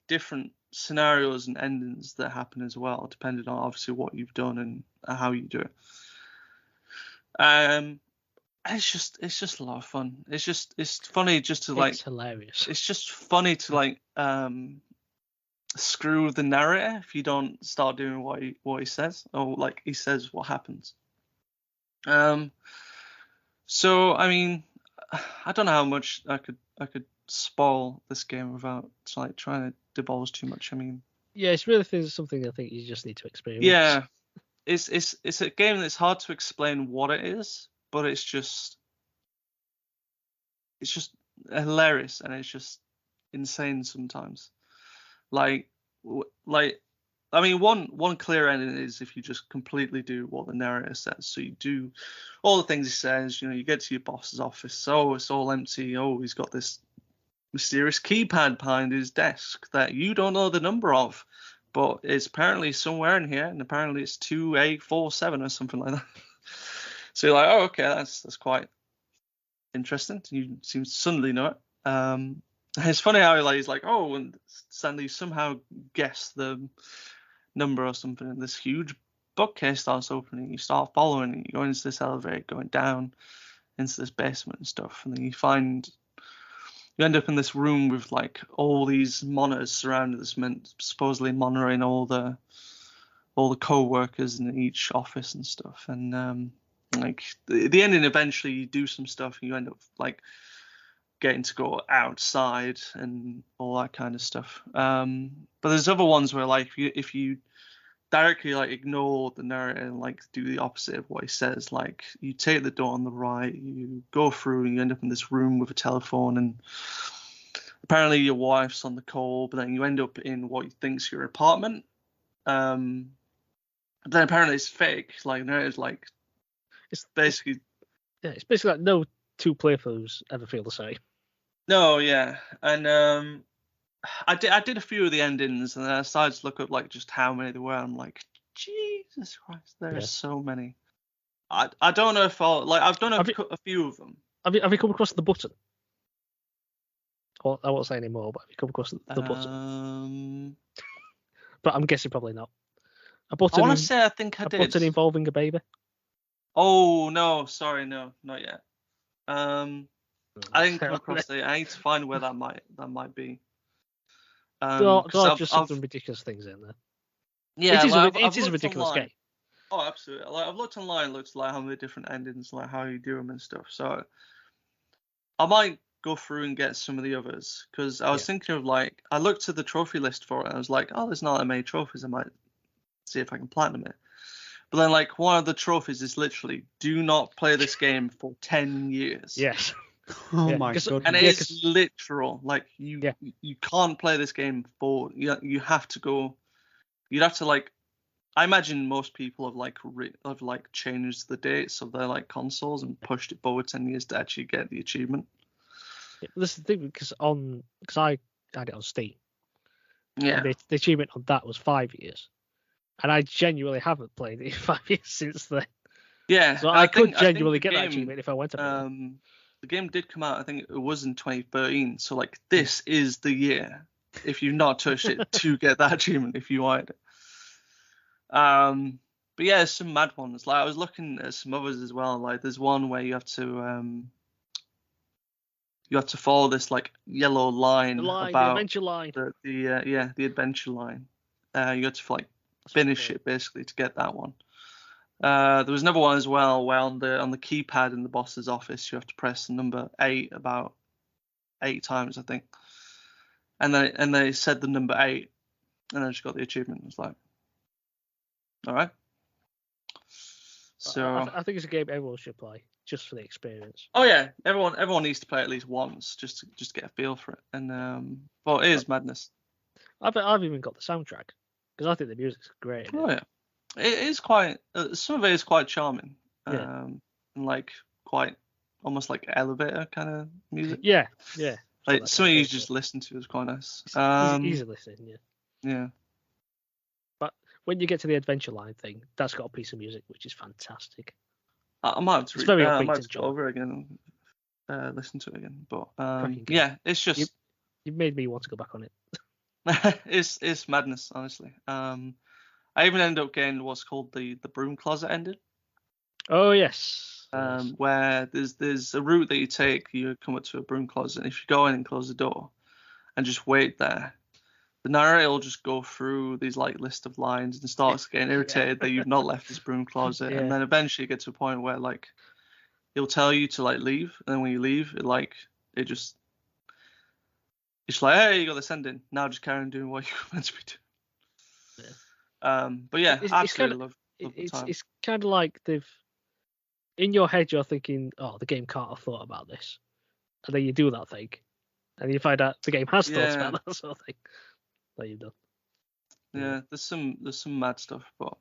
Speaker 2: different scenarios and endings that happen as well, depending on obviously what you've done and how you do it. It's just a lot of fun. It's funny just to
Speaker 1: It's hilarious.
Speaker 2: It's just funny to screw the narrator if you don't start doing what he says, or he says what happens. So I mean, I don't know how much I could spoil this game without trying to divulge too much. I mean,
Speaker 1: yeah, it's really something I think you just need to experience.
Speaker 2: Yeah, it's a game that's hard to explain what it is, but it's just hilarious, and it's just insane sometimes. I mean, one clear ending is if you just completely do what the narrator says. So you do all the things he says. You get to your boss's office. Oh, it's all empty. Oh, he's got this mysterious keypad behind his desk that you don't know the number of, but it's apparently somewhere in here, and apparently it's 2847 or something like that. So you're like, oh, okay, that's quite interesting. You seem to suddenly know it. It's funny how he's like, oh, and Stanley somehow guessed the number or something, and this huge bookcase starts opening. You start following it. You go into this elevator, going down into this basement and stuff, and then you end up in this room with all these monitors surrounding this, supposedly monitoring all the co-workers in each office and stuff. And the ending, eventually you do some stuff, and you end up getting to go outside and all that kind of stuff. But there's other ones where like if you directly like ignore the narrator and like do the opposite of what he says, like you take the door on the right, you go through and you end up in this room with a telephone, and apparently your wife's on the call, but then you end up in what you think's your apartment. But then apparently it's fake. Like narrator's like it's basically
Speaker 1: like no two playthroughs ever feel the same.
Speaker 2: No, yeah, and I did a few of the endings, and then I started to look up like just how many there were. I'm like, Jesus Christ, there are so many. I don't know if I've done a few of them.
Speaker 1: Have you come across the button? Well, I won't say anymore, but have you come across the button? But I'm guessing probably not. A button.
Speaker 2: I want to say I think I did.
Speaker 1: A button involving a baby.
Speaker 2: Oh no, sorry, no, not yet. I didn't come across it. I need to find where that might be.
Speaker 1: There are just some ridiculous things in there.
Speaker 2: Yeah,
Speaker 1: it is a ridiculous game.
Speaker 2: Oh, absolutely. Like I've looked online, looks like how many different endings, like how you do them and stuff. So I might go through and get some of the others, because I was thinking of like, I looked at the trophy list for it and I was like, oh, there's not that many trophies. I might see if I can platinum it. But then like one of the trophies is literally do not play this game for 10 years.
Speaker 1: Yes.
Speaker 3: Oh my god!
Speaker 2: And it is literal. Like you can't play this game for you have to go. You'd have to like. I imagine most people have like changed the dates of their like consoles and pushed it forward 10 years to actually get the achievement.
Speaker 1: Yeah, this is the thing, because I had it on Steam.
Speaker 2: Yeah.
Speaker 1: And the achievement on that was 5 years, and I genuinely haven't played it in 5 years since then.
Speaker 2: Yeah.
Speaker 1: So I could genuinely get that achievement if I went to play it.
Speaker 2: The game did come out, I think it was in 2013. So like this is the year, if you've not touched it, to get that achievement if you wanted it. But yeah, there's some mad ones. Like I was looking at some others as well. Like there's one where you have to follow this like yellow line, about
Speaker 1: the adventure line.
Speaker 2: The adventure line. You have to like finish it basically to get that one. There was another one as well where on the keypad in the boss's office you have to press the number 8 about 8 times, I think, and they said the number 8, and I just got the achievement. It was like, all right. So
Speaker 1: I think it's a game everyone should play just for the experience.
Speaker 2: Oh yeah, everyone needs to play at least once just to get a feel for it. And well, it is madness.
Speaker 1: I've even got the soundtrack because I think the music's great.
Speaker 2: Oh yeah. It is quite. Some of it is quite charming, and like quite almost like elevator kind of music.
Speaker 1: Yeah.
Speaker 2: Like something you just listen to is quite nice.
Speaker 1: Easy listening, yeah.
Speaker 2: Yeah.
Speaker 1: But when you get to the adventure line thing, that's got a piece of music which is fantastic.
Speaker 2: I might have to go over it again, listen to it again. But yeah, it's just
Speaker 1: you've made me want to go back on it.
Speaker 2: It's madness, honestly. I even ended up getting what's called the broom closet ending.
Speaker 1: Oh yes.
Speaker 2: Where there's a route that you take, you come up to a broom closet, and if you go in and close the door and just wait there, the narrator will just go through these like list of lines and starts getting irritated that you've not left this broom closet, and then eventually you get to a point where like he'll tell you to like leave, and then when you leave, it's like, hey, you got this ending, now just carry on doing what you're meant to be doing. But yeah, I absolutely love the time.
Speaker 1: It's kind of like in your head you're thinking, oh, the game can't have thought about this, and then you do that thing, and you find out the game has thought about that sort of thing that you've done.
Speaker 2: Yeah, there's some mad stuff, but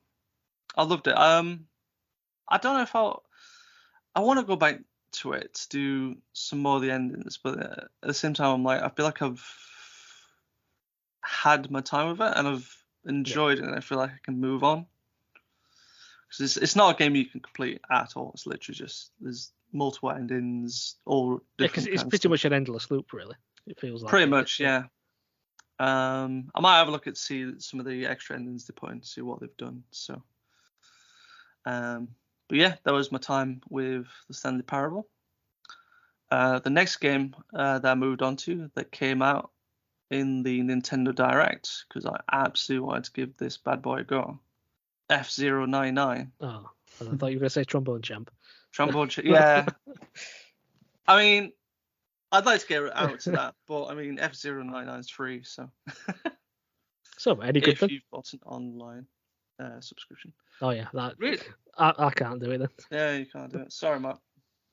Speaker 2: I loved it. I don't know if I want to go back to it to do some more of the endings, but at the same time I'm like, I feel like I've had my time with it and I've enjoyed it, and I feel like I can move on, because it's not a game you can complete at all. It's literally just there's multiple endings, all different.
Speaker 1: It's pretty much an endless loop, really. It feels like
Speaker 2: pretty much, yeah. I might have a look at see some of the extra endings they put in to see what they've done. So, but yeah, that was my time with the Stanley Parable. The next game that I moved on to that came out in the Nintendo Direct, because I absolutely wanted to give this bad boy a go. F-099.
Speaker 1: Oh, I thought you were going to say Trombone Champ.
Speaker 2: Trombone Champ, yeah. I mean, I'd like to get out to that, but I mean, F099 is free, so.
Speaker 1: So any good
Speaker 2: if you've got an online subscription.
Speaker 1: Oh yeah,
Speaker 2: really?
Speaker 1: I can't do it then.
Speaker 2: Yeah, you can't do it. Sorry, Matt.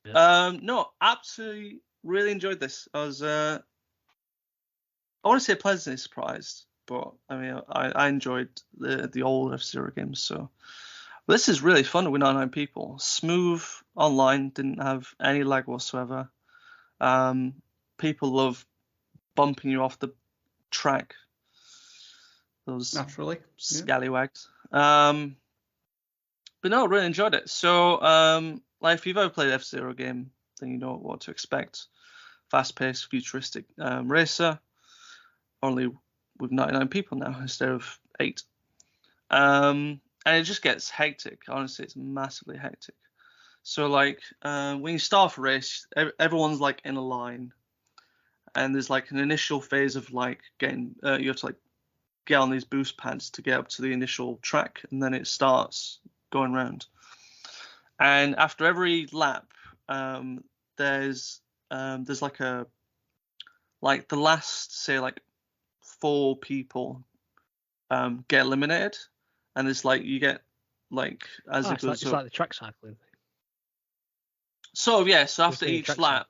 Speaker 1: Yeah.
Speaker 2: No, absolutely, really enjoyed this. I was, I want to say pleasantly surprised, but I mean, I enjoyed the old F-Zero games. So this is really fun with 99 people. Smooth online, didn't have any lag whatsoever. People love bumping you off the track. Those
Speaker 3: naturally
Speaker 2: scallywags. But no, really enjoyed it. So, like if you've ever played F-Zero game, then you know what to expect. Fast-paced, futuristic racer, only with 99 people now instead of 8. And it just gets hectic. Honestly, it's massively hectic. So, like, when you start off a race, everyone's like in a line, and there's like an initial phase of like getting. You have to like get on these boost pads to get up to the initial track, and then it starts going round. And after every lap, there's like the last, say, like 4 people get eliminated, and it's like you get like as it goes
Speaker 1: it's like the track cycling thing.
Speaker 2: So yeah, so after each lap,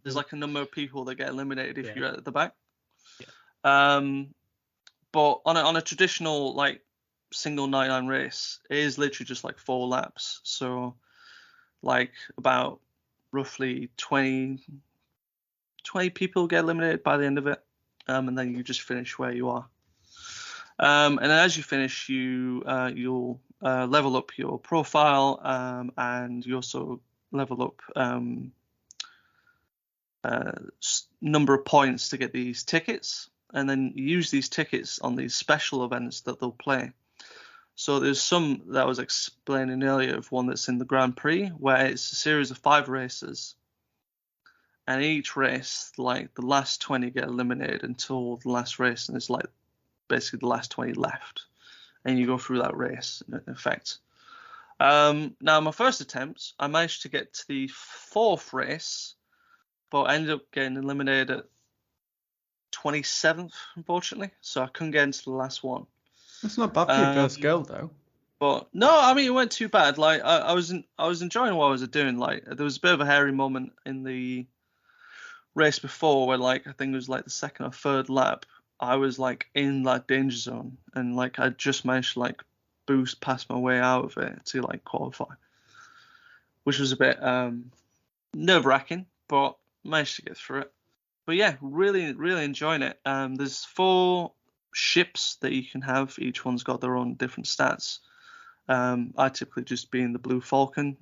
Speaker 2: there's like a number of people that get eliminated if you're at the back. Yeah. But on a traditional like single 99 race, it is literally just like 4 laps. So like about roughly 20 people get eliminated by the end of it, and then you just finish where you are. And then as you finish, you'll level up your profile, and you also level up number of points to get these tickets, and then you use these tickets on these special events that they'll play. So there's some that I was explaining earlier of one that's in the Grand Prix, where it's a series of 5 races, and each race, like the last 20 get eliminated until the last race, and it's like basically the last 20 left, and you go through that race in effect. Now, my first attempt, I managed to get to the 4th race, but I ended up getting eliminated at 27th, unfortunately. So I couldn't get into the last one.
Speaker 3: That's not bad for your first go, though.
Speaker 2: But no, I mean, it went too bad. Like I was enjoying what I was doing. Like there was a bit of a hairy moment in the race before, where like I think it was like the 2nd or 3rd lap, I was like in that danger zone, and like I just managed to like boost past my way out of it to like qualify, which was a bit nerve-wracking, but managed to get through it. But yeah, really enjoying it. There's 4 ships that you can have. Each one's got their own different stats. I typically just be in the Blue Falcon,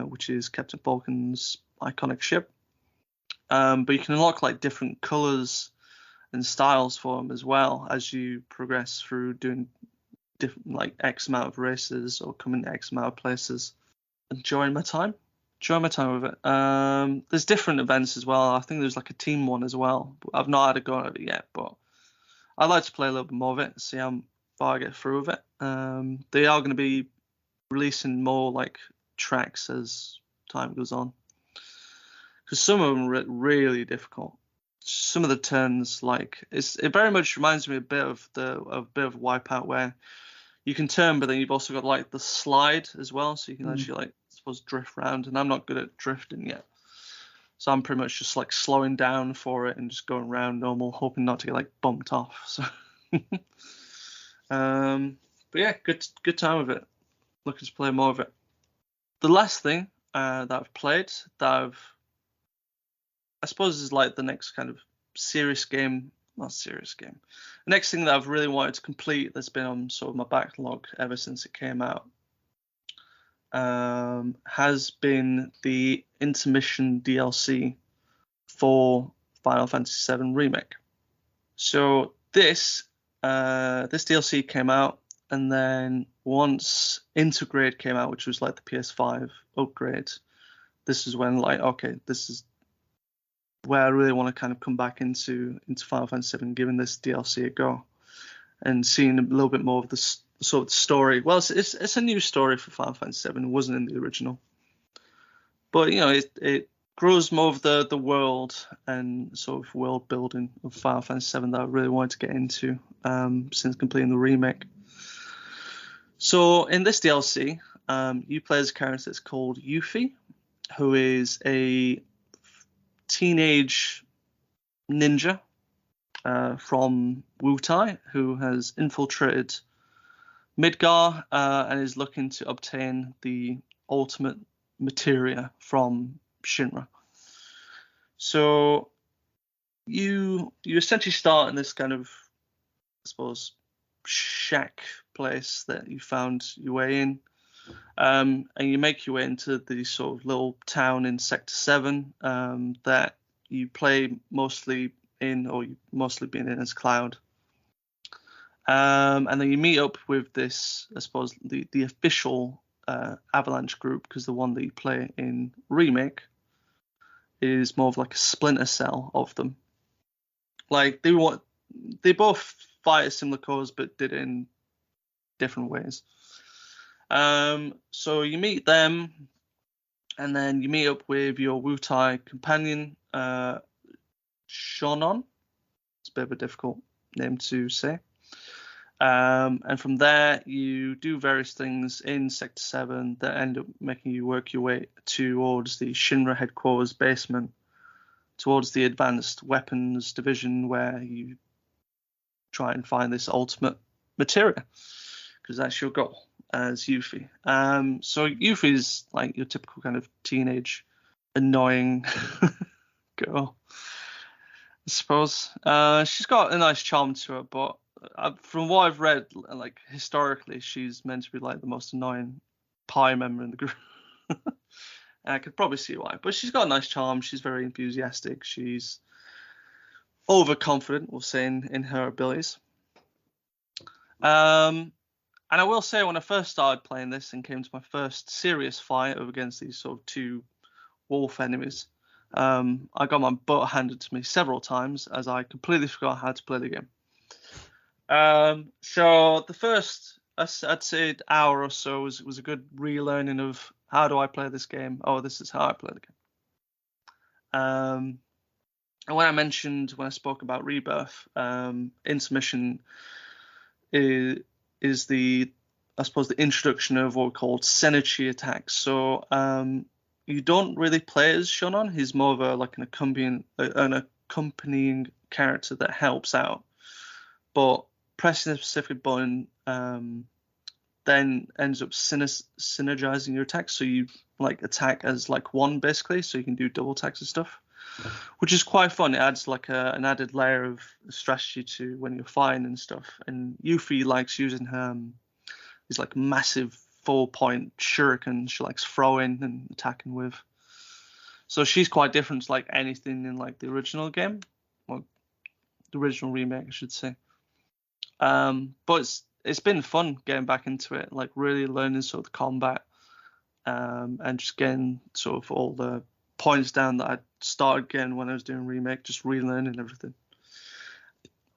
Speaker 2: which is Captain Falcon's iconic ship. But you can unlock like different colors and styles for them as well as you progress through doing different like X amount of races or coming to X amount of places. Enjoying my time with it. There's different events as well. I think there's like a team one as well. I've not had a go at it yet, but I'd like to play a little bit more of it, see how far I get through with it. They are going to be releasing more like tracks as time goes on, because some of them are really difficult. Some of the turns, like it very much reminds me a bit of Wipeout, where you can turn, but then you've also got like the slide as well, so you can actually like drift around. And I'm not good at drifting yet, so I'm pretty much just like slowing down for it and just going around normal, hoping not to get like bumped off. So, but yeah, good time with it. Looking to play more of it. The last thing that I've played I suppose is like the next kind of serious game. Not serious game. The next thing that I've really wanted to complete, that's been on sort of my backlog ever since it came out, has been the intermission DLC for Final Fantasy VII Remake. So this DLC came out, and then once Intergrade came out, which was like the PS5 upgrade, this is when like, okay, this is where I really want to kind of come back into Final Fantasy VII, giving this DLC a go, and seeing a little bit more of the sort of story. Well, it's a new story for Final Fantasy VII. It wasn't in the original, but you know, it grows more of the world and sort of world building of Final Fantasy VII that I really wanted to get into since completing the remake. So in this DLC, you play as a character that's called Yuffie, who is a teenage ninja from Wutai who has infiltrated Midgar and is looking to obtain the ultimate materia from Shinra. So you essentially start in this kind of, I suppose, shack place that you found your way in, and you make your way into the sort of little town in Sector 7 that you play mostly in, or you've mostly been in as Cloud. And then you meet up with this, I suppose, the official Avalanche group, because the one that you play in Remake is more of like a splinter cell of them. Like they both fight a similar cause, but did it in different ways. So you meet them, and then you meet up with your Wutai companion, Shonon. It's a bit of a difficult name to say. And from there, you do various things in Sector 7 that end up making you work your way towards the Shinra headquarters basement, towards the Advanced Weapons Division, where you try and find this ultimate materia, because that's your goal as Yuffie. So Yuffie is like your typical kind of teenage, annoying girl, I suppose. She's got a nice charm to her, but from what I've read, like historically, she's meant to be like the most annoying pie member in the group. I could probably see why, but she's got a nice charm. She's very enthusiastic. She's overconfident, we'll say, in her abilities. And I will say, when I first started playing this and came to my first serious fight against these sort of two wolf enemies, I got my butt handed to me several times, as I completely forgot how to play the game. So the first, I'd say, hour or so was a good relearning of how do I play this game. Oh, this is how I play the game. And when I spoke about Rebirth, Intermission is the, I suppose, the introduction of what we call synergy attacks. So you don't really play as Shonon. He's more of an accompanying character that helps out. But pressing a specific button then ends up synergizing your attacks. So you like attack as like one, basically, so you can do double attacks and stuff, which is quite fun. It adds like an added layer of strategy to when you're fighting and stuff. And Yuffie likes using these like massive 4-point shuriken she likes throwing and attacking with. So she's quite different to like anything in like the original game, or the original remake, I should say. But it's been fun getting back into it, like really learning sort of the combat, and just getting sort of all the points down that I started getting when I was doing remake, just relearning everything.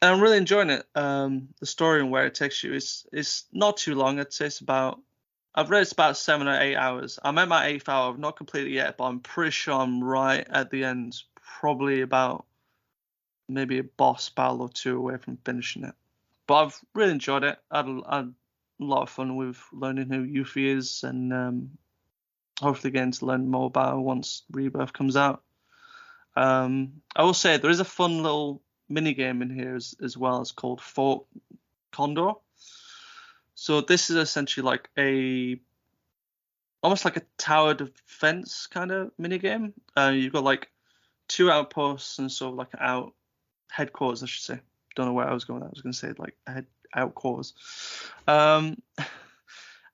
Speaker 2: And I'm really enjoying it. The story and where it takes you is not too long. I'd say I've read it's about 7 or 8 hours. I'm at my 8th hour. I've not completed it yet, but I'm pretty sure I'm right at the end, probably about maybe a boss battle or two away from finishing it. But I've really enjoyed it. I had a lot of fun with learning who Yuffie is, and hopefully getting to learn more about her once Rebirth comes out. I will say there is a fun little mini game in here as well. It's called Fort Condor. So this is essentially like almost like a tower defense kind of mini game. You've got like 2 outposts and sort of like an headquarters, I should say. Don't know where I was going. I was going to say like outquarters.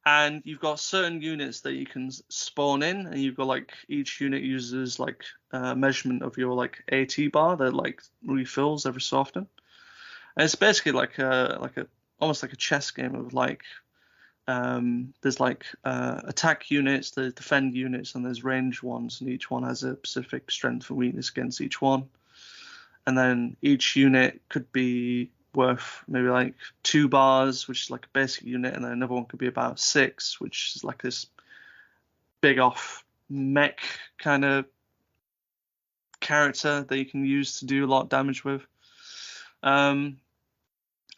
Speaker 2: And you've got certain units that you can spawn in, and you've got like each unit uses like a measurement of your like AT bar that like refills every so often. And it's basically like a almost like a chess game of like there's like attack units, there's defend units, and there's range ones, and each one has a specific strength and weakness against each one. And then each unit could be worth maybe like 2 bars, which is like a basic unit, and then another one could be about 6, which is like this big off mech kind of character that you can use to do a lot of damage with. And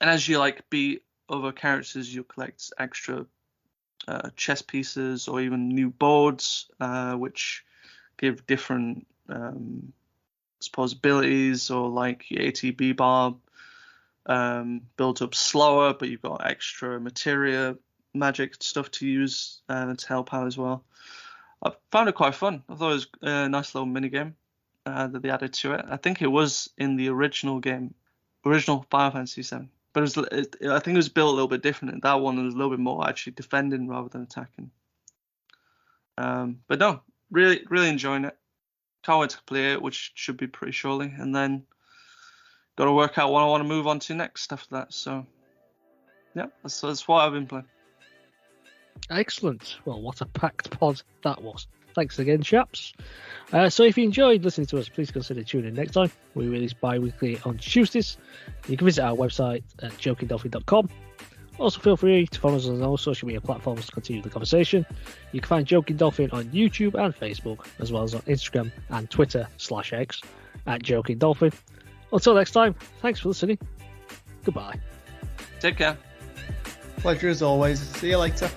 Speaker 2: as you like beat other characters, you'll collect extra chess pieces or even new boards, which give different abilities, or like your ATB bar builds up slower, but you've got extra materia magic stuff to use to help out as well. I found it quite fun. I thought it was a nice little mini game that they added to it. I think it was in the original Final Fantasy VII, but I think it was built a little bit different. That one was a little bit more actually defending rather than attacking. But no, really enjoying it. Can't wait to play it, which should be pretty shortly, and then got to work out what I want to move on to next after that. So yeah, that's what I've been playing.
Speaker 1: Excellent. Well, what a packed pod that was. Thanks again, chaps. So if you enjoyed listening to us, please consider tuning in next time. We release bi-weekly on Tuesdays. You can visit our website at jokingdolphin.com. Also, feel free to follow us on all social media platforms to continue the conversation. You can find Joking Dolphin on YouTube and Facebook, as well as on Instagram and Twitter/X at Joking Dolphin. Until next time, thanks for listening. Goodbye.
Speaker 2: Take care.
Speaker 3: Pleasure as always. See you later.